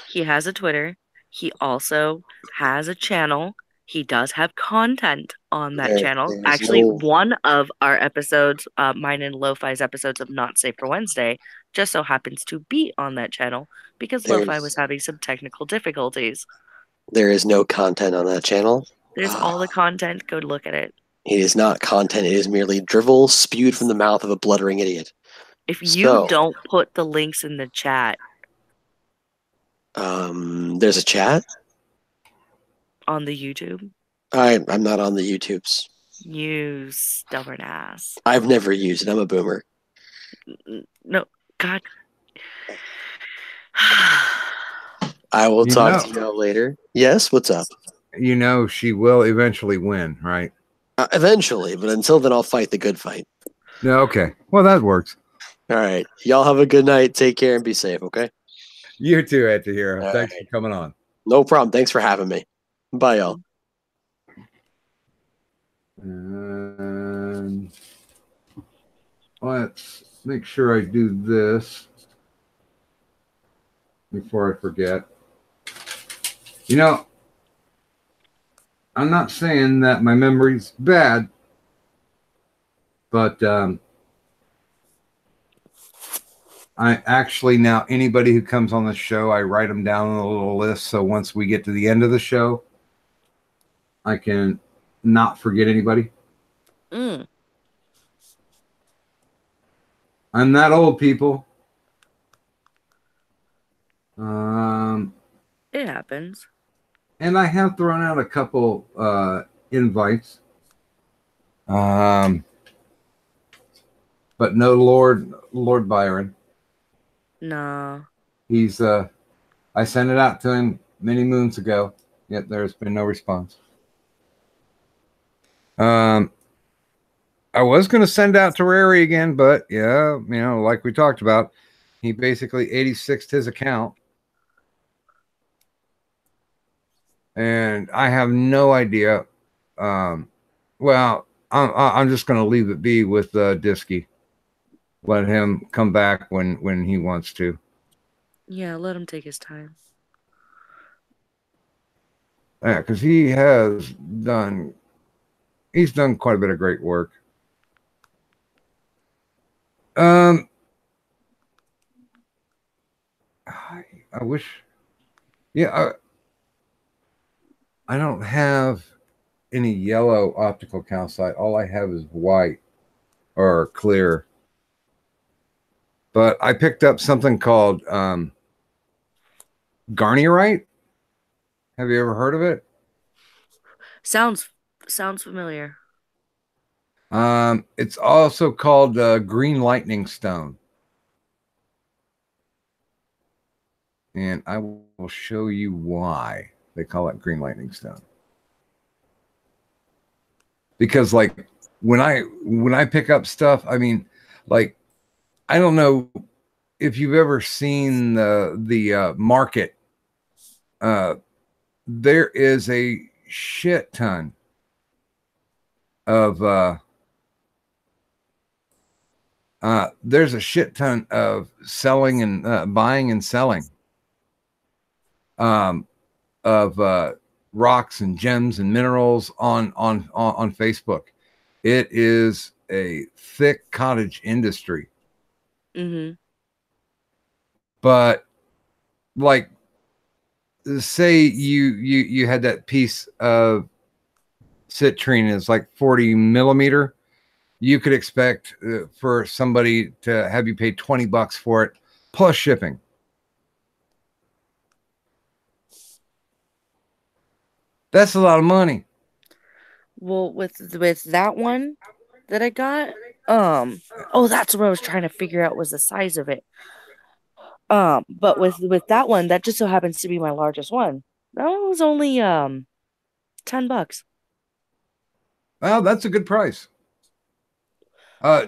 Speaker 2: He has a Twitter. He also has a channel. He does have content on that channel. Actually, one of our episodes, mine and Lo-Fi's episodes of Not Safe for Wednesday, just so happens to be on that channel because Lo-Fi was having some technical difficulties.
Speaker 4: There is no content on that channel.
Speaker 2: There's all the content. Go look at it.
Speaker 4: It is not content. It is merely drivel spewed from the mouth of a bluttering idiot.
Speaker 2: If you don't put the links in the chat.
Speaker 4: There's a chat?
Speaker 2: On the YouTube?
Speaker 4: I'm not on the YouTubes.
Speaker 2: You stubborn ass.
Speaker 4: I've never used it. I'm a boomer.
Speaker 2: No, God.
Speaker 4: I will talk to you later. Yes, what's up?
Speaker 1: She will eventually win, right?
Speaker 4: Eventually, but until then, I'll fight the good fight.
Speaker 1: No, okay. Well, that works.
Speaker 4: All right. Y'all have a good night. Take care and be safe, okay?
Speaker 1: You too, Antihero. Thanks for coming on.
Speaker 4: No problem. Thanks for having me. Bye, y'all.
Speaker 1: And let's make sure I do this before I forget. I'm not saying that my memory's bad, but I actually, now anybody who comes on the show, I write them down on a little list. So once we get to the end of the show, I can not forget anybody. I'm that old, people.
Speaker 2: It happens.
Speaker 1: And I have thrown out a couple invites. But no Lord Byron.
Speaker 2: No.
Speaker 1: He's I sent it out to him many moons ago, yet there's been no response. I was going to send out to Rary again, but yeah, like we talked about, he basically 86'd his account. And I have no idea. Well, I'm just going to leave it be with Disky. Let him come back when he wants to.
Speaker 2: Yeah, let him take his time.
Speaker 1: Yeah, because he's done quite a bit of great work. I wish, yeah, I don't have any yellow optical calcite. All I have is white or clear. But I picked up something called garnierite. Have you ever heard of it?
Speaker 2: Sounds familiar.
Speaker 1: It's also called green lightning stone. And I will show you why they call it green lightning stone. Because like when I pick up stuff, I mean, like, I don't know if you've ever seen the market. There is a shit ton of there's a shit ton of selling and buying and selling of rocks and gems and minerals on Facebook. It is a thick cottage industry.
Speaker 2: Mm-hmm.
Speaker 1: But say you had that piece of citrine is like 40 millimeter, you could expect for somebody to have you pay $20 for it plus shipping. That's a lot of money.
Speaker 2: Well, with that one that I got, that's what I was trying to figure out was the size of it. But with that one, that just so happens to be my largest one. That one was only $10.
Speaker 1: Well, that's a good price.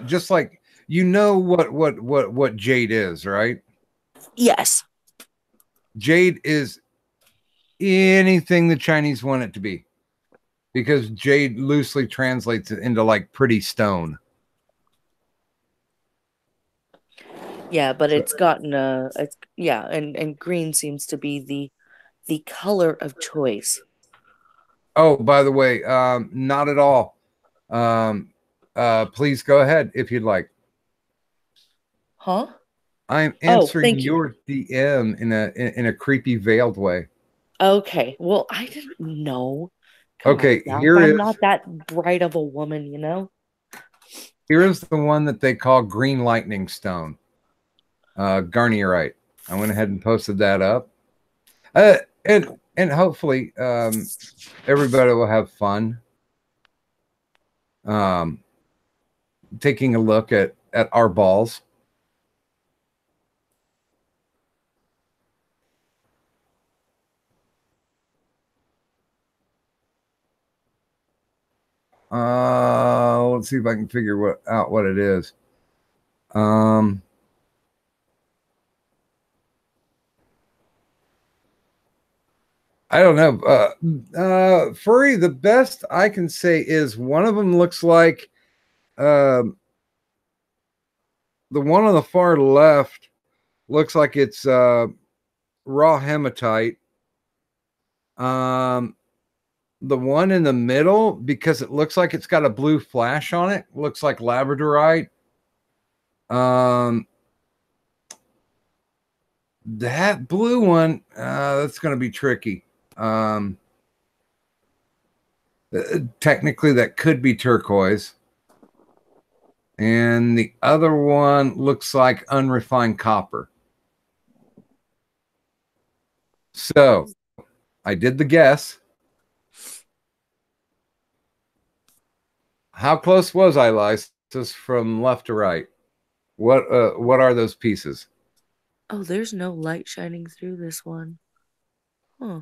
Speaker 1: Just like what jade is, right?
Speaker 2: Yes.
Speaker 1: Jade is anything the Chinese want it to be, because jade loosely translates it into like pretty stone.
Speaker 2: Yeah, but it's gotten and green seems to be the color of choice.
Speaker 1: Oh, by the way, not at all. Please go ahead if you'd like.
Speaker 2: Huh?
Speaker 1: I'm answering your DM in a creepy, veiled way.
Speaker 2: Okay. Well, I didn't know.
Speaker 1: Okay,
Speaker 2: I'm not that bright of a woman, you know?
Speaker 1: Here is the one that they call green lightning stone. Garnierite. I went ahead and posted that up. And hopefully everybody will have fun taking a look at our balls. Let's see if I can figure out what it is. I don't know. Furry, the best I can say is one of them looks like the one on the far left looks like it's raw hematite. The one in the middle, because it looks like it's got a blue flash on it, looks like labradorite. That blue one, that's going to be tricky. Technically, that could be turquoise. And the other one looks like unrefined copper. So, I did the guess. How close was I, Lysis, from left to right? What are those pieces?
Speaker 2: Oh, there's no light shining through this one. Huh.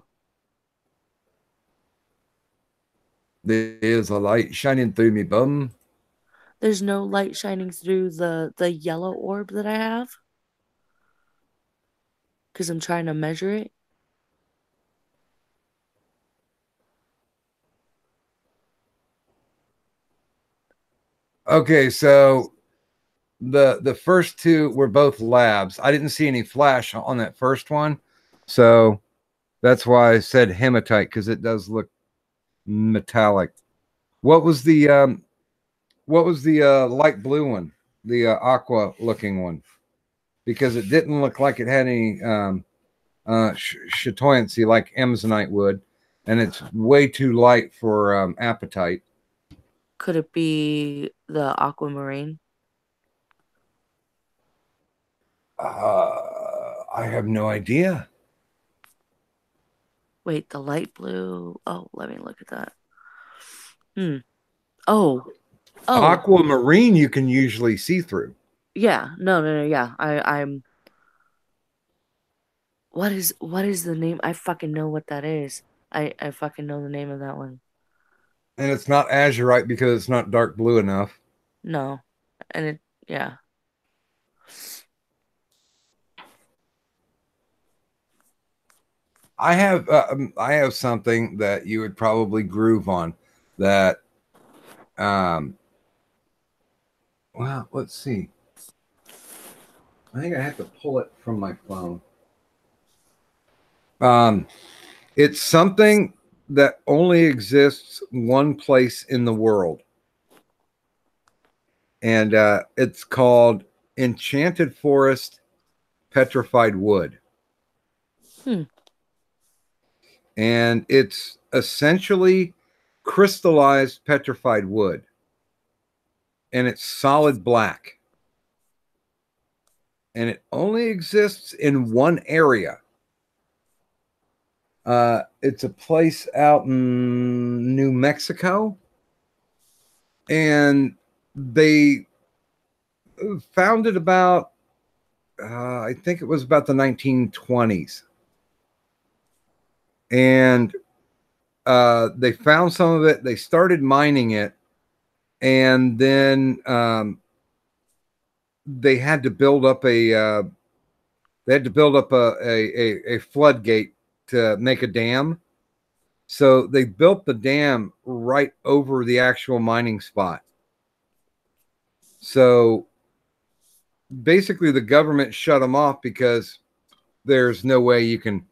Speaker 1: There's a light shining through me bum.
Speaker 2: There's no light shining through the yellow orb that I have. Because I'm trying to measure it.
Speaker 1: Okay, so the first two were both labs. I didn't see any flash on that first one, so that's why I said hematite, because it does look metallic. What was the light blue one, the aqua looking one? Because it didn't look like it had any chatoyancy like Amazonite would, and it's way too light for apatite.
Speaker 2: Could it be the aquamarine?
Speaker 1: I have no idea.
Speaker 2: Wait, the light blue. Oh, let me look at that. Oh.
Speaker 1: Aquamarine you can usually see through.
Speaker 2: Yeah. No. Yeah. I'm. What is the name? I fucking know what that is. I fucking know the name of that one.
Speaker 1: And it's not azurite because it's not dark blue enough.
Speaker 2: No. And yeah.
Speaker 1: I have something that you would probably groove on. That, well, let's see. I think I have to pull it from my phone. It's something that only exists one place in the world, and it's called Enchanted Forest Petrified Wood. And it's essentially crystallized petrified wood, and it's solid black. And it only exists in one area. It's a place out in New Mexico, and they found it about, I think it was about the 1920s. And they found some of it. They started mining it, and then they had to build up a floodgate to make a dam. So they built the dam right over the actual mining spot. So basically the government shut them off because there's no way you can,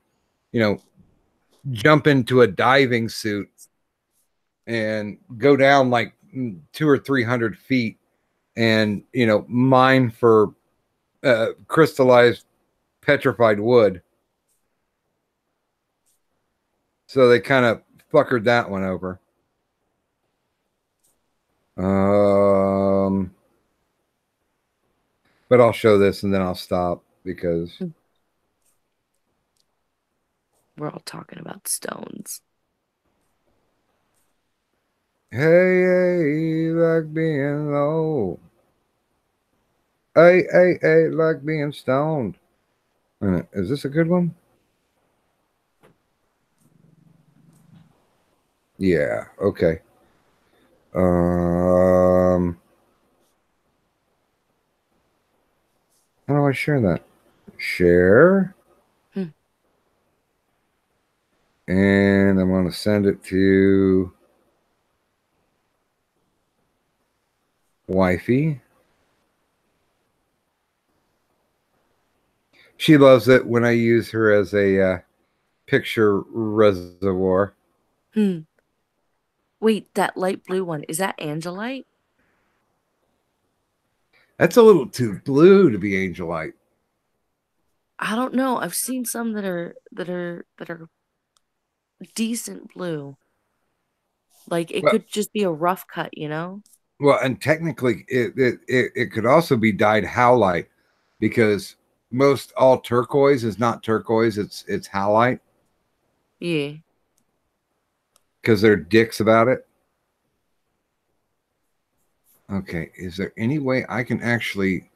Speaker 1: jump into a diving suit and go down like 200 or 300 feet and, mine for crystallized petrified wood. So they kind of fuckered that one over. But I'll show this and then I'll stop because
Speaker 2: we're all talking about stones.
Speaker 1: Hey, like being low. Hey, like being stoned. Is this a good one? Yeah, okay. How do I share that? Share. And I'm going to send it to wifey. She loves it when I use her as a picture reservoir.
Speaker 2: Wait, that light blue one, is that Angelite?
Speaker 1: That's a little too blue to be Angelite.
Speaker 2: I don't know. I've seen some that are decent blue. Like it could just be a rough cut,
Speaker 1: Well, and technically it could also be dyed howlite, because most all turquoise is not turquoise, it's howlite.
Speaker 2: Yeah.
Speaker 1: Because they're dicks about it. Okay, is there any way I can actually...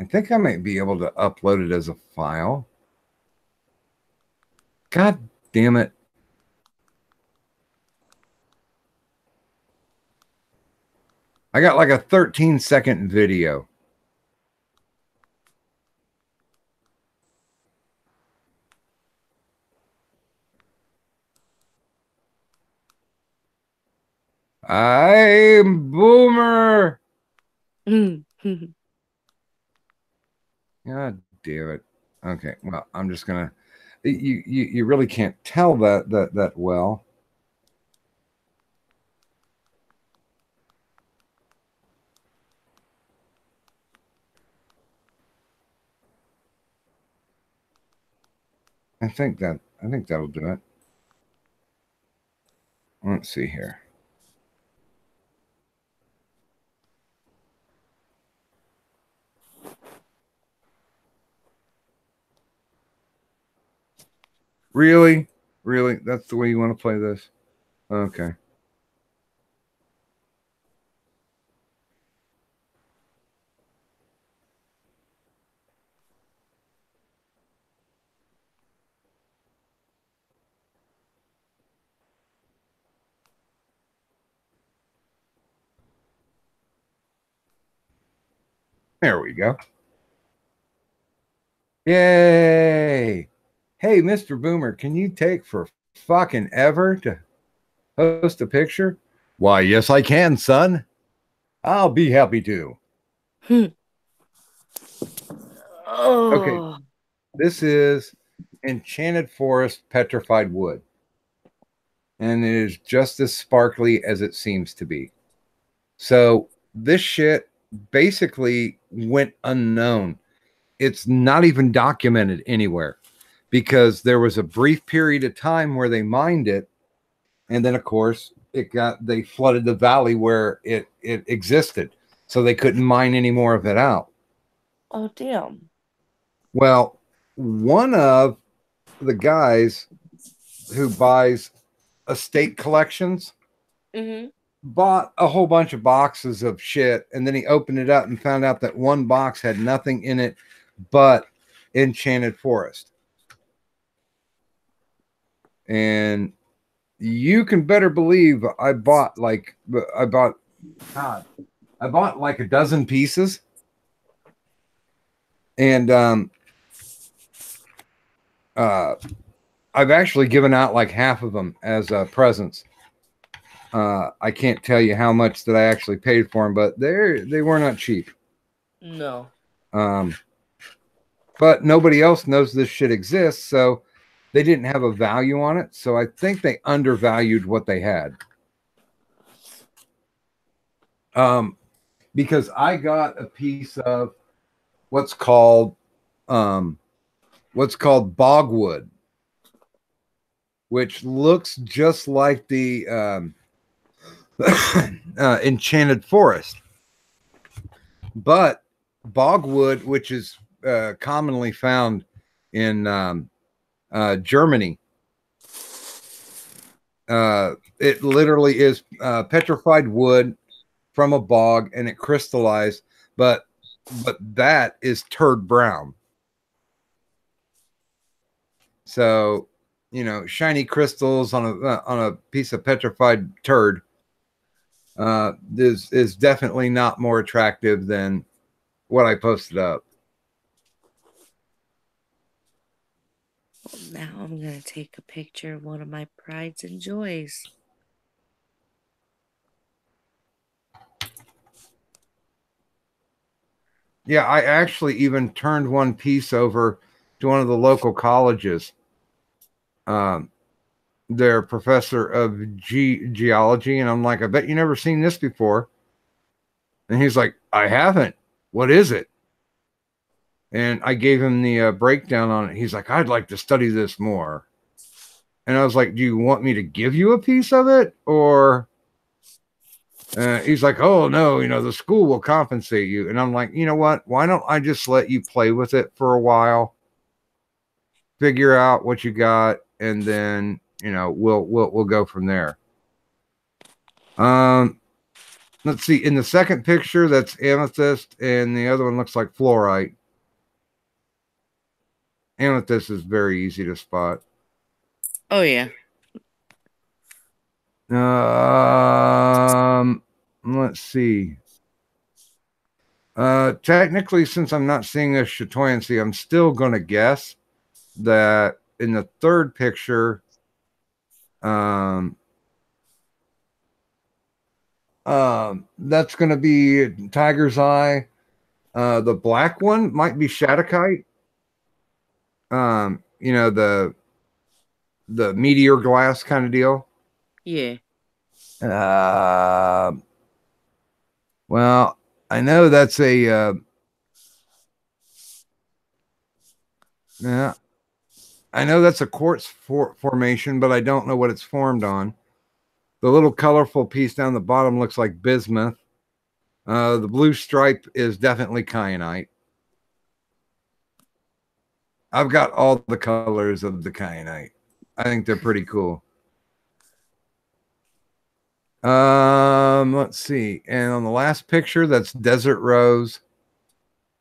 Speaker 1: I think I might be able to upload it as a file. God damn it. I got like a 13-second video. I'm Boomer. God damn it. Okay, well, I'm just gonna. You really can't tell that well. I think that'll do it. Let's see here. Really? That's the way you want to play this? Okay. There we go. Yay! Hey, Mr. Boomer, can you take for fucking ever to post a picture? Why, yes, I can, son. I'll be happy to. Okay. This is Enchanted Forest Petrified Wood. And it is just as sparkly as it seems to be. So this shit basically went unknown. It's not even documented anywhere. because there was a brief period of time where they mined it, and then of course they flooded the valley where it existed, so they couldn't mine any more of it out.
Speaker 2: Oh, damn.
Speaker 1: Well, one of the guys who buys estate collections bought a whole bunch of boxes of shit, and then he opened it up and found out that one box had nothing in it but Enchanted Forest. And you can better believe I bought like a dozen pieces, and I've actually given out like half of them as presents. I can't tell you how much that I actually paid for them, but they were not cheap.
Speaker 2: No.
Speaker 1: But nobody else knows this shit exists, so they didn't have a value on it. So I think they undervalued what they had. Because I got a piece of what's called bogwood, which looks just like the Enchanted Forest. But bogwood, which is commonly found in Germany, it literally is petrified wood from a bog, and it crystallized, but that is turd brown. So, you know, shiny crystals on a piece of petrified turd is definitely not more attractive than what I posted up.
Speaker 2: Now I'm going to take a picture of one of my prides and joys.
Speaker 1: Yeah, I actually even turned one piece over to one of the local colleges. Their professor of geology, and I'm like, I bet you never seen this before. And he's like, I haven't. What is it? And I gave him the breakdown on it. He's like, I'd like to study this more. And I was like, do you want me to give you a piece of it? Or he's like, oh, no, you know, the school will compensate you. And I'm like, you know what? Why don't I just let you play with it for a while? Figure out what you got, and then, you know, we'll go from there. Let's see. In the second picture, that's amethyst, and the other one looks like fluorite. Amethyst is very easy to spot.
Speaker 2: Oh, yeah.
Speaker 1: Let's see. Technically, since I'm not seeing a chatoyancy, I'm still going to guess that in the third picture, that's going to be tiger's eye. The black one might be shadokite. You know, the meteor glass kind of deal.
Speaker 2: Yeah.
Speaker 1: Well, I know that's a yeah. I know that's a quartz formation, but I don't know what it's formed on. The little colorful piece down the bottom looks like bismuth. The blue stripe is definitely kyanite. I've got all the colors of the kyanite. I think they're pretty cool. Let's see. And on the last picture, that's desert rose.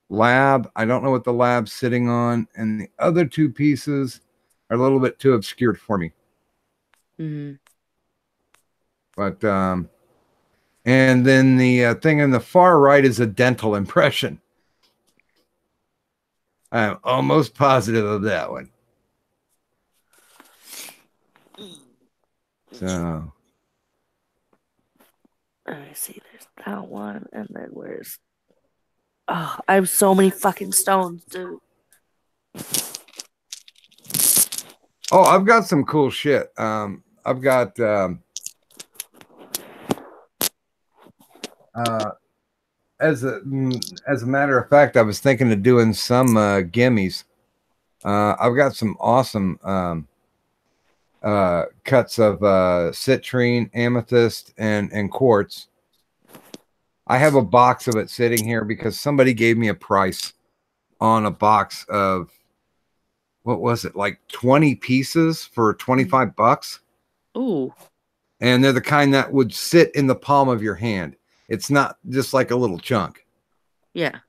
Speaker 1: Lab, I don't know what the lab's sitting on, and the other two pieces are a little bit too obscured for me. But and then the thing on the far right is a dental impression. I'm almost positive of that one. So
Speaker 2: I see, there's that one, and then where's... Oh, I have so many fucking stones, dude.
Speaker 1: Oh, I've got some cool shit. I've got as a matter of fact, I was thinking of doing some gimmies. I've got some awesome cuts of citrine, amethyst, and quartz. I have a box of it sitting here because somebody gave me a price on a box of, what was it, like 20 pieces for $25.
Speaker 2: Ooh.
Speaker 1: And they're the kind that would sit in the palm of your hand. It's not just like a little chunk.
Speaker 2: Yeah.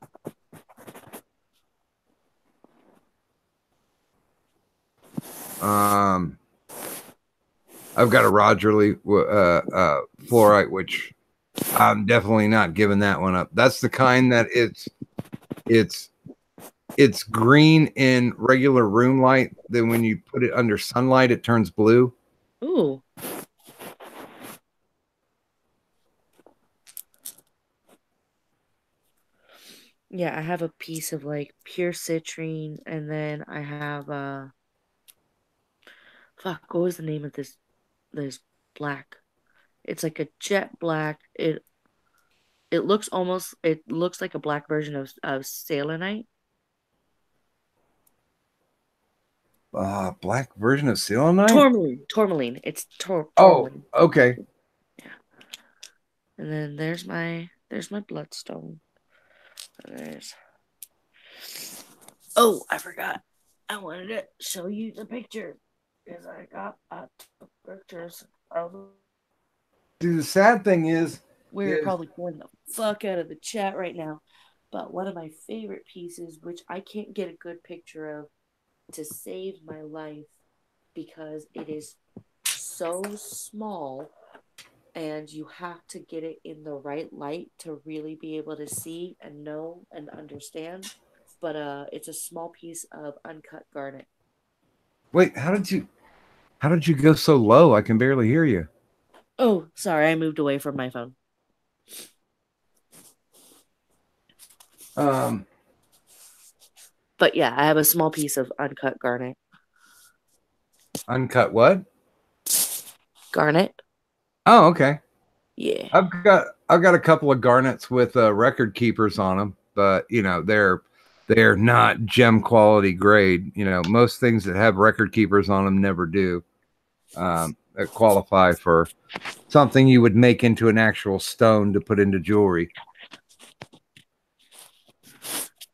Speaker 1: I've got a Rogerly fluorite, which I'm definitely not giving that one up. That's the kind that it's green in regular room light. Then when you put it under sunlight, it turns blue.
Speaker 2: Ooh. Yeah, I have a piece of like pure citrine, and then I have fuck, what was the name of this black? It's like a jet black. It looks like a black version of selenite.
Speaker 1: Black version of selenite?
Speaker 2: Tourmaline. It's
Speaker 1: Oh,
Speaker 2: tourmaline.
Speaker 1: okay.
Speaker 2: Yeah. And then there's my bloodstone. Oh, I forgot. I wanted to show you the picture because I took pictures of.
Speaker 1: Dude, the sad thing is,
Speaker 2: We're probably pulling the fuck out of the chat right now, but one of my favorite pieces, which I can't get a good picture of to save my life because it is so small and you have to get it in the right light to really be able to see and know and understand. But it's a small piece of uncut garnet.
Speaker 1: wait, how did you go so low? I can barely hear you.
Speaker 2: Oh, sorry, I moved away from my phone. But yeah, I have a small piece of uncut garnet.
Speaker 1: Uncut what?
Speaker 2: Garnet.
Speaker 1: Oh, okay.
Speaker 2: Yeah.
Speaker 1: I've got a couple of garnets with record keepers on them, but you know they're not gem quality grade. You know, most things that have record keepers on them never do. That qualify for something you would make into an actual stone to put into jewelry.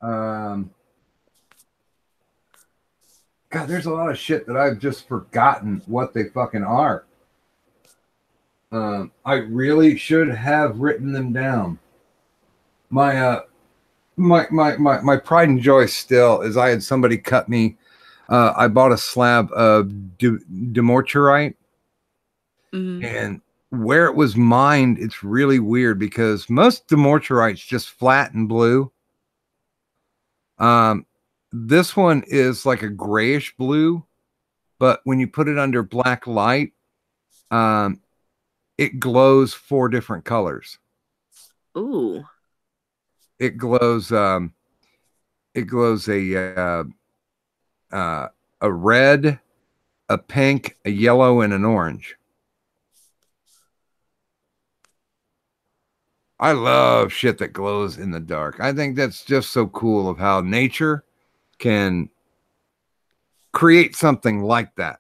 Speaker 1: God, there's a lot of shit that I've just forgotten what they fucking are. I really should have written them down. My pride and joy still is I had somebody cut me. I bought a slab of dumortierite, and where it was mined, it's really weird because most dumortierite's just flat and blue. This one is like a grayish blue, but when you put it under black light, it glows 4 different colors.
Speaker 2: Ooh.
Speaker 1: It glows a red, a pink, a yellow, and an orange. I love shit that glows in the dark. I think that's just so cool of how nature can create something like that.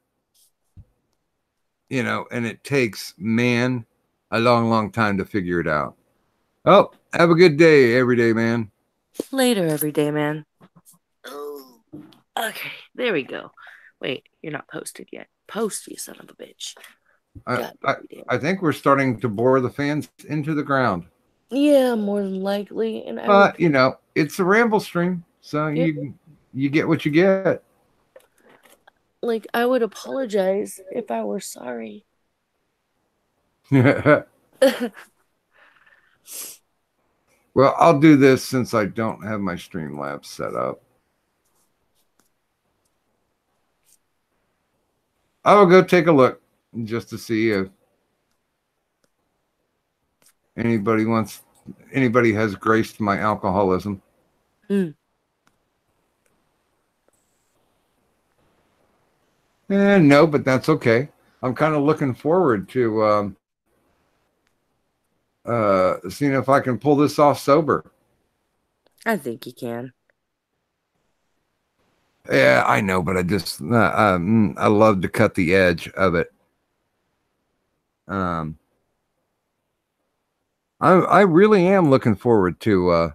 Speaker 1: You know, and it takes man a long, long time to figure it out. Oh, have a good day, everyday man.
Speaker 2: Later, everyday man. Oh, okay, there we go. Wait, you're not posted yet. Post, you son of a bitch.
Speaker 1: I think we're starting to bore the fans into the ground.
Speaker 2: Yeah, more than likely. And
Speaker 1: but you know, it's a ramble stream, so you get what you get.
Speaker 2: Like, I would apologize if I were sorry.
Speaker 1: Well, I'll do this since I don't have my Streamlabs set up. I'll go take a look just to see if anybody has graced my alcoholism. No, but that's okay. I'm kind of looking forward to seeing if I can pull this off sober.
Speaker 2: I think you can.
Speaker 1: Yeah, I know, but I love to cut the edge of it. I really am looking forward to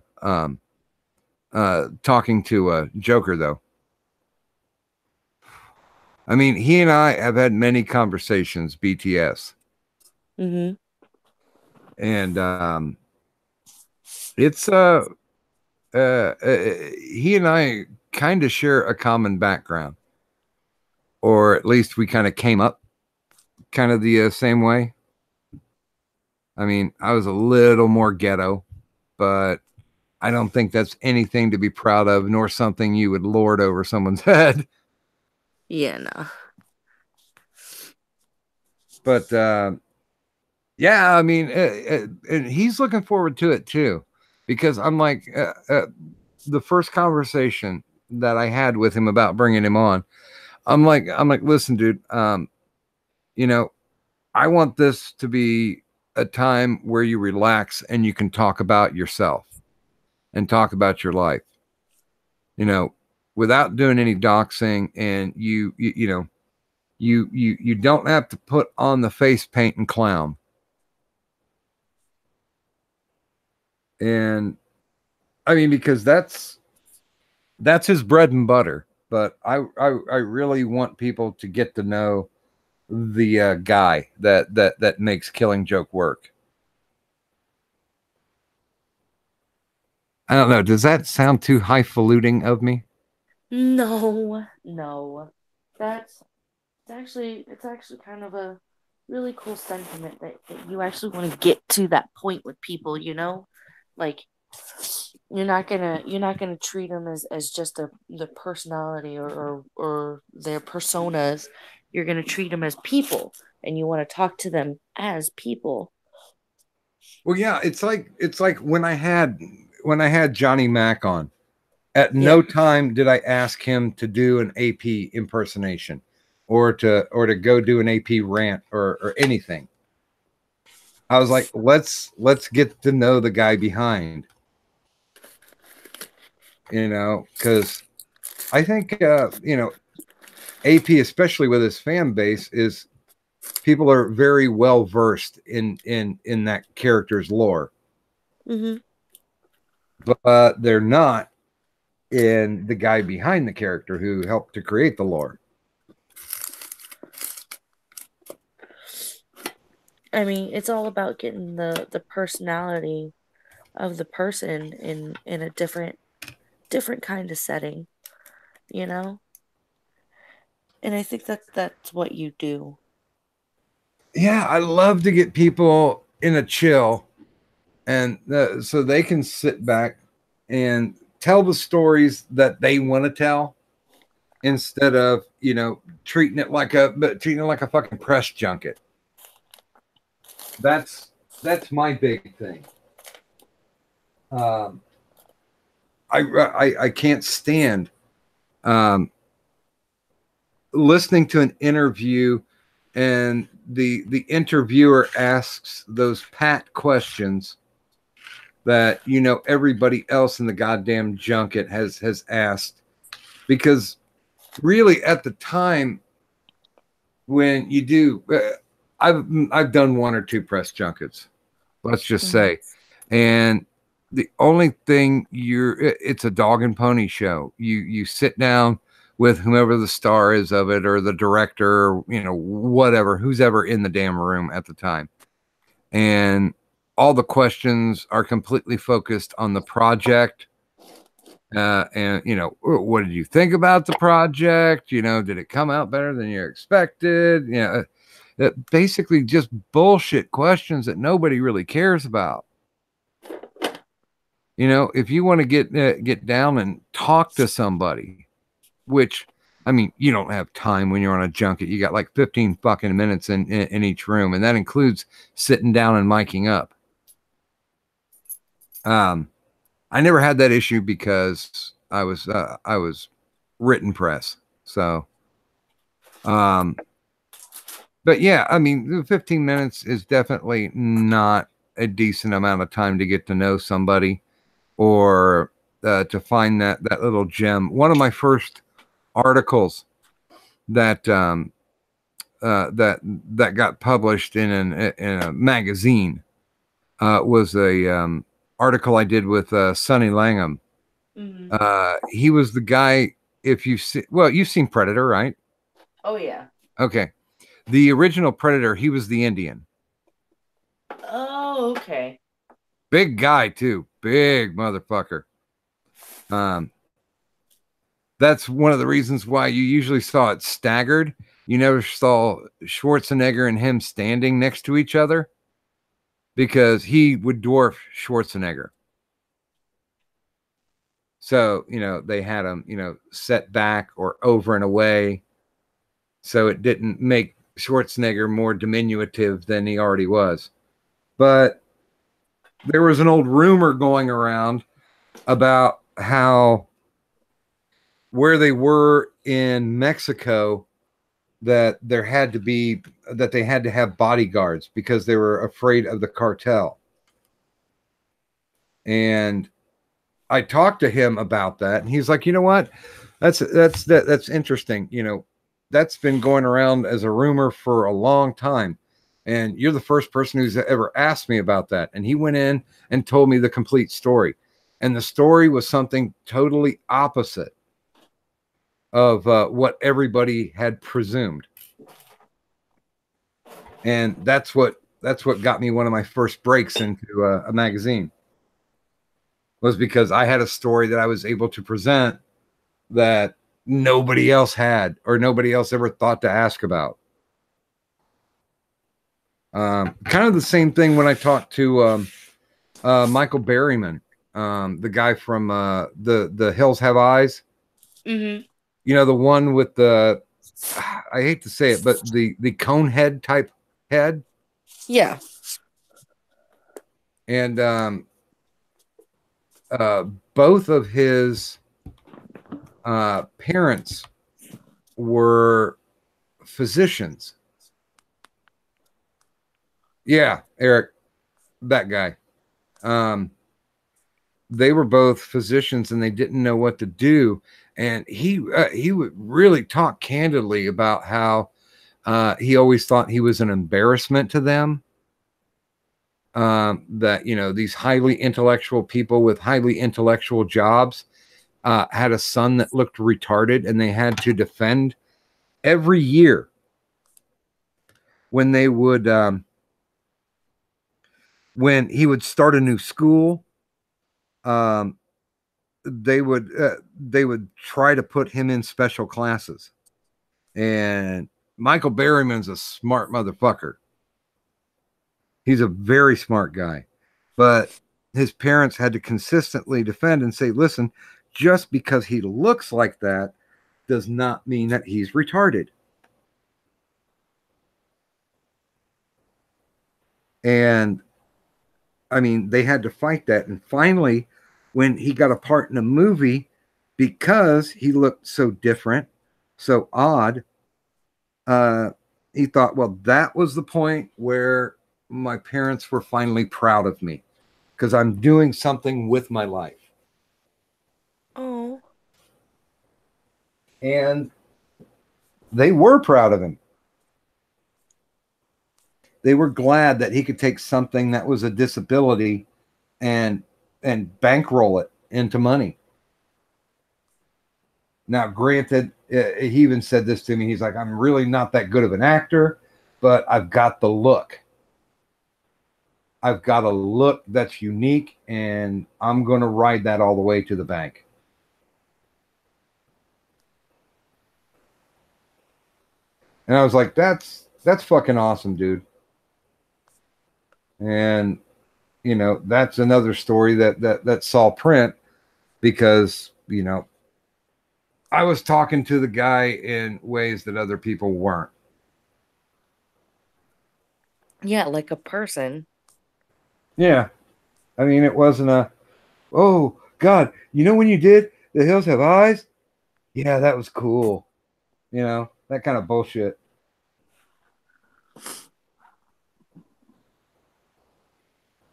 Speaker 1: talking to Joker, though. I mean, he and I have had many conversations, BTS.
Speaker 2: Mm-hmm.
Speaker 1: And it's he and I kind of share a common background, or at least we kind of came up kind of the same way. I mean, I was a little more ghetto, but I don't think that's anything to be proud of, nor something you would lord over someone's head.
Speaker 2: Yeah, no.
Speaker 1: But yeah, I mean, and he's looking forward to it too, because I'm like, the first conversation that I had with him about bringing him on, I'm like, listen, dude, you know, I want this to be a time where you relax and you can talk about yourself and talk about your life, you know, without doing any doxing, and you know, you don't have to put on the face paint and clown. And I mean, because that's his bread and butter. But I really want people to get to know the guy that makes Killing Joke work. I don't know. Does that sound too highfalutin of me?
Speaker 2: No. It's actually kind of a really cool sentiment that you actually want to get to that point with people, you know? Like you're not gonna treat them as just the personality or their personas. You're gonna treat them as people, and you want to talk to them as people.
Speaker 1: Well, yeah, it's like when I had Johnny Mac on. At no time did I ask him to do an AP impersonation, or to go do an AP rant or anything. I was like, let's get to know the guy behind, you know, because I think you know, AP, especially with his fan base, is people are very well versed in that character's lore, but they're not in the guy behind the character who helped to create the lore.
Speaker 2: I mean, it's all about getting the personality of the person in a different kind of setting, you know? And I think that's what you do.
Speaker 1: Yeah, I love to get people in a chill, and so they can sit back and tell the stories that they want to tell, instead of, you know, treating it like a fucking press junket. That's my big thing. I can't stand listening to an interview and the interviewer asks those pat questions that, you know, everybody else in the goddamn junket has asked, because really at the time when you do, I've done one or two press junkets, let's just say, and the only thing it's a dog and pony show. You sit down with whomever the star is of it, or the director, or, you know, whatever, who's ever in the damn room at the time. And all the questions are completely focused on the project. And, you know, what did you think about the project? You know, did it come out better than you expected? You know, basically just bullshit questions that nobody really cares about. You know, if you want to get down and talk to somebody, which, I mean, you don't have time when you're on a junket. You got like 15 fucking minutes in each room, and that includes sitting down and miking up. I never had that issue because I was written press. So, but yeah, I mean, 15 minutes is definitely not a decent amount of time to get to know somebody, or to find that little gem. One of my first articles that that got published in a magazine was a article I did with Sonny Langham. He was the guy. If you've seen Predator, right?
Speaker 2: Oh yeah.
Speaker 1: Okay. The original Predator, he was the Indian.
Speaker 2: Oh, okay.
Speaker 1: Big guy too. Big motherfucker. That's one of the reasons why you usually saw it staggered. You never saw Schwarzenegger and him standing next to each other because he would dwarf Schwarzenegger. So, they had him, set back or over and away. So it didn't make Schwarzenegger more diminutive than he already was. But there was an old rumor going around about how where they were in Mexico that they had to have bodyguards because they were afraid of the cartel. And I talked to him about that, and he's like, you know what? That's interesting. That's been going around as a rumor for a long time. And you're the first person who's ever asked me about that. And he went in and told me the complete story. And the story was something totally opposite of what everybody had presumed. And that's what got me one of my first breaks into a magazine, was because I had a story that I was able to present that nobody else had or nobody else ever thought to ask about. Kind of the same thing when I talked to Michael Berryman, the guy from the Hills Have Eyes.
Speaker 2: Mm-hmm.
Speaker 1: The one with the, I hate to say it, but the cone head type head.
Speaker 2: Yeah.
Speaker 1: And both of his parents were physicians. Yeah, Eric, that guy. They were both physicians, and they didn't know what to do. And he would really talk candidly about how he always thought he was an embarrassment to them. That these highly intellectual people with highly intellectual jobs had a son that looked retarded, and they had to defend every year when they would when he would start a new school. They would try to put him in special classes. And Michael Berryman's a smart motherfucker. He's a very smart guy. But his parents had to consistently defend and say, listen, just because he looks like that does not mean that he's retarded. And I mean, they had to fight that. And finally, when he got a part in a movie, because he looked so different, so odd, he thought, well, that was the point where my parents were finally proud of me, because I'm doing something with my life.
Speaker 2: Oh.
Speaker 1: And they were proud of him. They were glad that he could take something that was a disability and bankroll it into money. Now, granted, he even said this to me. He's like, I'm really not that good of an actor, but I've got the look. I've got a look that's unique, and I'm going to ride that all the way to the bank. And I was like, that's fucking awesome, dude. And, that's another story that saw print, because, I was talking to the guy in ways that other people weren't.
Speaker 2: Yeah, like a person.
Speaker 1: Yeah. I mean, it wasn't oh, God, when you did The Hills Have Eyes? Yeah, that was cool. That kind of bullshit.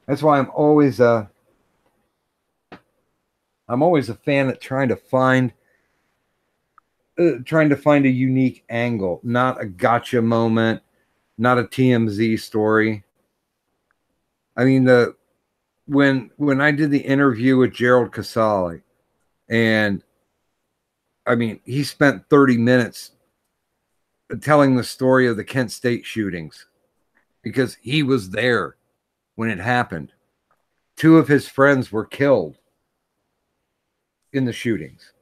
Speaker 1: That's why I'm always a fan at trying to find trying to find a unique angle, not a gotcha moment, not a TMZ story. I mean, when I did the interview with Gerald Casale, and I mean, he spent 30 minutes telling the story of the Kent State shootings because he was there when it happened. 2 of his friends were killed in the shootings.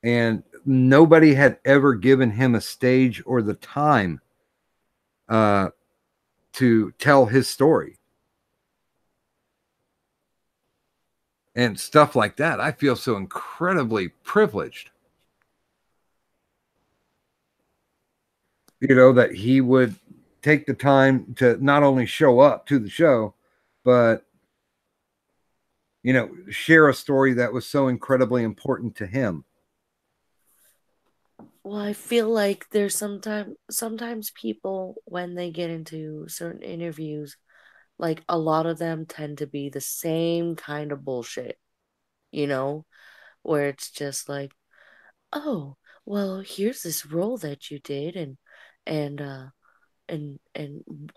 Speaker 1: And nobody had ever given him a stage or the time to tell his story. And stuff like that. I feel so incredibly privileged. You know, that he would take the time to not only show up to the show, but, you know, share a story that was so incredibly important to him.
Speaker 2: Well, I feel like there's sometimes people, when they get into certain interviews, like a lot of them tend to be the same kind of bullshit, you know, where it's just like, oh, well, here's this role that you did, and and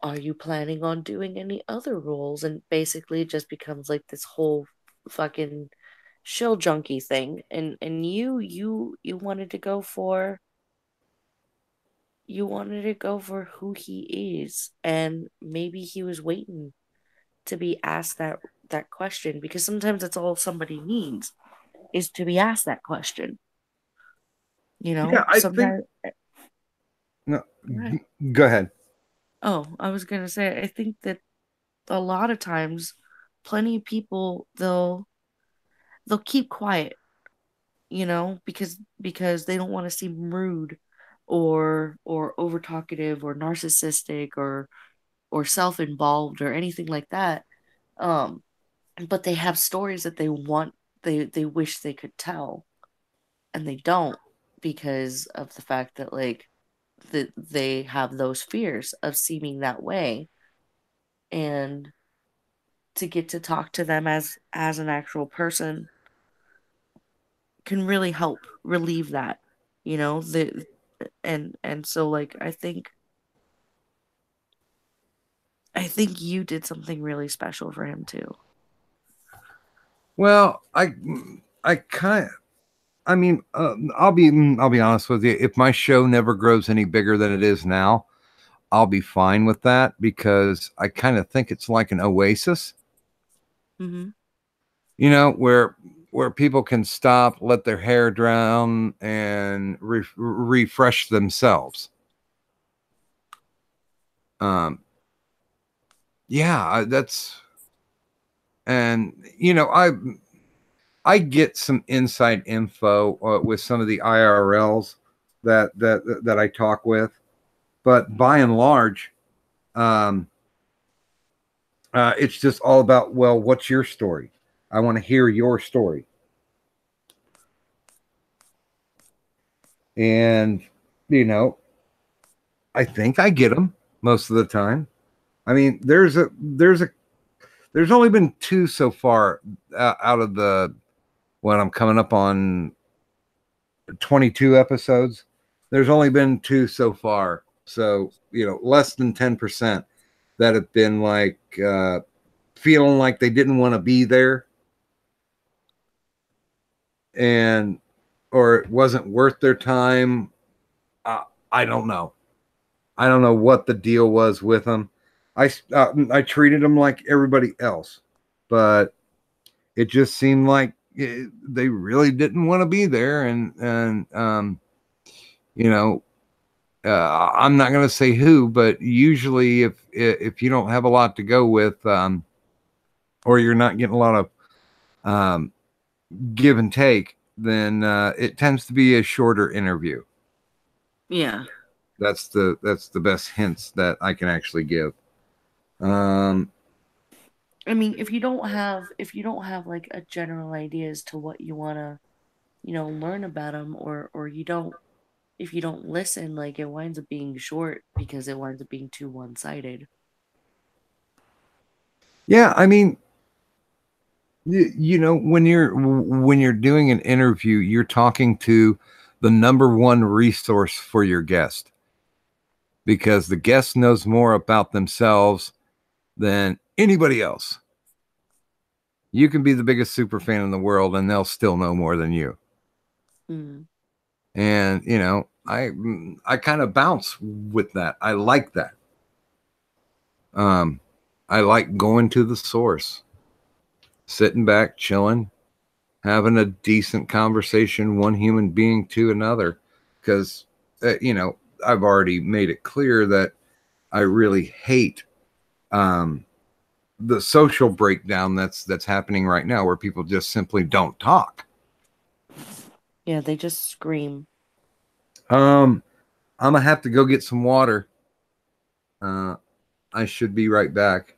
Speaker 2: are you planning on doing any other roles? And basically it just becomes like this whole fucking shill junkie thing. And you wanted to go for who he is, and maybe he was waiting to be asked that question, because sometimes that's all somebody needs, is to be asked that question. You know,
Speaker 1: Yeah, I
Speaker 2: sometimes.
Speaker 1: think. No,
Speaker 2: Right.
Speaker 1: go ahead.
Speaker 2: Oh, I was gonna say, I think that a lot of times, plenty of people, they'll keep quiet, you know, because they don't want to seem rude or over talkative or narcissistic or self-involved or anything like that. Um, but they have stories that they wish they could tell, and they don't, because of the fact that, like, that they have those fears of seeming that way. And to get to talk to them as an actual person can really help relieve that, you know. And so, like, I think you did something really special for him too.
Speaker 1: Well, I kind of, I mean, I'll be honest with you. If my show never grows any bigger than it is now, I'll be fine with that, because I kind of think it's like an oasis,
Speaker 2: Mm-hmm.
Speaker 1: you know, where people can stop, let their hair drown, and refresh themselves. Yeah, that's, and you know, I get some inside info with some of the IRLs that I talk with, but by and large, it's just all about, well, what's your story? I want to hear your story. And, you know, I think I get them most of the time. I mean, there's only been 2 so far out of the, when I'm coming up on 22 episodes. There's only been 2 so far. So, you know, less than 10% that have been like feeling like they didn't want to be there, and or it wasn't worth their time. I don't know. I don't know what the deal was with them. I treated them like everybody else, but it just seemed like they really didn't want to be there. And you know, I'm not going to say who, but usually if you don't have a lot to go with, or you're not getting a lot of give and take, then it tends to be a shorter interview.
Speaker 2: Yeah.
Speaker 1: That's the best hints that I can actually give.
Speaker 2: I mean, if you don't have like a general idea as to what you want to, you know, learn about them, or you don't, if you don't listen, like, it winds up being short because it winds up being too one-sided.
Speaker 1: Yeah, I mean, you know, when you're doing an interview, you're talking to the number one resource for your guest, because the guest knows more about themselves than anybody else. You can be the biggest super fan in the world and they'll still know more than you.
Speaker 2: Mm.
Speaker 1: And, you know, I kind of bounce with that. I like that. I like going to the source, sitting back, chilling, having a decent conversation, one human being to another. Because, you know, I've already made it clear that I really hate the social breakdown that's happening right now, where people just simply don't talk.
Speaker 2: Yeah, they just scream.
Speaker 1: I'm gonna have to go get some water. I should be right back.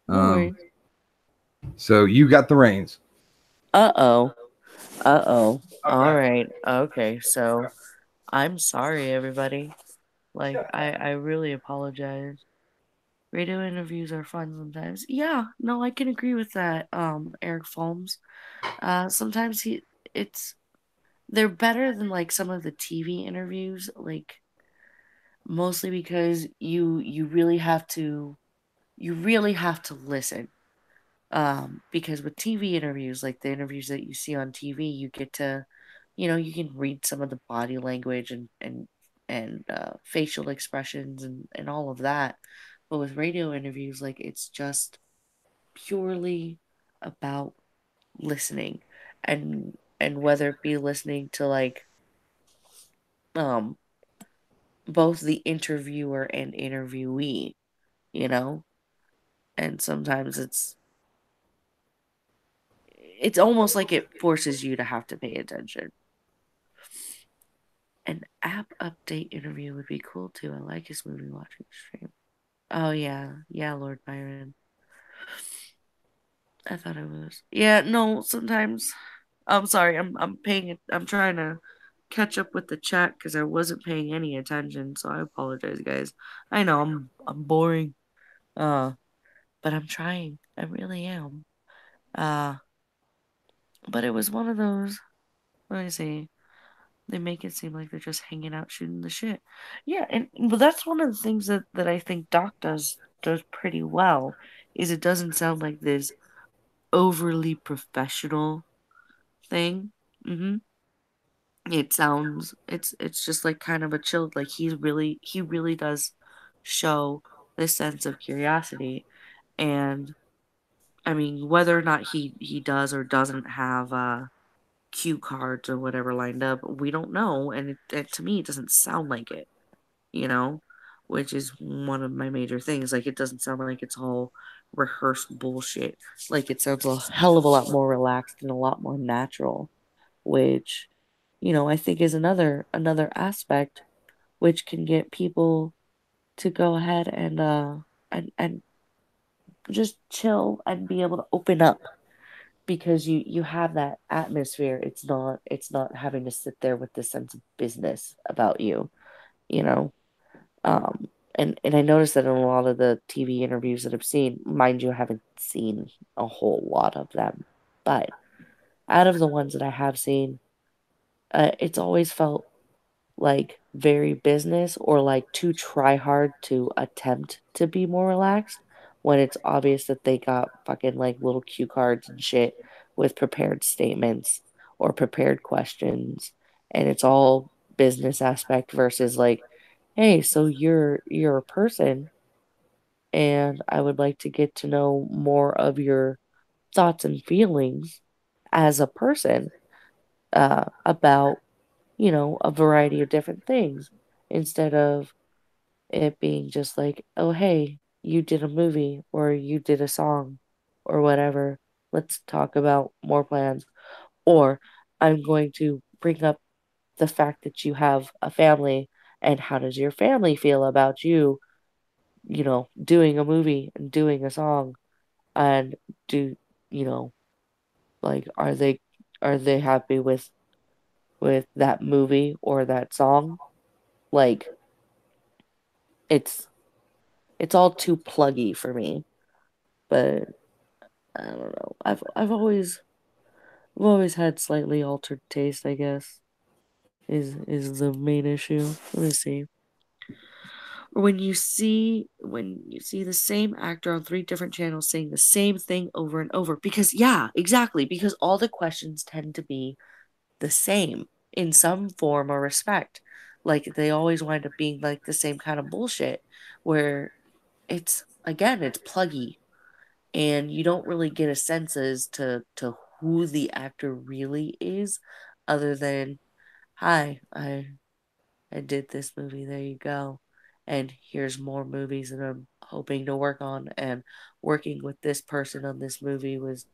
Speaker 2: No worries.
Speaker 1: So you got the reins.
Speaker 2: Uh-oh. Uh-oh.
Speaker 1: Okay.
Speaker 2: All right. Okay, so I'm sorry, everybody. Like, I really apologize. Radio interviews are fun sometimes. Yeah, no, I can agree with that, Eric Folmes. Sometimes they're better than like some of the TV interviews, like mostly because you really have to listen. Because with TV interviews, like the interviews that you see on TV, you get to, you can read some of the body language and facial expressions and all of that. But with radio interviews, like it's just purely about listening, and whether it be listening to like um both the interviewer and interviewee, you know? And sometimes it's almost like it forces you to have to pay attention. An app update interview would be cool too. I like his movie watching stream. Oh yeah, yeah, Lord Byron. I thought it was. Yeah, no, sometimes I'm sorry. I'm trying to catch up with the chat because I wasn't paying any attention, so I apologize, guys. I know I'm boring. Uh, but I'm trying. I really am. Uh, but it was one of those. Let me see. They make it seem like they're just hanging out shooting the shit. Yeah, and but that's one of the things that I think Doc does pretty well. Is it doesn't sound like this overly professional thing. Mm-hmm. It's just like kind of a chill, like he really does show this sense of curiosity. And I mean, whether or not he does or doesn't have cue cards or whatever lined up, we don't know, and to me it doesn't sound like it, you know, which is one of my major things. Like, it doesn't sound like it's all rehearsed bullshit. Like, it sounds a hell of a lot more relaxed and a lot more natural, which, I think is another aspect which can get people to go ahead and just chill and be able to open up, because you have that atmosphere. It's not having to sit there with this sense of business about you, you know. And I noticed that in a lot of the TV interviews that I've seen, mind you, I haven't seen a whole lot of them, but out of the ones that I have seen, it's always felt like very business, or like too try hard to attempt to be more relaxed, when it's obvious that they got fucking like little cue cards and shit with prepared statements or prepared questions, and it's all business aspect versus like, hey, so you're a person, and I would like to get to know more of your thoughts and feelings as a person, about a variety of different things, instead of it being just like, oh, hey, you did a movie or you did a song or whatever. Let's talk about more plans. Or I'm going to bring up the fact that you have a family, and how does your family feel about you, doing a movie and doing a song, and do, you know, like, are they happy with that movie or that song? Like, it's it's all too pluggy for me. But I don't know. I've always had slightly altered taste, I guess. is the main issue. Let me see. Or when you see the same actor on 3 different channels saying the same thing over and over, because yeah, exactly, because all the questions tend to be the same in some form or respect. Like they always wind up being like the same kind of bullshit where it's pluggy and you don't really get a sense as to who the actor really is other than hi, I did this movie, there you go. And here's more movies that I'm hoping to work on, and working with this person on this movie was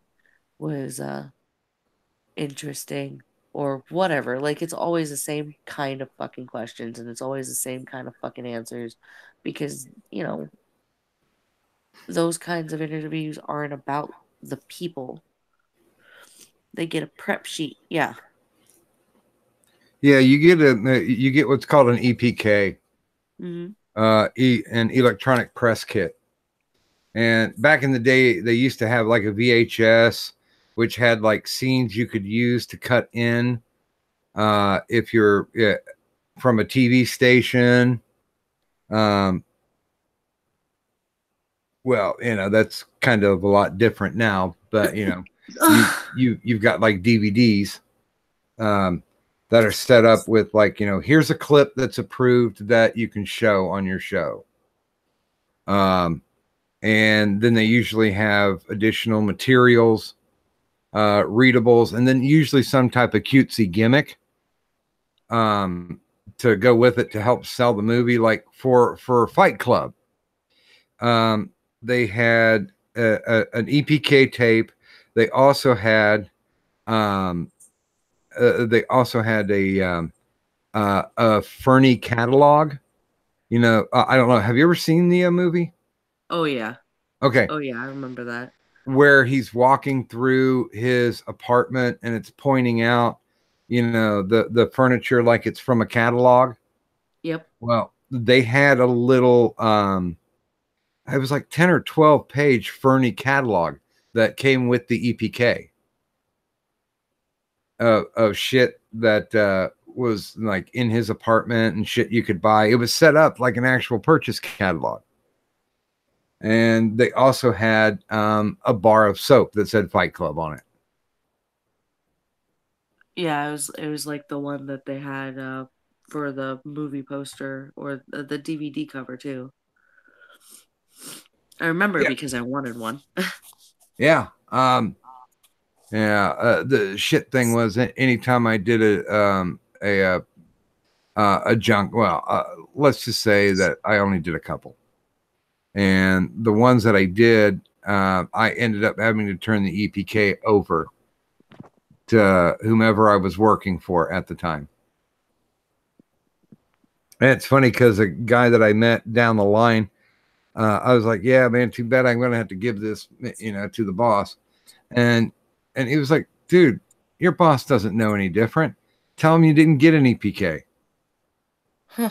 Speaker 2: interesting or whatever. Like it's always the same kind of fucking questions and it's always the same kind of fucking answers because, those kinds of interviews aren't about the people. They get a prep sheet. Yeah.
Speaker 1: Yeah, you get what's called an EPK,
Speaker 2: Mm-hmm.
Speaker 1: an electronic press kit. And back in the day, they used to have like a VHS, which had like scenes you could use to cut in if you're from a TV station. Well, that's kind of a lot different now, but you've got like DVDs that are set up with like, here's a clip that's approved that you can show on your show. And then they usually have additional materials, readables, and then usually some type of cutesy gimmick to go with it to help sell the movie. Like for Fight Club, they had an EPK tape. They also had a Fernie catalog. I don't know. Have you ever seen the movie?
Speaker 2: Oh yeah.
Speaker 1: Okay.
Speaker 2: Oh yeah, I remember that.
Speaker 1: Where he's walking through his apartment and it's pointing out, the furniture like it's from a catalog.
Speaker 2: Yep.
Speaker 1: Well, they had a little it was like 10 or 12 page Fernie catalog that came with the EPK of shit that was like in his apartment and shit you could buy. It was set up like an actual purchase catalog. And they also had a bar of soap that said Fight Club on it.
Speaker 2: Yeah, it was like the one that they had for the movie poster or the DVD cover too. I remember because I wanted one.
Speaker 1: Yeah. The shit thing was anytime I did a junk, let's just say that I only did a couple. And the ones that I did, I ended up having to turn the EPK over to whomever I was working for at the time. And it's funny because a guy that I met down the line, I was like, yeah, man, too bad I'm going to have to give this, to the boss. And he was like, dude, your boss doesn't know any different. Tell him you didn't get an EPK.
Speaker 2: Huh.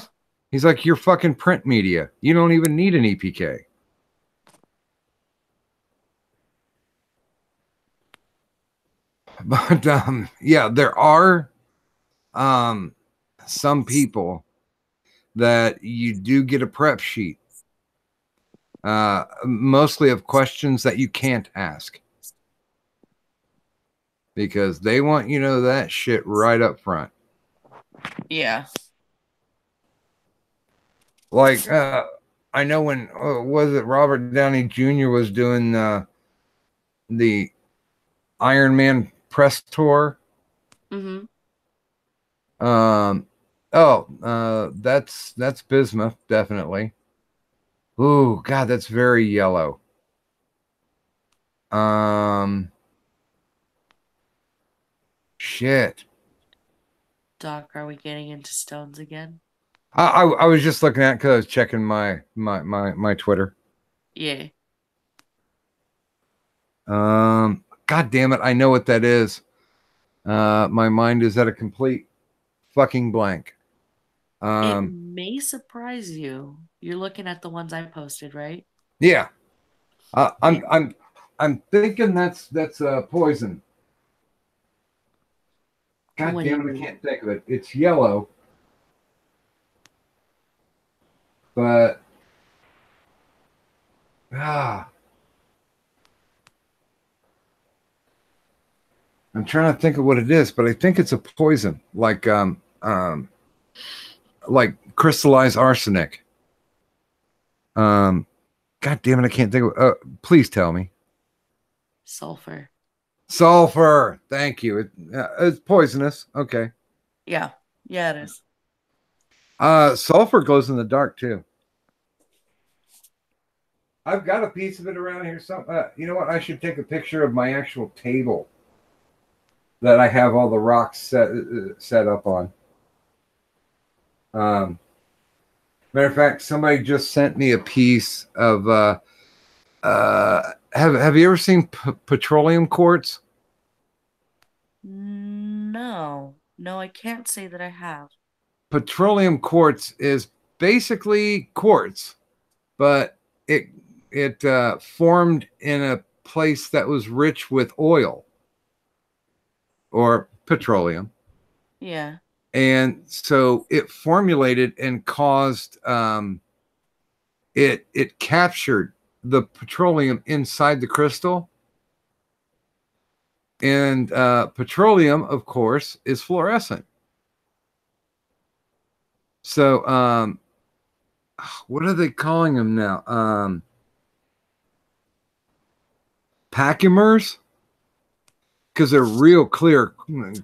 Speaker 1: He's like, you're fucking print media. You don't even need an EPK. But yeah, there are some people that you do get a prep sheet, mostly of questions that you can't ask because they want that shit right up front.
Speaker 2: Yeah.
Speaker 1: Like I know when was it Robert Downey Jr. was doing the Iron Man press tour.
Speaker 2: Mm-hmm.
Speaker 1: That's bismuth, definitely. Ooh, God, that's very yellow. Shit.
Speaker 2: Doc, are we getting into stones again?
Speaker 1: I was just looking at it because I was checking my Twitter.
Speaker 2: Yeah.
Speaker 1: God damn it, I know what that is. My mind is at a complete fucking blank.
Speaker 2: It may surprise you. You're looking at the ones I posted, right?
Speaker 1: Yeah. I'm thinking that's poison. God
Speaker 2: What
Speaker 1: damn
Speaker 2: do
Speaker 1: it, I
Speaker 2: you-
Speaker 1: can't think of it. It's yellow, but ah, I'm trying to think of what it is, but I think it's a poison, like crystallized arsenic. God damn it, I can't think of. Please tell me.
Speaker 2: Sulfur.
Speaker 1: Sulfur. Thank you. It's poisonous. Okay.
Speaker 2: Yeah. Yeah, it is.
Speaker 1: Sulfur glows in the dark too. I've got a piece of it around here. You know what? I should take a picture of my actual table that I have all the rocks set up on. Matter of fact, somebody just sent me a piece of. Have you ever seen petroleum quartz?
Speaker 2: No. No, I can't say that I have.
Speaker 1: Petroleum quartz is basically quartz, but it formed in a place that was rich with oil or petroleum.
Speaker 2: Yeah.
Speaker 1: And so it formulated and caused it captured the petroleum inside the crystal. And petroleum, of course, is fluorescent. So what are they calling them now? Pachymeres, because they're real clear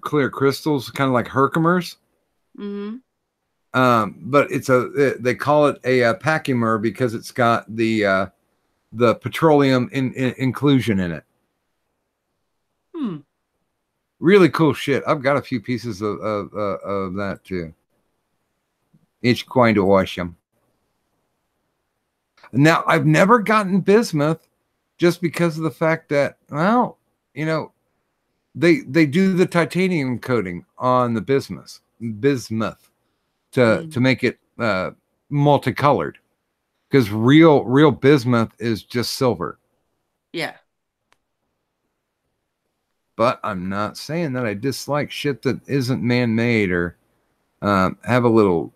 Speaker 1: crystals, kind of like Herkimer's.
Speaker 2: Mm-hmm.
Speaker 1: But they call it a pachymer because it's got the petroleum inclusion in it. Really cool shit. I've got a few pieces of that too. It's quite awesome. Now, I've never gotten bismuth just because of the fact that, well, you know, they do the titanium coating on the bismuth to make it multicolored, because real bismuth is just silver.
Speaker 2: Yeah.
Speaker 1: But I'm not saying that I dislike shit that isn't man-made or have a little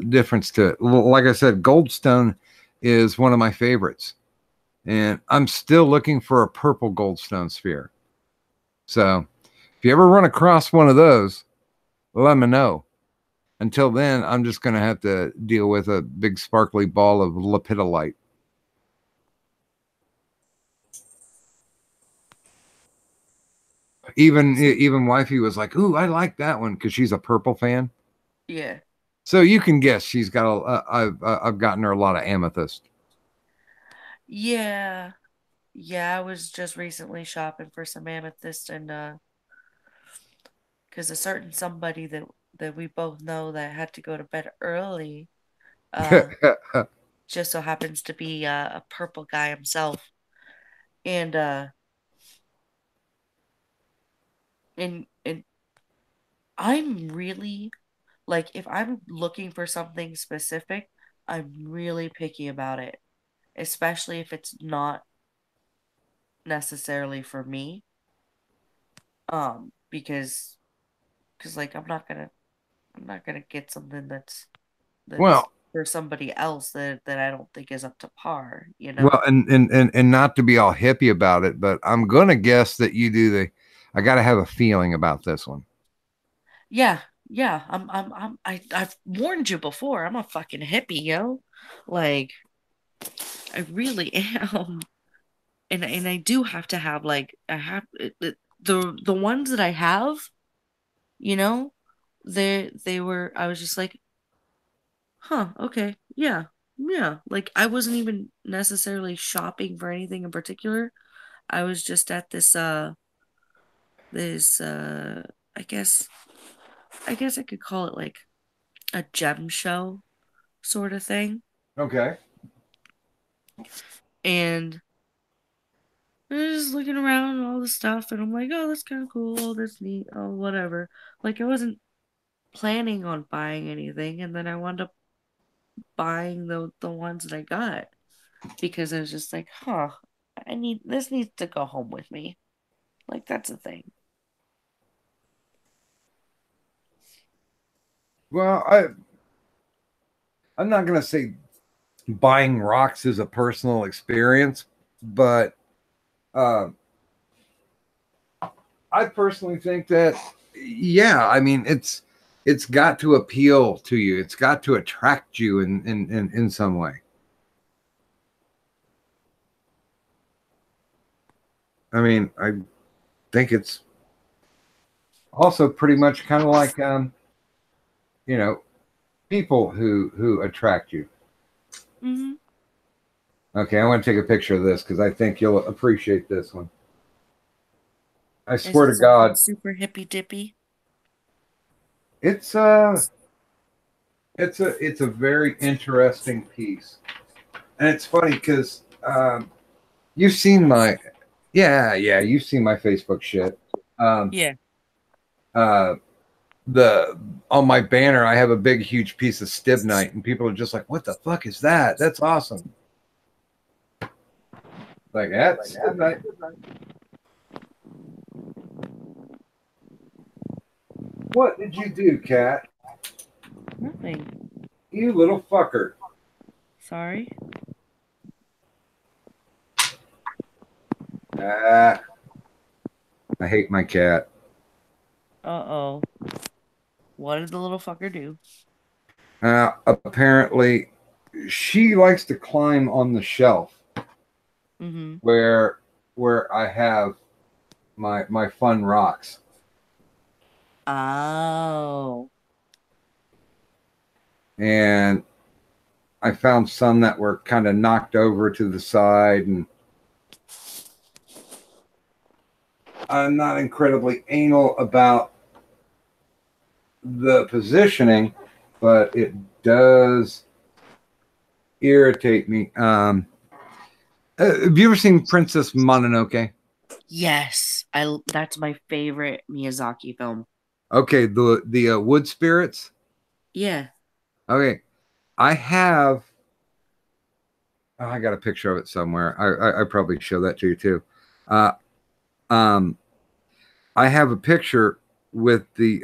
Speaker 1: difference to it. Like I said, goldstone is one of my favorites, and I'm still looking for a purple goldstone sphere. So if you ever run across one of those, let me know. Until then, I'm just going to have to deal with a big sparkly ball of lepidolite. Even wifey was like, "Ooh, I like that one," because she's a purple fan.
Speaker 2: Yeah.
Speaker 1: So you can guess she's got I've gotten her a lot of amethyst.
Speaker 2: Yeah. Yeah, I was just recently shopping for some amethyst, and because a certain somebody that we both know that had to go to bed early just so happens to be a purple guy himself. And and I'm really, like, if I'm looking for something specific, I'm really picky about it, especially if it's not necessarily for me. Because like I'm not gonna get something that's
Speaker 1: Well,
Speaker 2: for somebody else that I don't think is up to par, you know?
Speaker 1: well, and not to be all hippie about it, but I'm gonna guess that you do the. I got to have a feeling about this one.
Speaker 2: Yeah, yeah. I've warned you before. I'm a fucking hippie, yo. Like, I really am. And I do have to have, like, the ones that I have, you know, they were, I was just like, huh, okay, yeah, yeah. Like, I wasn't even necessarily shopping for anything in particular. I was just at this I guess I could call it like a gem show sort of thing.
Speaker 1: Okay.
Speaker 2: And I was just looking around and all the stuff, and I'm like, oh, that's kind of cool. Oh, that's neat. Oh, whatever. Like, I wasn't planning on buying anything, and then I wound up buying the ones that I got because I was just like, huh, this needs to go home with me. Like, that's a thing.
Speaker 1: Well, I'm not gonna say buying rocks is a personal experience, but I personally think that yeah, I mean it's got to appeal to you. It's got to attract you in some way. I mean, I think it's also pretty much kind of like you know, people who attract you.
Speaker 2: Mm-hmm.
Speaker 1: Okay, I want to take a picture of this because I think you'll appreciate this one. I
Speaker 2: Is
Speaker 1: swear
Speaker 2: it
Speaker 1: to
Speaker 2: something
Speaker 1: God,
Speaker 2: super hippy dippy?
Speaker 1: it's it's a very interesting piece, and it's funny because you've seen my yeah you've seen my Facebook shit. Um,
Speaker 2: Yeah.
Speaker 1: uh, the on my banner I have a big huge piece of stibnite, and people are just like, "What the fuck is that? That's awesome!" Like that's stibnite. What did you do, cat?
Speaker 2: Nothing.
Speaker 1: You little fucker.
Speaker 2: Sorry.
Speaker 1: Ah, I hate my cat.
Speaker 2: Uh-oh. What did the little fucker do?
Speaker 1: Apparently, she likes to climb on the shelf
Speaker 2: Mm-hmm.
Speaker 1: where I have my fun rocks,
Speaker 2: Oh.
Speaker 1: and I found some that were kind of knocked over to the side, and I'm not incredibly anal about the positioning, but it does irritate me. Have you ever seen Princess Mononoke?
Speaker 2: Yes. That's my favorite Miyazaki film.
Speaker 1: Okay, the wood spirits.
Speaker 2: Yeah.
Speaker 1: Okay, I have. Oh, I got a picture of it somewhere. I probably show that to you too. Uh, um, I have a picture with the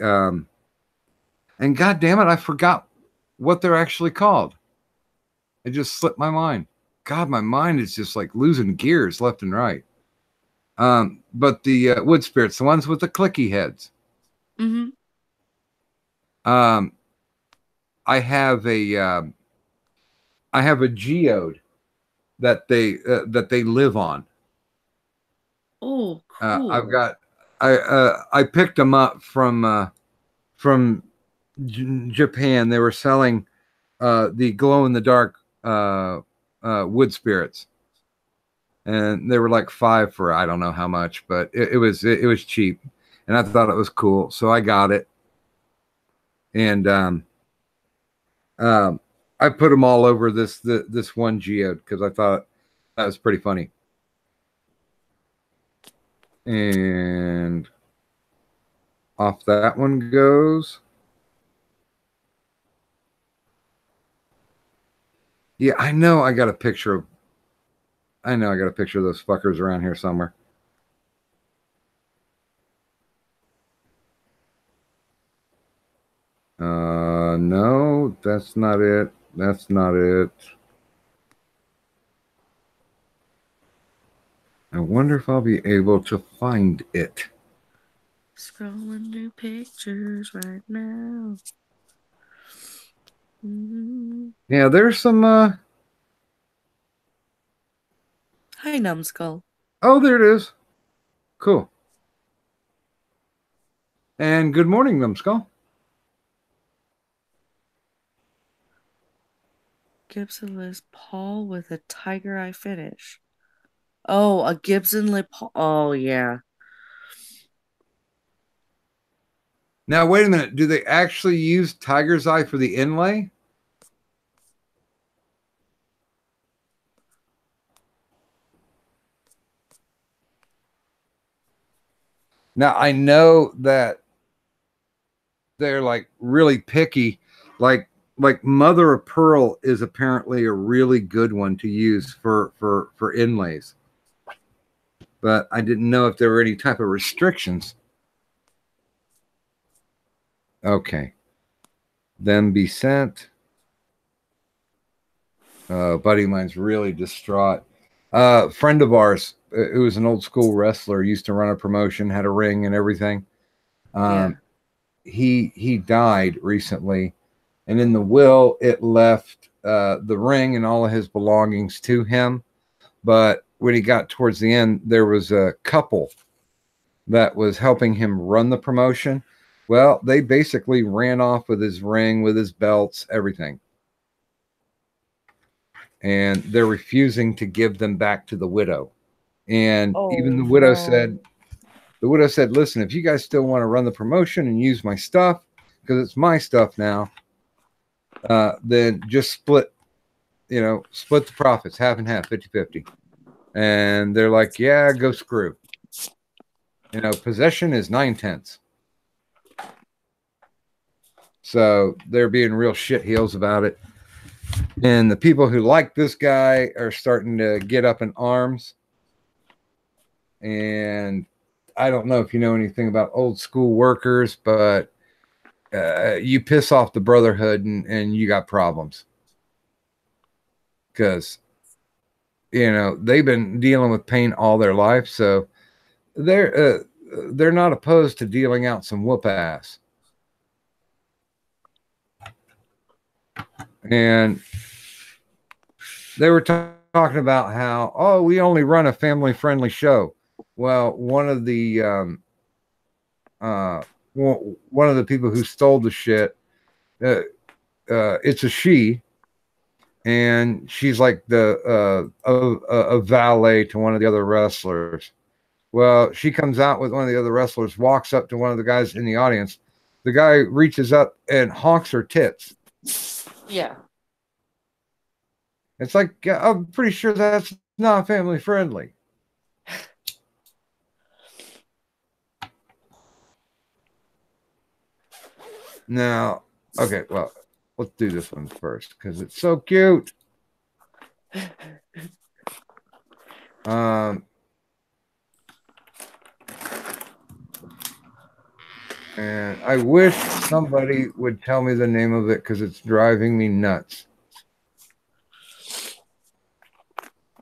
Speaker 1: and God damn it, I forgot what they're actually called. It just slipped my mind. God, my mind is just like losing gears left and right. But the wood spirits, the ones with the clicky heads.
Speaker 2: Mm-hmm.
Speaker 1: Um, I have a geode that they live on.
Speaker 2: Oh,
Speaker 1: I've
Speaker 2: cool.
Speaker 1: got I picked them up from Japan. They were selling the glow in the dark wood spirits, and they were like 5 for I don't know how much, but it was cheap, and I thought it was cool, so I got it, and um, I put them all over this one geode because I thought that was pretty funny, and off that one goes. Yeah, I know I got a picture of those fuckers around here somewhere. No, that's not it. That's not it. I wonder if I'll be able to find it.
Speaker 2: Scrolling through pictures right now. Mm-hmm.
Speaker 1: Yeah, there's some
Speaker 2: Hi, Numbskull.
Speaker 1: oh, there it is. Cool. And good morning, Numbskull.
Speaker 2: Gibson Les Paul with a tiger eye finish. Oh, a Gibson Les Paul. Oh, yeah.
Speaker 1: Now wait a minute. Do they actually use tiger's eye for the inlay? Now I know that they're like really picky. Like mother of pearl is apparently a really good one to use for inlays. But I didn't know if there were any type of restrictions. Okay. them be sent. Buddy of mine's really distraught. Friend of ours, who was an old school wrestler, used to run a promotion, had a ring and everything. He died recently, and in the will it left the ring and all of his belongings to him. But when he got towards the end, there was a couple that was helping him run the promotion. Well, they basically ran off with his ring, with his belts, everything. And they're refusing to give them back to the widow. And even the widow said, listen, if you guys still want to run the promotion and use my stuff, because it's my stuff now, then just split the profits, half and half, 50-50. And they're like, yeah, go screw. Possession is 9/10. So they're being real shit heels about it. And the people who like this guy are starting to get up in arms. And I don't know if you know anything about old school workers, but you piss off the brotherhood and you got problems. Because, they've been dealing with pain all their life. So they're not opposed to dealing out some whoop ass. And they were talking about how, we only run a family-friendly show. Well, one of the people who stole the shit, it's a she, and she's like a valet to one of the other wrestlers. Well, she comes out with one of the other wrestlers, walks up to one of the guys in the audience. The guy reaches up and honks her tits.
Speaker 2: Yeah.
Speaker 1: It's like, I'm pretty sure that's not family friendly. Now, okay, well, let's do this one first because it's so cute. And I wish somebody would tell me the name of it because it's driving me nuts.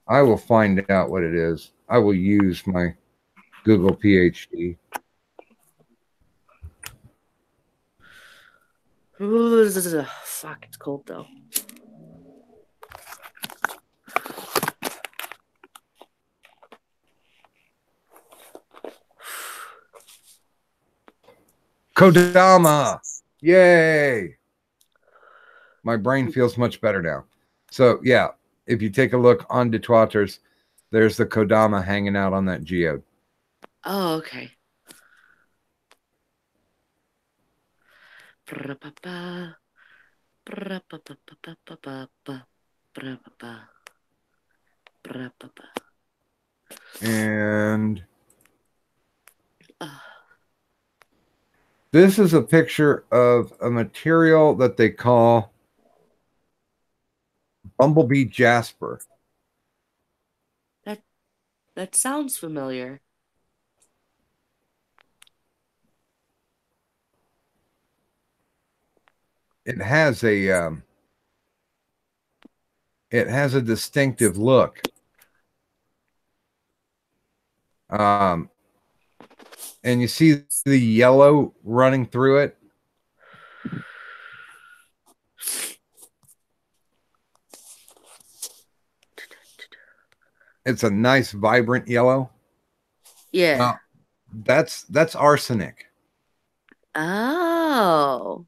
Speaker 1: I will find out what it is. I will use my Google PhD.
Speaker 2: Fuck, it's cold though.
Speaker 1: Kodama! Yay! My brain feels much better now. So, yeah, if you take a look on Detwatters, there's the Kodama hanging out on that geode.
Speaker 2: Oh, okay.
Speaker 1: And this is a picture of a material that they call Bumblebee Jasper.
Speaker 2: That sounds familiar.
Speaker 1: It has a distinctive look. And you see the yellow running through it. It's a nice, vibrant yellow.
Speaker 2: Yeah.
Speaker 1: That's arsenic.
Speaker 2: Oh.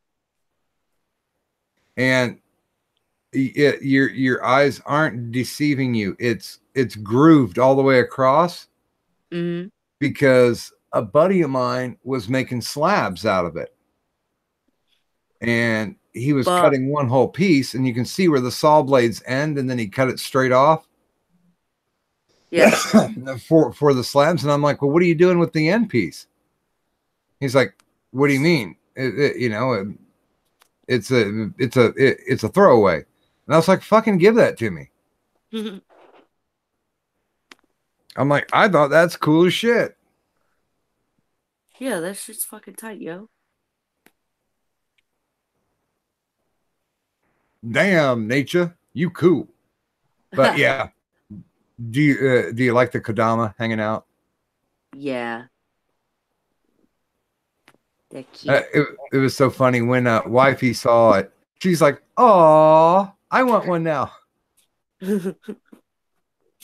Speaker 1: And your eyes aren't deceiving you. It's grooved all the way across.
Speaker 2: Mm-hmm.
Speaker 1: Because a buddy of mine was making slabs out of it. And he was cutting one whole piece, and you can see where the saw blades end, and then he cut it straight off.
Speaker 2: Yeah.
Speaker 1: for the slabs. And I'm like, well, what are you doing with the end piece? He's like, what do you mean? It's a throwaway. And I was like, fucking give that to me. I'm like, I thought that's cool as shit.
Speaker 2: Yeah, that shit's fucking tight, yo.
Speaker 1: damn, nature, you cool. But yeah, do you like the Kodama hanging out?
Speaker 2: Yeah. They're cute.
Speaker 1: It was so funny when wifey saw it. She's like, "Oh, I want one now." I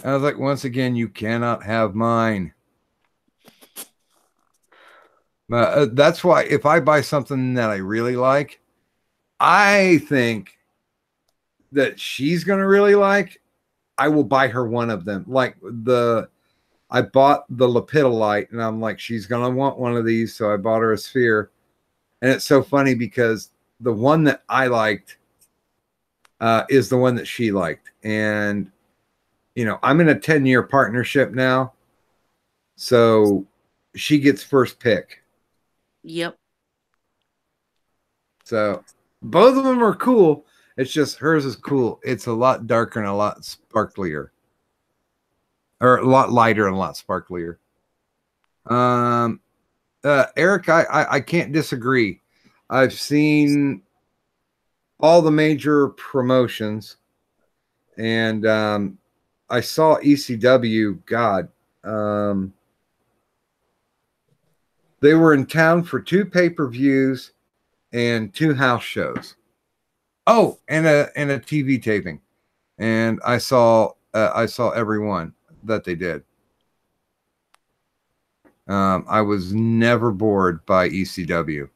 Speaker 1: was like, "Once again, you cannot have mine." That's why if I buy something that I really like, I think that she's gonna really like, I will buy her one of them. Like I bought the Lepidolite, and I'm like, she's gonna want one of these, so I bought her a sphere. And it's so funny because the one that I liked is the one that she liked, and I'm in a 10-year partnership now, so she gets first pick.
Speaker 2: Yep.
Speaker 1: So both of them are cool. It's just hers is cool. It's a lot darker and a lot sparklier. Or a lot lighter and a lot sparklier. Eric, I can't disagree. I've seen all the major promotions, and I saw ECW. God, they were in town for 2 pay-per-views and 2 house shows. Oh, and a TV taping, and I saw every one that they did. I was never bored by ECW.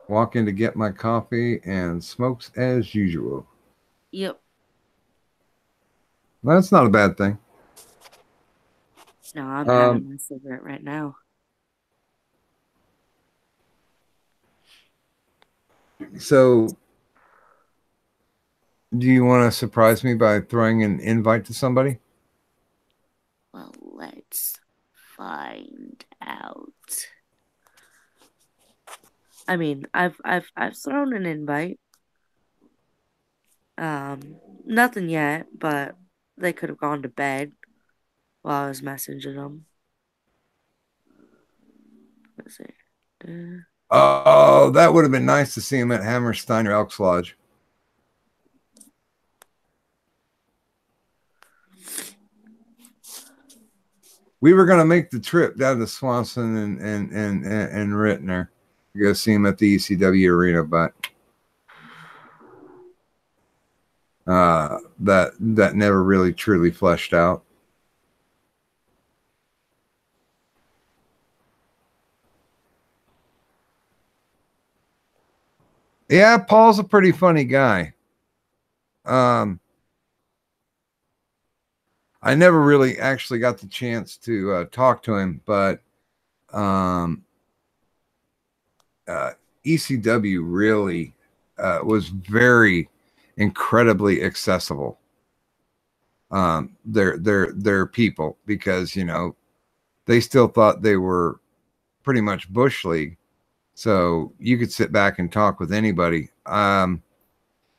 Speaker 1: Walk in to get my coffee and smokes as usual.
Speaker 2: Yep.
Speaker 1: That's not a bad thing.
Speaker 2: No, I'm having a cigarette right now.
Speaker 1: So, do you want to surprise me by throwing an invite to somebody?
Speaker 2: Well, let's find out. I mean, I've thrown an invite. Nothing yet, but they could have gone to bed while I was messaging them. Let's see.
Speaker 1: Oh, that would have been nice to see him at Hammerstein or Elks Lodge. We were going to make the trip down to Swanson and Rittner to go see him at the ECW arena, but that never really truly fleshed out. Yeah, Paul's a pretty funny guy. I never really actually got the chance to talk to him, but ECW really was very incredibly accessible. Their people, because they still thought they were pretty much Bush League, so you could sit back and talk with anybody.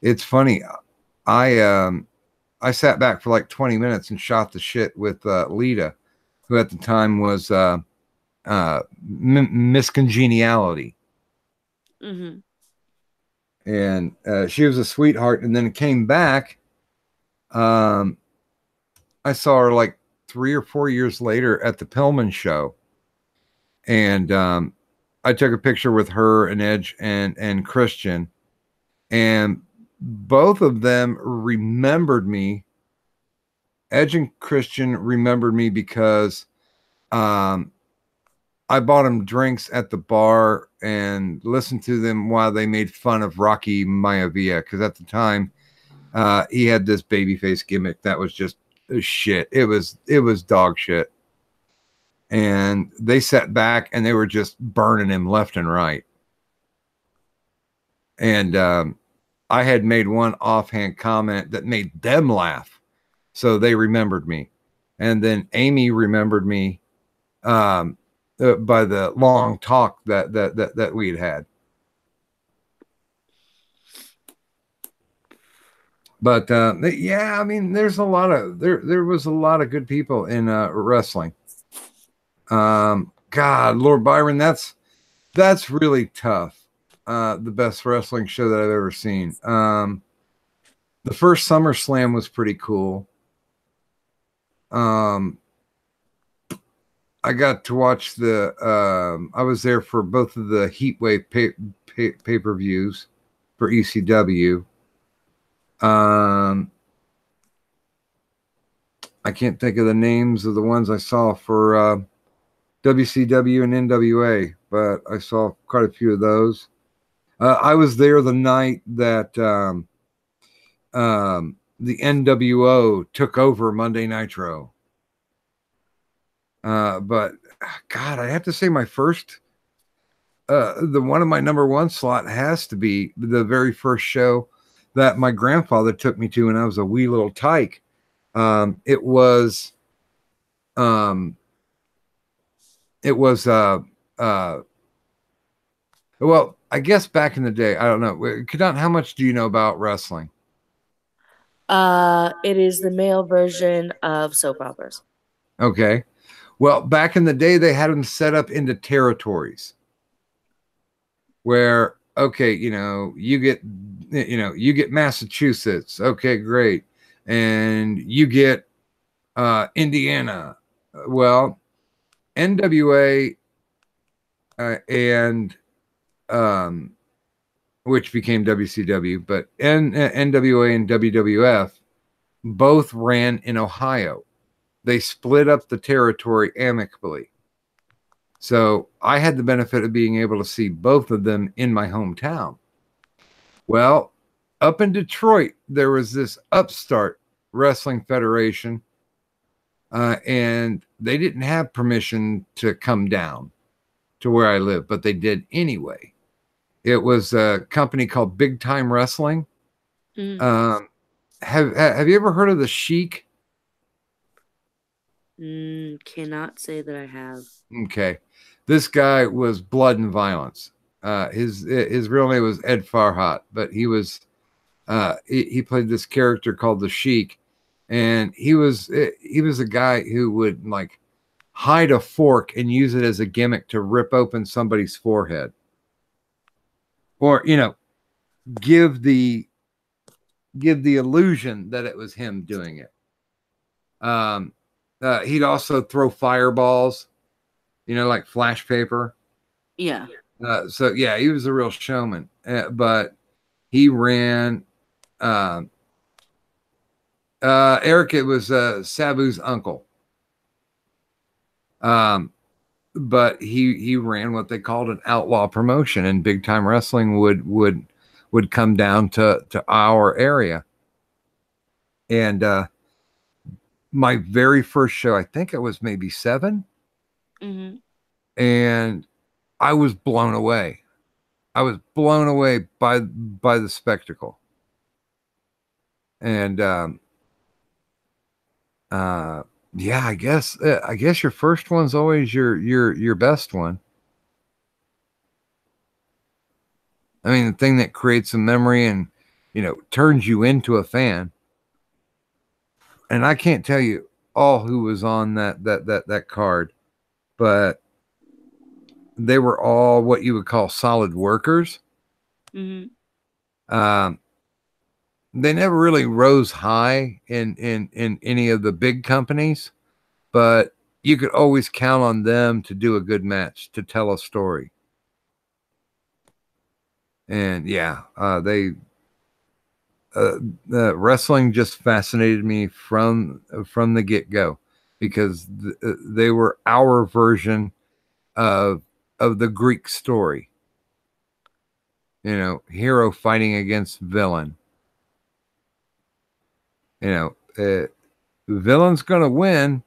Speaker 1: It's funny, I sat back for like 20 minutes and shot the shit with Lita, who at the time was Miss Congeniality.
Speaker 2: Mm-hmm.
Speaker 1: And she was a sweetheart. And then came back. I saw her like 3 or 4 years later at the Pillman show. And I took a picture with her and Edge and Christian. And both of them remembered me. Edge and Christian remembered me because I bought them drinks at the bar and listened to them while they made fun of Rocky Maivia, because at the time he had this babyface gimmick that was just shit. It was dog shit. And they sat back and they were just burning him left and right. And I had made one offhand comment that made them laugh, so they remembered me. And then Amy remembered me by the long talk that we had. But yeah, I mean, there's a lot of there was a lot of good people in wrestling. God, Lord Byron, that's really tough. the best wrestling show that I've ever seen. The first SummerSlam was pretty cool. I got to watch I was there for both of the Heatwave pay-per-views for ECW. I can't think of the names of the ones I saw for WCW and NWA, but I saw quite a few of those. I was there the night that the NWO took over Monday Nitro. But God, I have to say my first, the one of my number one slot has to be the very first show that my grandfather took me to when I was a wee little tyke. It was well, I guess back in the day, I don't know. Kadant, how much do you know about wrestling?
Speaker 2: It is the male version of soap operas.
Speaker 1: Okay. Well, back in the day, they had them set up into territories where, okay, you get Massachusetts. Okay, great. And you get Indiana. Well, NWA and which became WCW, but NWA and WWF both ran in Ohio. They split up the territory amicably. So I had the benefit of being able to see both of them in my hometown. Well, up in Detroit, there was this upstart wrestling federation, and they didn't have permission to come down to where I live, but they did anyway. It was a company called Big Time Wrestling. Have you ever heard of the Sheik?
Speaker 2: Cannot say that I have.
Speaker 1: Okay. This guy was blood and violence. His real name was Ed Farhat, but he played this character called the Sheik, and he was a guy who would like hide a fork and use it as a gimmick to rip open somebody's forehead, or give the illusion that it was him doing it. He'd also throw fireballs, like flash paper.
Speaker 2: Yeah.
Speaker 1: So yeah, he was a real showman. But he ran. Eric, it was Sabu's uncle. But he ran what they called an outlaw promotion, and Big Time Wrestling would come down to our area. And my very first show, I think it was maybe 7.
Speaker 2: Mm-hmm.
Speaker 1: And I was blown away. I was blown away by the spectacle. And yeah, I guess your first one's always your best one. I mean, the thing that creates a memory and turns you into a fan. And I can't tell you all who was on that card, but they were all what you would call solid workers.
Speaker 2: Mm-hmm.
Speaker 1: They never really rose high in any of the big companies, but you could always count on them to do a good match, to tell a story. And yeah, wrestling just fascinated me from the get-go, because they were our version of the Greek story. Hero fighting against villain. Villain's gonna win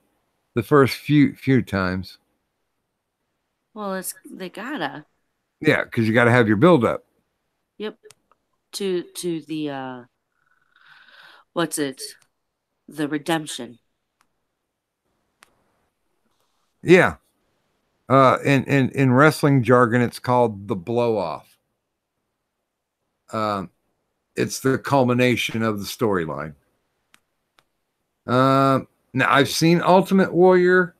Speaker 1: the first few times.
Speaker 2: Well, they gotta.
Speaker 1: Yeah, because you gotta have your build up.
Speaker 2: Yep. To the what's it? The redemption.
Speaker 1: Yeah. In wrestling jargon, it's called the blow off. It's the culmination of the storyline. Now I've seen Ultimate Warrior.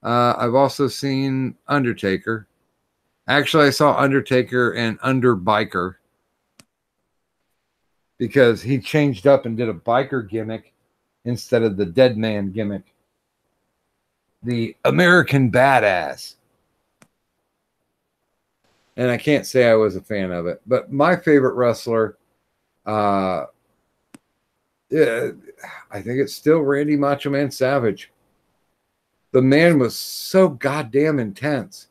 Speaker 1: I've also seen Undertaker. Actually, I saw Undertaker and Underbiker because he changed up and did a biker gimmick instead of the dead man gimmick. The American Badass. And I can't say I was a fan of it. But my favorite wrestler, yeah, I think it's still Randy Macho Man Savage. The man was so goddamn intense.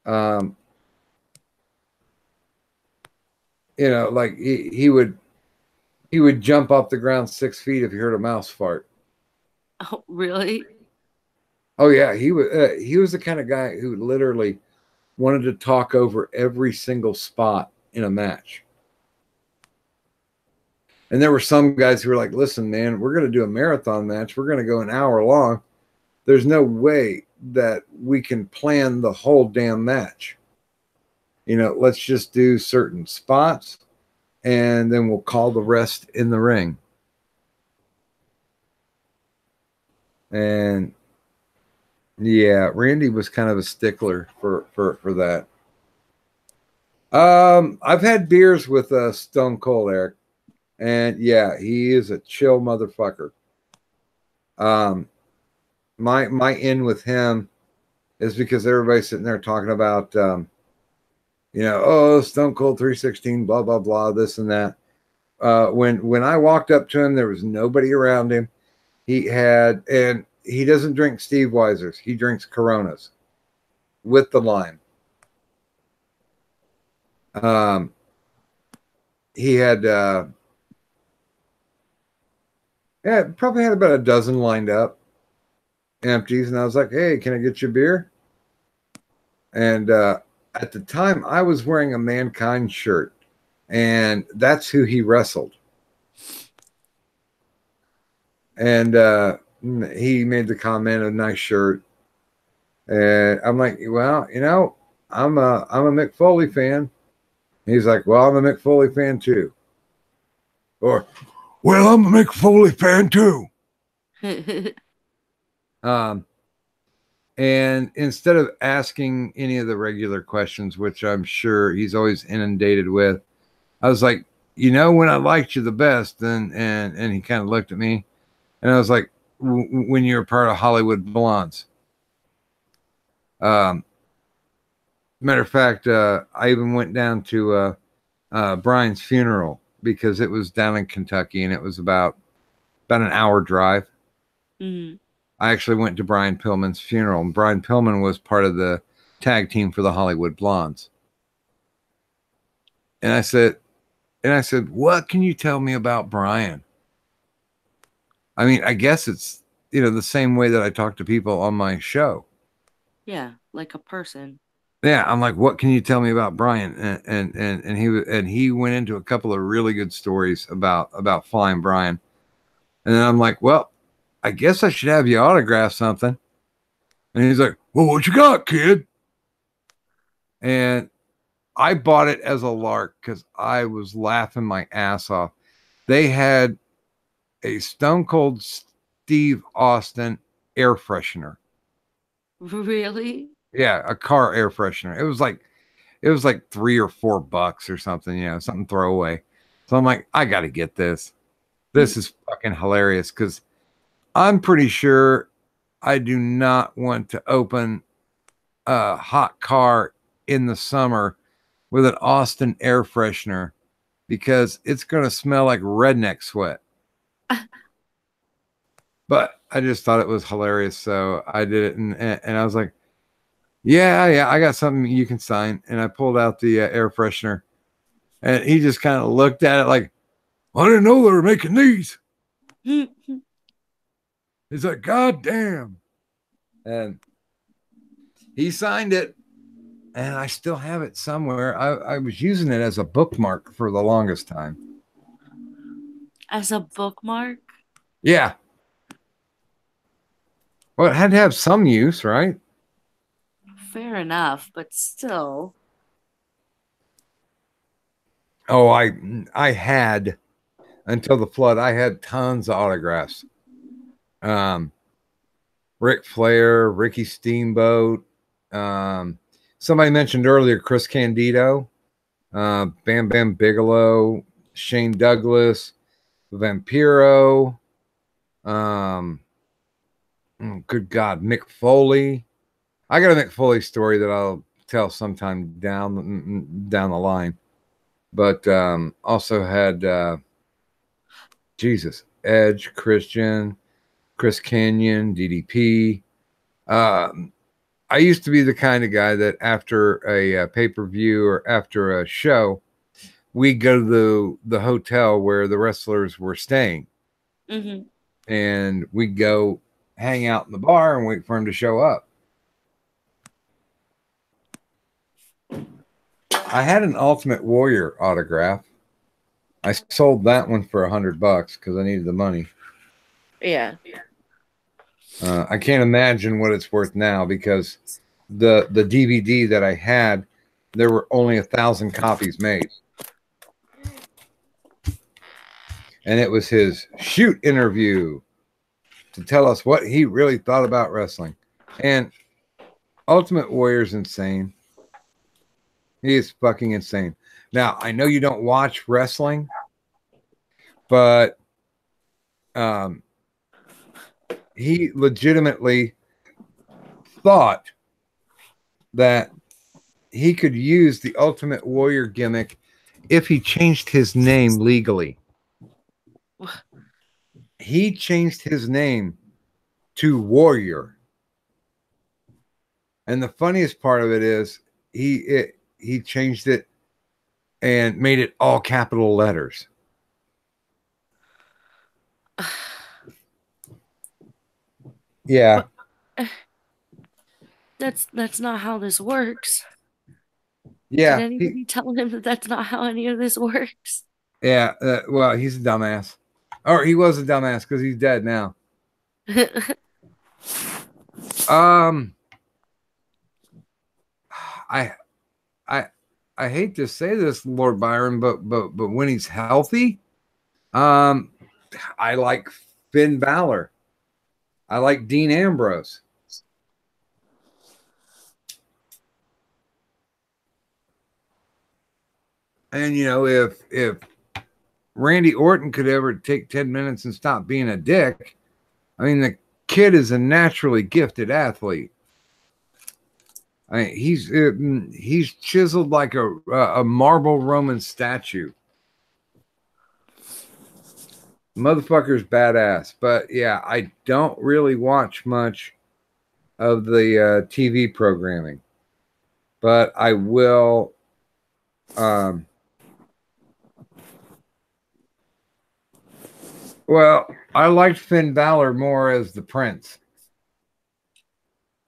Speaker 1: Like he would jump off the ground 6 feet if he heard a mouse fart.
Speaker 2: Oh, really?
Speaker 1: Oh yeah, he was the kind of guy who literally wanted to talk over every single spot in a match. And there were some guys who were like, "Listen, man, we're going to do a marathon match. We're going to go an hour long. There's no way that we can plan the whole damn match. Let's just do certain spots, and then we'll call the rest in the ring." And yeah, Randy was kind of a stickler for that. I've had beers with Stone Cold, Eric, and yeah, he is a chill motherfucker. My in with him is because everybody's sitting there talking about Stone Cold 316, blah blah blah, this and that. When I walked up to him, there was nobody around him. And he doesn't drink Steve Weisers. He drinks Coronas with the lime. He had probably had about a dozen lined up, empties, and I was like, "Hey, can I get you a beer?" And at the time, I was wearing a Mankind shirt, and that's who he wrestled. And he made the comment, "A nice shirt," and I'm like, "Well, I'm a Mick Foley fan." He's like, "Well, I'm a Mick Foley fan too." Or, "Well, I'm a Mick Foley fan too." And instead of asking any of the regular questions, which I'm sure he's always inundated with, I was like, when I liked you the best, and he kind of looked at me, and I was like, "When you're part of Hollywood Blondes." Matter of fact, I even went down to Brian's funeral because it was down in Kentucky, and it was about an hour drive.
Speaker 2: Mm-hmm.
Speaker 1: I actually went to Brian Pillman's funeral, and Brian Pillman was part of the tag team for the Hollywood Blondes. And I said, "What can you tell me about Brian?" I mean, I guess it's, the same way that I talk to people on my show.
Speaker 2: Yeah, like a person.
Speaker 1: Yeah, I'm like, "What can you tell me about Brian?" And he went into a couple of really good stories about Flying Brian. And then I'm like, "Well, I guess I should have you autograph something." And he's like, "Well, what you got, kid?" And I bought it as a lark because I was laughing my ass off. They had a Stone Cold Steve Austin air freshener.
Speaker 2: Really?
Speaker 1: Yeah, a car air freshener. It was like $3 or $4 or something, something throwaway. So I'm like, I got to get this. This is fucking hilarious because I'm pretty sure I do not want to open a hot car in the summer with an Austin air freshener because it's going to smell like redneck sweat. But I just thought it was hilarious, so I did it, and I was like, yeah, I got something you can sign. And I pulled out the air freshener, and he just kind of looked at it like, "I didn't know they were making these." He's like, "God damn." And he signed it, and I still have it somewhere. I was using it as a bookmark for the longest time.
Speaker 2: As a bookmark?
Speaker 1: Yeah. Well, it had to have some use, right?
Speaker 2: Fair enough, but still.
Speaker 1: Oh, I had, until the flood, I had tons of autographs. Ric Flair, Ricky Steamboat, Somebody mentioned earlier Chris Candido, Bam Bam Bigelow, Shane Douglas, Vampiro. Good God, Mick Foley. I got a Mick Foley story that I'll tell sometime down the line. But also had Jesus, Edge, Christian, Chris Canyon, DDP. I used to be the kind of guy that after a pay-per-view or after a show, we go to the hotel where the wrestlers were staying.
Speaker 2: Mm-hmm.
Speaker 1: And we go hang out in the bar and wait for him to show up. I had an Ultimate Warrior autograph. I sold that one for $100 because I needed the money.
Speaker 2: Yeah.
Speaker 1: I can't imagine what it's worth now because the DVD that I had, there were only 1,000 copies made. And it was his shoot interview to tell us what he really thought about wrestling. And Ultimate Warrior's insane. He is fucking insane. Now, I know you don't watch wrestling, but he legitimately thought that he could use the Ultimate Warrior gimmick if he changed his name legally. He changed his name to Warrior. And the funniest part of it is he changed it and made it all capital letters. Yeah.
Speaker 2: That's not how this works.
Speaker 1: Yeah.
Speaker 2: Did anybody tell him that that's not how any of this works?
Speaker 1: Yeah. Well, he's a dumbass. Or he was a dumbass because he's dead now. I hate to say this, Lord Byron, but when he's healthy, I like Finn Balor. I like Dean Ambrose. And you know, if Randy Orton could ever take 10 minutes and stop being a dick, I mean, the kid is a naturally gifted athlete. I mean, he's chiseled like a marble Roman statue. Motherfucker's badass. But yeah, I don't really watch much of the TV programming, but I will. Well, I liked Finn Balor more as the Prince.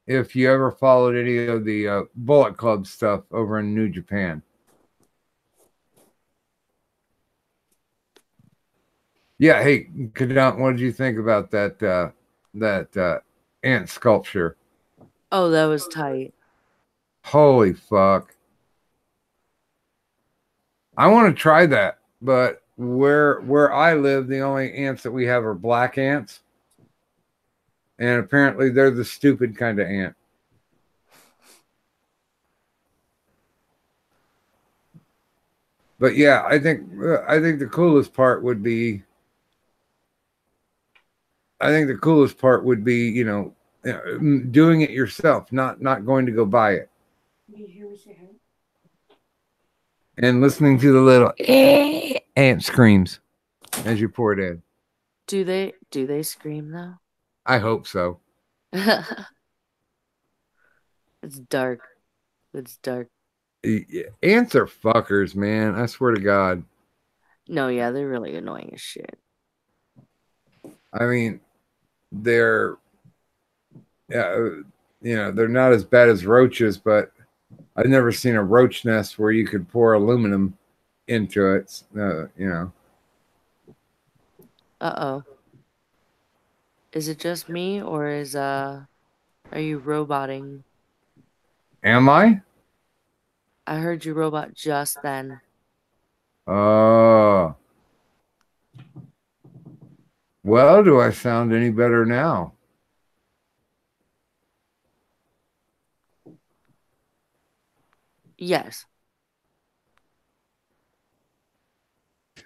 Speaker 1: If you ever followed any of the Bullet Club stuff over in New Japan. Yeah, hey, Kadant, what did you think about that ant sculpture?
Speaker 2: Oh, that was tight.
Speaker 1: Holy fuck. I want to try that, but where I live, the only ants that we have are black ants. And apparently they're the stupid kind of ant. But yeah, I think the coolest part would be you know, doing it yourself, not going to go buy it. And listening to the little ant screams as you pour it in.
Speaker 2: Do they scream though?
Speaker 1: I hope so.
Speaker 2: It's dark. It's dark.
Speaker 1: Ants are fuckers, man. I swear to God.
Speaker 2: No, yeah, they're really annoying as shit.
Speaker 1: I mean, they're you know, they're not as bad as roaches, but I've never seen a roach nest where you could pour aluminum into it. You know.
Speaker 2: Uh-oh. Is it just me, or are you roboting?
Speaker 1: Am I?
Speaker 2: I heard you robot just then.
Speaker 1: Oh. Well, do I sound any better now?
Speaker 2: Yes.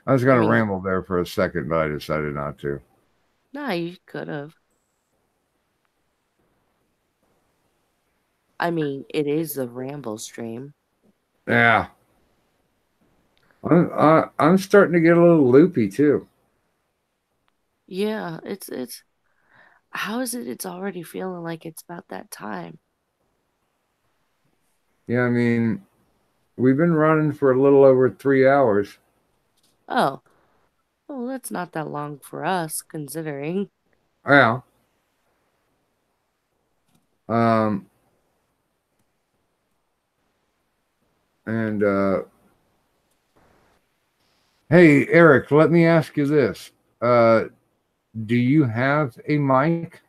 Speaker 1: I was going
Speaker 2: I
Speaker 1: to
Speaker 2: mean,
Speaker 1: ramble there for a second, but I decided not to.
Speaker 2: nah, you could have. I mean, it is the ramble stream.
Speaker 1: Yeah. I'm starting to get a little loopy too.
Speaker 2: Yeah, it's how is it it's already feeling like it's about that time?
Speaker 1: Yeah, I mean, we've been running for a little over 3 hours.
Speaker 2: Oh, well, that's not that long for us, considering.
Speaker 1: Yeah. Um, and hey, Eric, let me ask you this. Do you have a mic?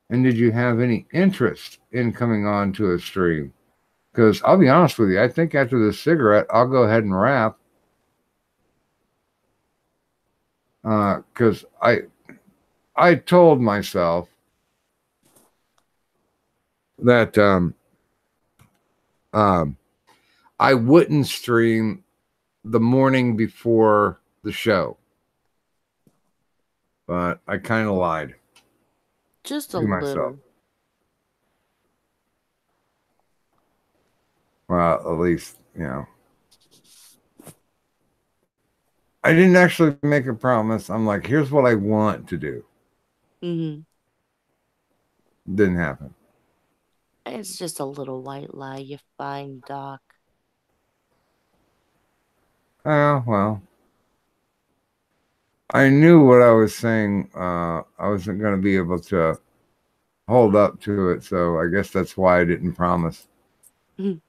Speaker 1: And did you have any interest in coming on to a stream? Because I'll be honest with you, I think after the cigarette, I'll go ahead and wrap. Because I told myself that um, I wouldn't stream the morning before the show, but I kind of lied
Speaker 2: Just a
Speaker 1: to myself.
Speaker 2: little.
Speaker 1: Well, at least, I didn't actually make a promise. I'm like, here's what I want to do.
Speaker 2: Mm-hmm.
Speaker 1: Didn't happen.
Speaker 2: It's just a little white lie, you fine doc.
Speaker 1: Oh, well. I knew what I was saying. I wasn't going to be able to hold up to it, so I guess that's why I didn't promise.
Speaker 2: Mhm.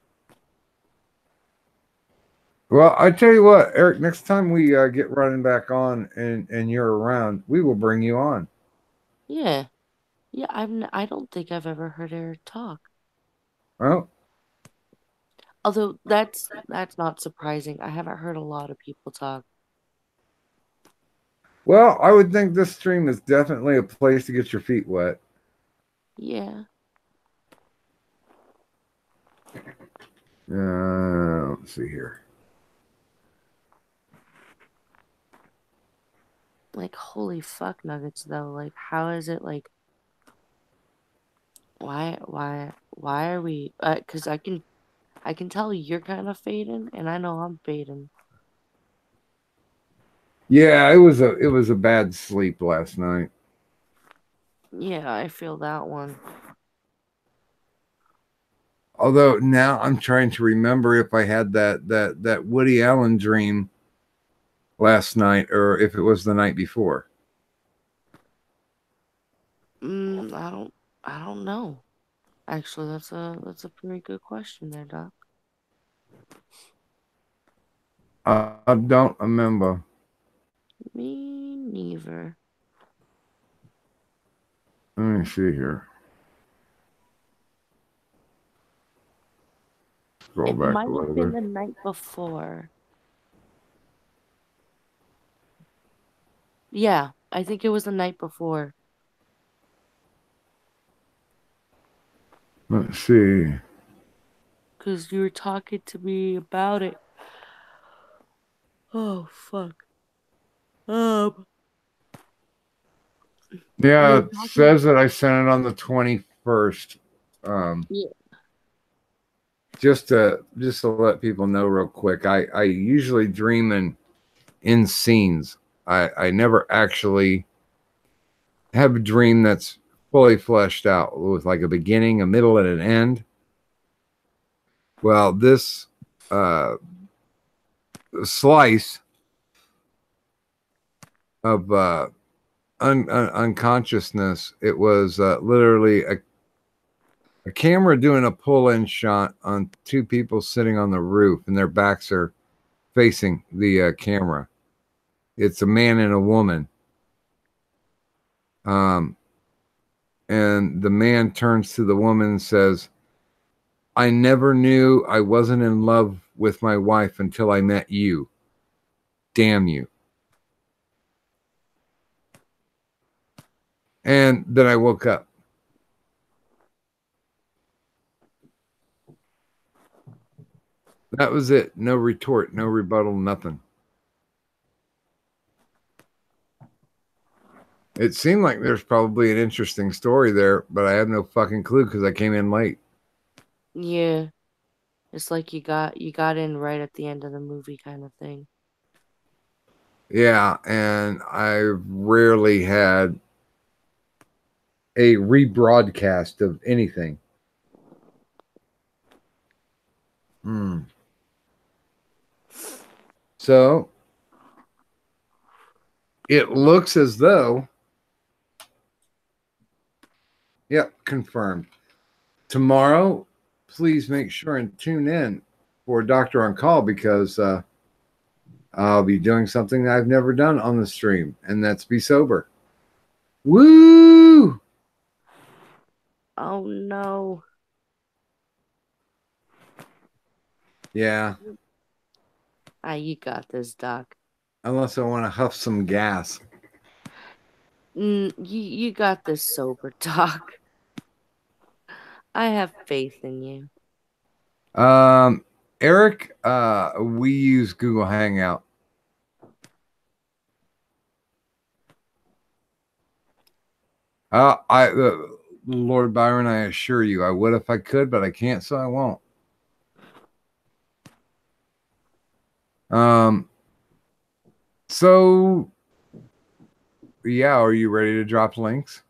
Speaker 1: Well, I tell you what, Eric. Next time we get running back on and you're around, we will bring you on.
Speaker 2: Yeah. Yeah, I don't think I've ever heard her talk.
Speaker 1: Well,
Speaker 2: Although that's not surprising. I haven't heard a lot of people talk.
Speaker 1: well, I would think this stream is definitely a place to get your feet wet.
Speaker 2: Yeah.
Speaker 1: Let's see here.
Speaker 2: Like holy fuck nuggets though. Like how is it like why are we 'cause I can tell you're kind of fading and I know I'm fading.
Speaker 1: Yeah, it was a bad sleep last night.
Speaker 2: Yeah, I feel that one.
Speaker 1: Although now I'm trying to remember if I had that Woody Allen dream last night or if it was the night before.
Speaker 2: I don't know. Actually, that's a pretty good question there, Doc.
Speaker 1: I don't remember.
Speaker 2: Me neither.
Speaker 1: Let me see here. Scroll
Speaker 2: It
Speaker 1: back
Speaker 2: might
Speaker 1: a
Speaker 2: have
Speaker 1: little
Speaker 2: been
Speaker 1: bit.
Speaker 2: the night before. Yeah, I think it was the night before.
Speaker 1: Let's see.
Speaker 2: Because you were talking to me about it. Oh, fuck.
Speaker 1: Yeah,
Speaker 2: You're
Speaker 1: it
Speaker 2: talking.
Speaker 1: says that I sent it on the 21st.
Speaker 2: Yeah.
Speaker 1: Just to let people know real quick. I usually dream in scenes. I never actually have a dream that's fully fleshed out with like a beginning, a middle, and an end. Well, this slice of unconsciousness, it was literally a camera doing a pull-in shot on two people sitting on the roof, and their backs are facing the camera. It's a man and a woman. And the man turns to the woman and says, I never knew I wasn't in love with my wife until I met you. Damn you. And then I woke up. That was it. No retort, no rebuttal, nothing. It seemed like there's probably an interesting story there, but I have no fucking clue because I came in late.
Speaker 2: Yeah. It's like you got in right at the end of the movie kind of thing.
Speaker 1: Yeah, and I've rarely had a rebroadcast of anything. So it looks as though, yep, confirmed. Tomorrow, please make sure and tune in for Doctor on Call because I'll be doing something I've never done on the stream, and that's be sober. Woo!
Speaker 2: Oh no.
Speaker 1: Yeah.
Speaker 2: You got this, Doc.
Speaker 1: Unless I want to huff some gas.
Speaker 2: You got this sober, Doc. I have faith in you.
Speaker 1: Eric, we use Google Hangout. Lord Byron, I assure you, I would if I could, but I can't, so I won't. So yeah, are you ready to drop links?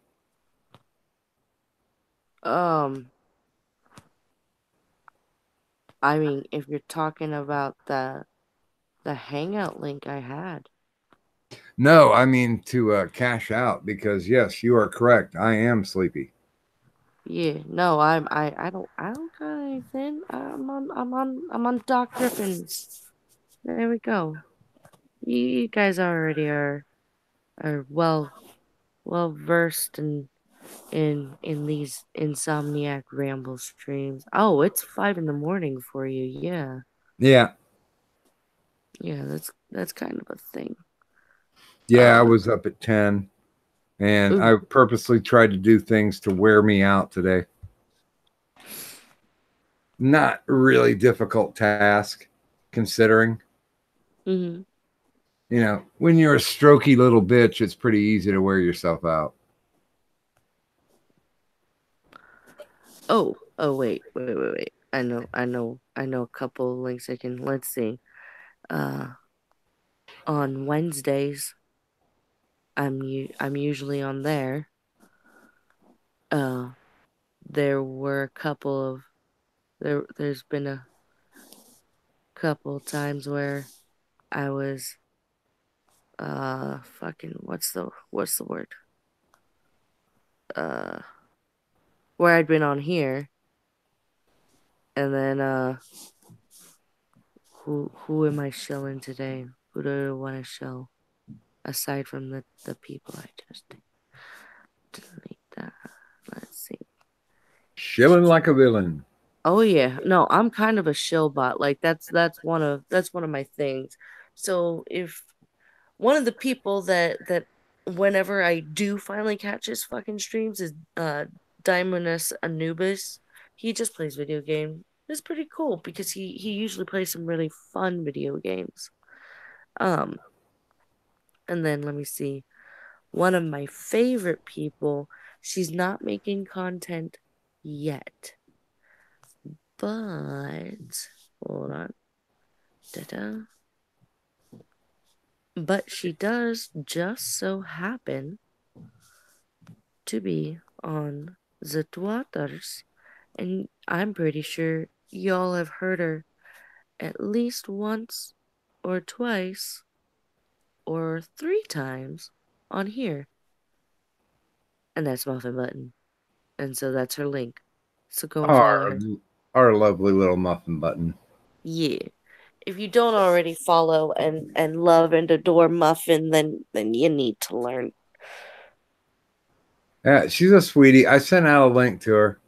Speaker 2: I mean, if you're talking about the Hangout link I had.
Speaker 1: No, I mean to cash out because yes, you are correct. I am sleepy.
Speaker 2: Yeah, no, I don't got anything. I'm on Doc Griffin's. There we go. You guys already are well versed in these Insomniac Ramble streams. Oh, it's 5 a.m. for you. Yeah.
Speaker 1: Yeah.
Speaker 2: Yeah, that's kind of a thing.
Speaker 1: Yeah, I was up at 10 and
Speaker 2: Ooh.
Speaker 1: I purposely tried to do things to wear me out today. Not really difficult task considering.
Speaker 2: Mm-hmm.
Speaker 1: You know, when you're a strokey little bitch, it's pretty easy to wear yourself out.
Speaker 2: Oh, wait. I know a couple of links I can, let's see. On Wednesdays, I'm usually on there. There were a couple of there's been a couple times where I was fucking what's the word? Where I'd been on here, and then who am I shilling today? Who do I want to shill aside from the people I just delete that? Let's see.
Speaker 1: Shilling like a villain.
Speaker 2: Oh yeah, no, I'm kind of a shill bot. Like that's one of my things. So if one of the people that whenever I do finally catch his fucking streams is Diamonus Anubis. He just plays video games. It's pretty cool because he usually plays some really fun video games. And then let me see. One of my favorite people, she's not making content yet. But hold on. Da-da. But she does just so happen to be on the Twitters, and I'm pretty sure y'all have heard her at least once or twice or 3 times on here. And that's Muffin Button. And so that's her link. So go and follow her.
Speaker 1: Our lovely little Muffin Button.
Speaker 2: Yeah. If you don't already follow and love and adore Muffin, then you need to learn.
Speaker 1: Yeah, she's a sweetie. I sent out a link to her,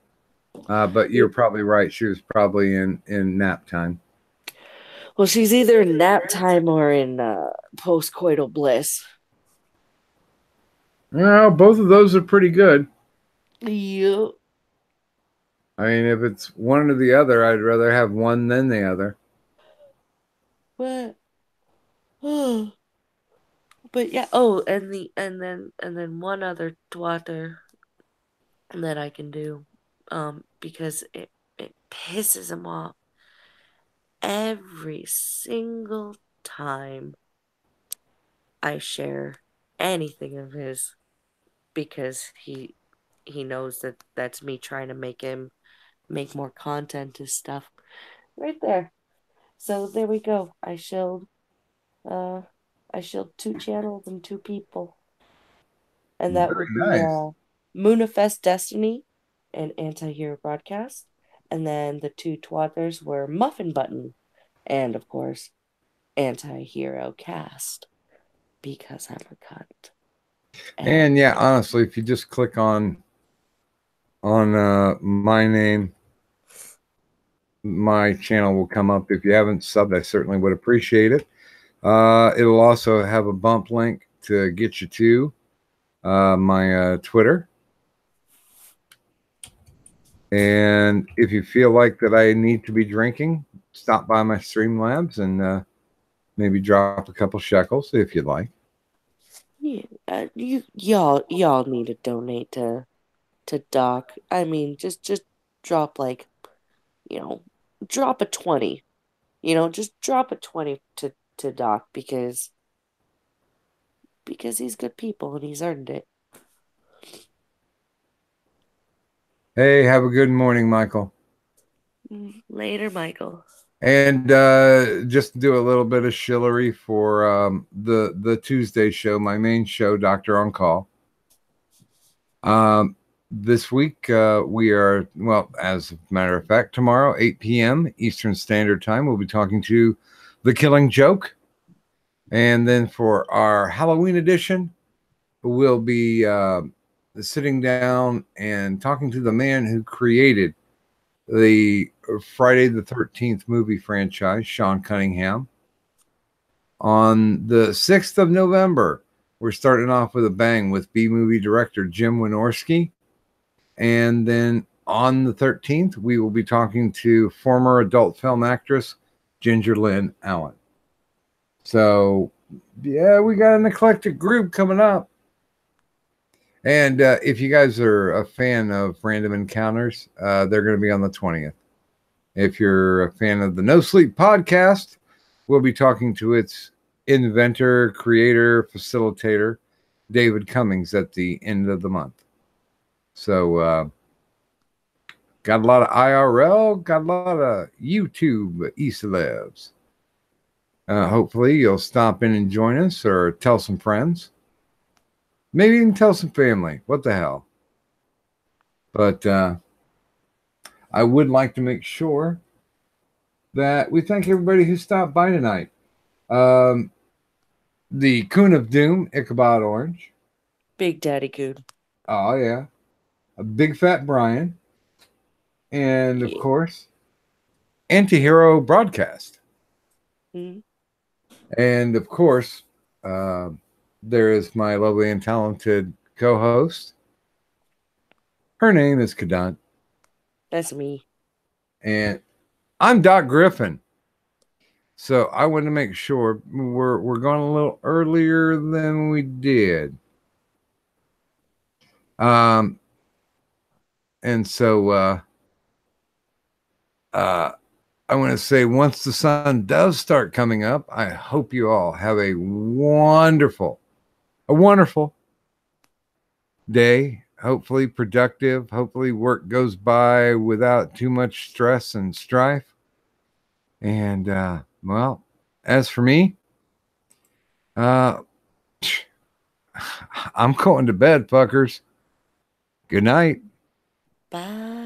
Speaker 1: but you're probably right. She was probably in nap time.
Speaker 2: Well, she's either in nap time or in postcoital bliss.
Speaker 1: Well, both of those are pretty good.
Speaker 2: Yep.
Speaker 1: I mean, if it's one or the other, I'd rather have one than the other.
Speaker 2: But but yeah. Oh, and then one other twatter that I can do, because it pisses him off every single time I share anything of his, because he knows that that's me trying to make him make more content and stuff. Right there. So there we go. Uh I shilled 2 channels and 2 people. And that
Speaker 1: Very
Speaker 2: would be
Speaker 1: nice.
Speaker 2: Moonifest Destiny and Anti-Hero Broadcast. And then the 2 twatters were Muffin Button and of course Anti-Hero Cast, because I'm a cunt.
Speaker 1: And yeah, honestly, if you just click on my name, my channel will come up. If you haven't subbed, I certainly would appreciate it. It'll also have a bump link to get you to my Twitter. And if you feel like that I need to be drinking, stop by my Streamlabs and maybe drop a couple shekels if you'd like.
Speaker 2: Yeah, y'all need to donate to Doc. I mean, just drop like, drop a 20. Just drop a 20 to Doc, because he's good people and he's earned it.
Speaker 1: Hey, have a good morning, Michael.
Speaker 2: Later, Michael.
Speaker 1: And just to do a little bit of shillery for the Tuesday show, my main show, Doctor on Call. This week we are, well, as a matter of fact, tomorrow, 8 p.m. Eastern Standard Time, we'll be talking to The Killing Joke. And then for our Halloween edition, we'll be sitting down and talking to the man who created the Friday the 13th movie franchise, Sean Cunningham. On the 6th of November, we're starting off with a bang with B-movie director Jim Wynorski. And then on the 13th, we will be talking to former adult film actress Ginger Lynn Allen. So, yeah, we got an eclectic group coming up. And if you guys are a fan of Random Encounters, they're going to be on the 20th. If you're a fan of the No Sleep podcast, we'll be talking to its inventor, creator, facilitator, David Cummings, at the end of the month. So, got a lot of IRL, got a lot of YouTube e-celebs. Hopefully you'll stop in and join us, or tell some friends. Maybe even tell some family. What the hell? But I would like to make sure that we thank everybody who stopped by tonight. The Coon of Doom, Ichabod Orange.
Speaker 2: Big Daddy Coon.
Speaker 1: Oh, yeah. A Big Fat Brian. And, of course, Anti-Hero Broadcast.
Speaker 2: Mm-hmm.
Speaker 1: And, of course, there is my lovely and talented co-host. Her name is Kadant.
Speaker 2: That's me.
Speaker 1: And I'm Doc Griffin. So I wanted to make sure we're going a little earlier than we did. And so I want to say, once the sun does start coming up, I hope you all have a wonderful day. Hopefully productive. Hopefully work goes by without too much stress and strife. And well, as for me, I'm going to bed, fuckers. Good night.
Speaker 2: Bye.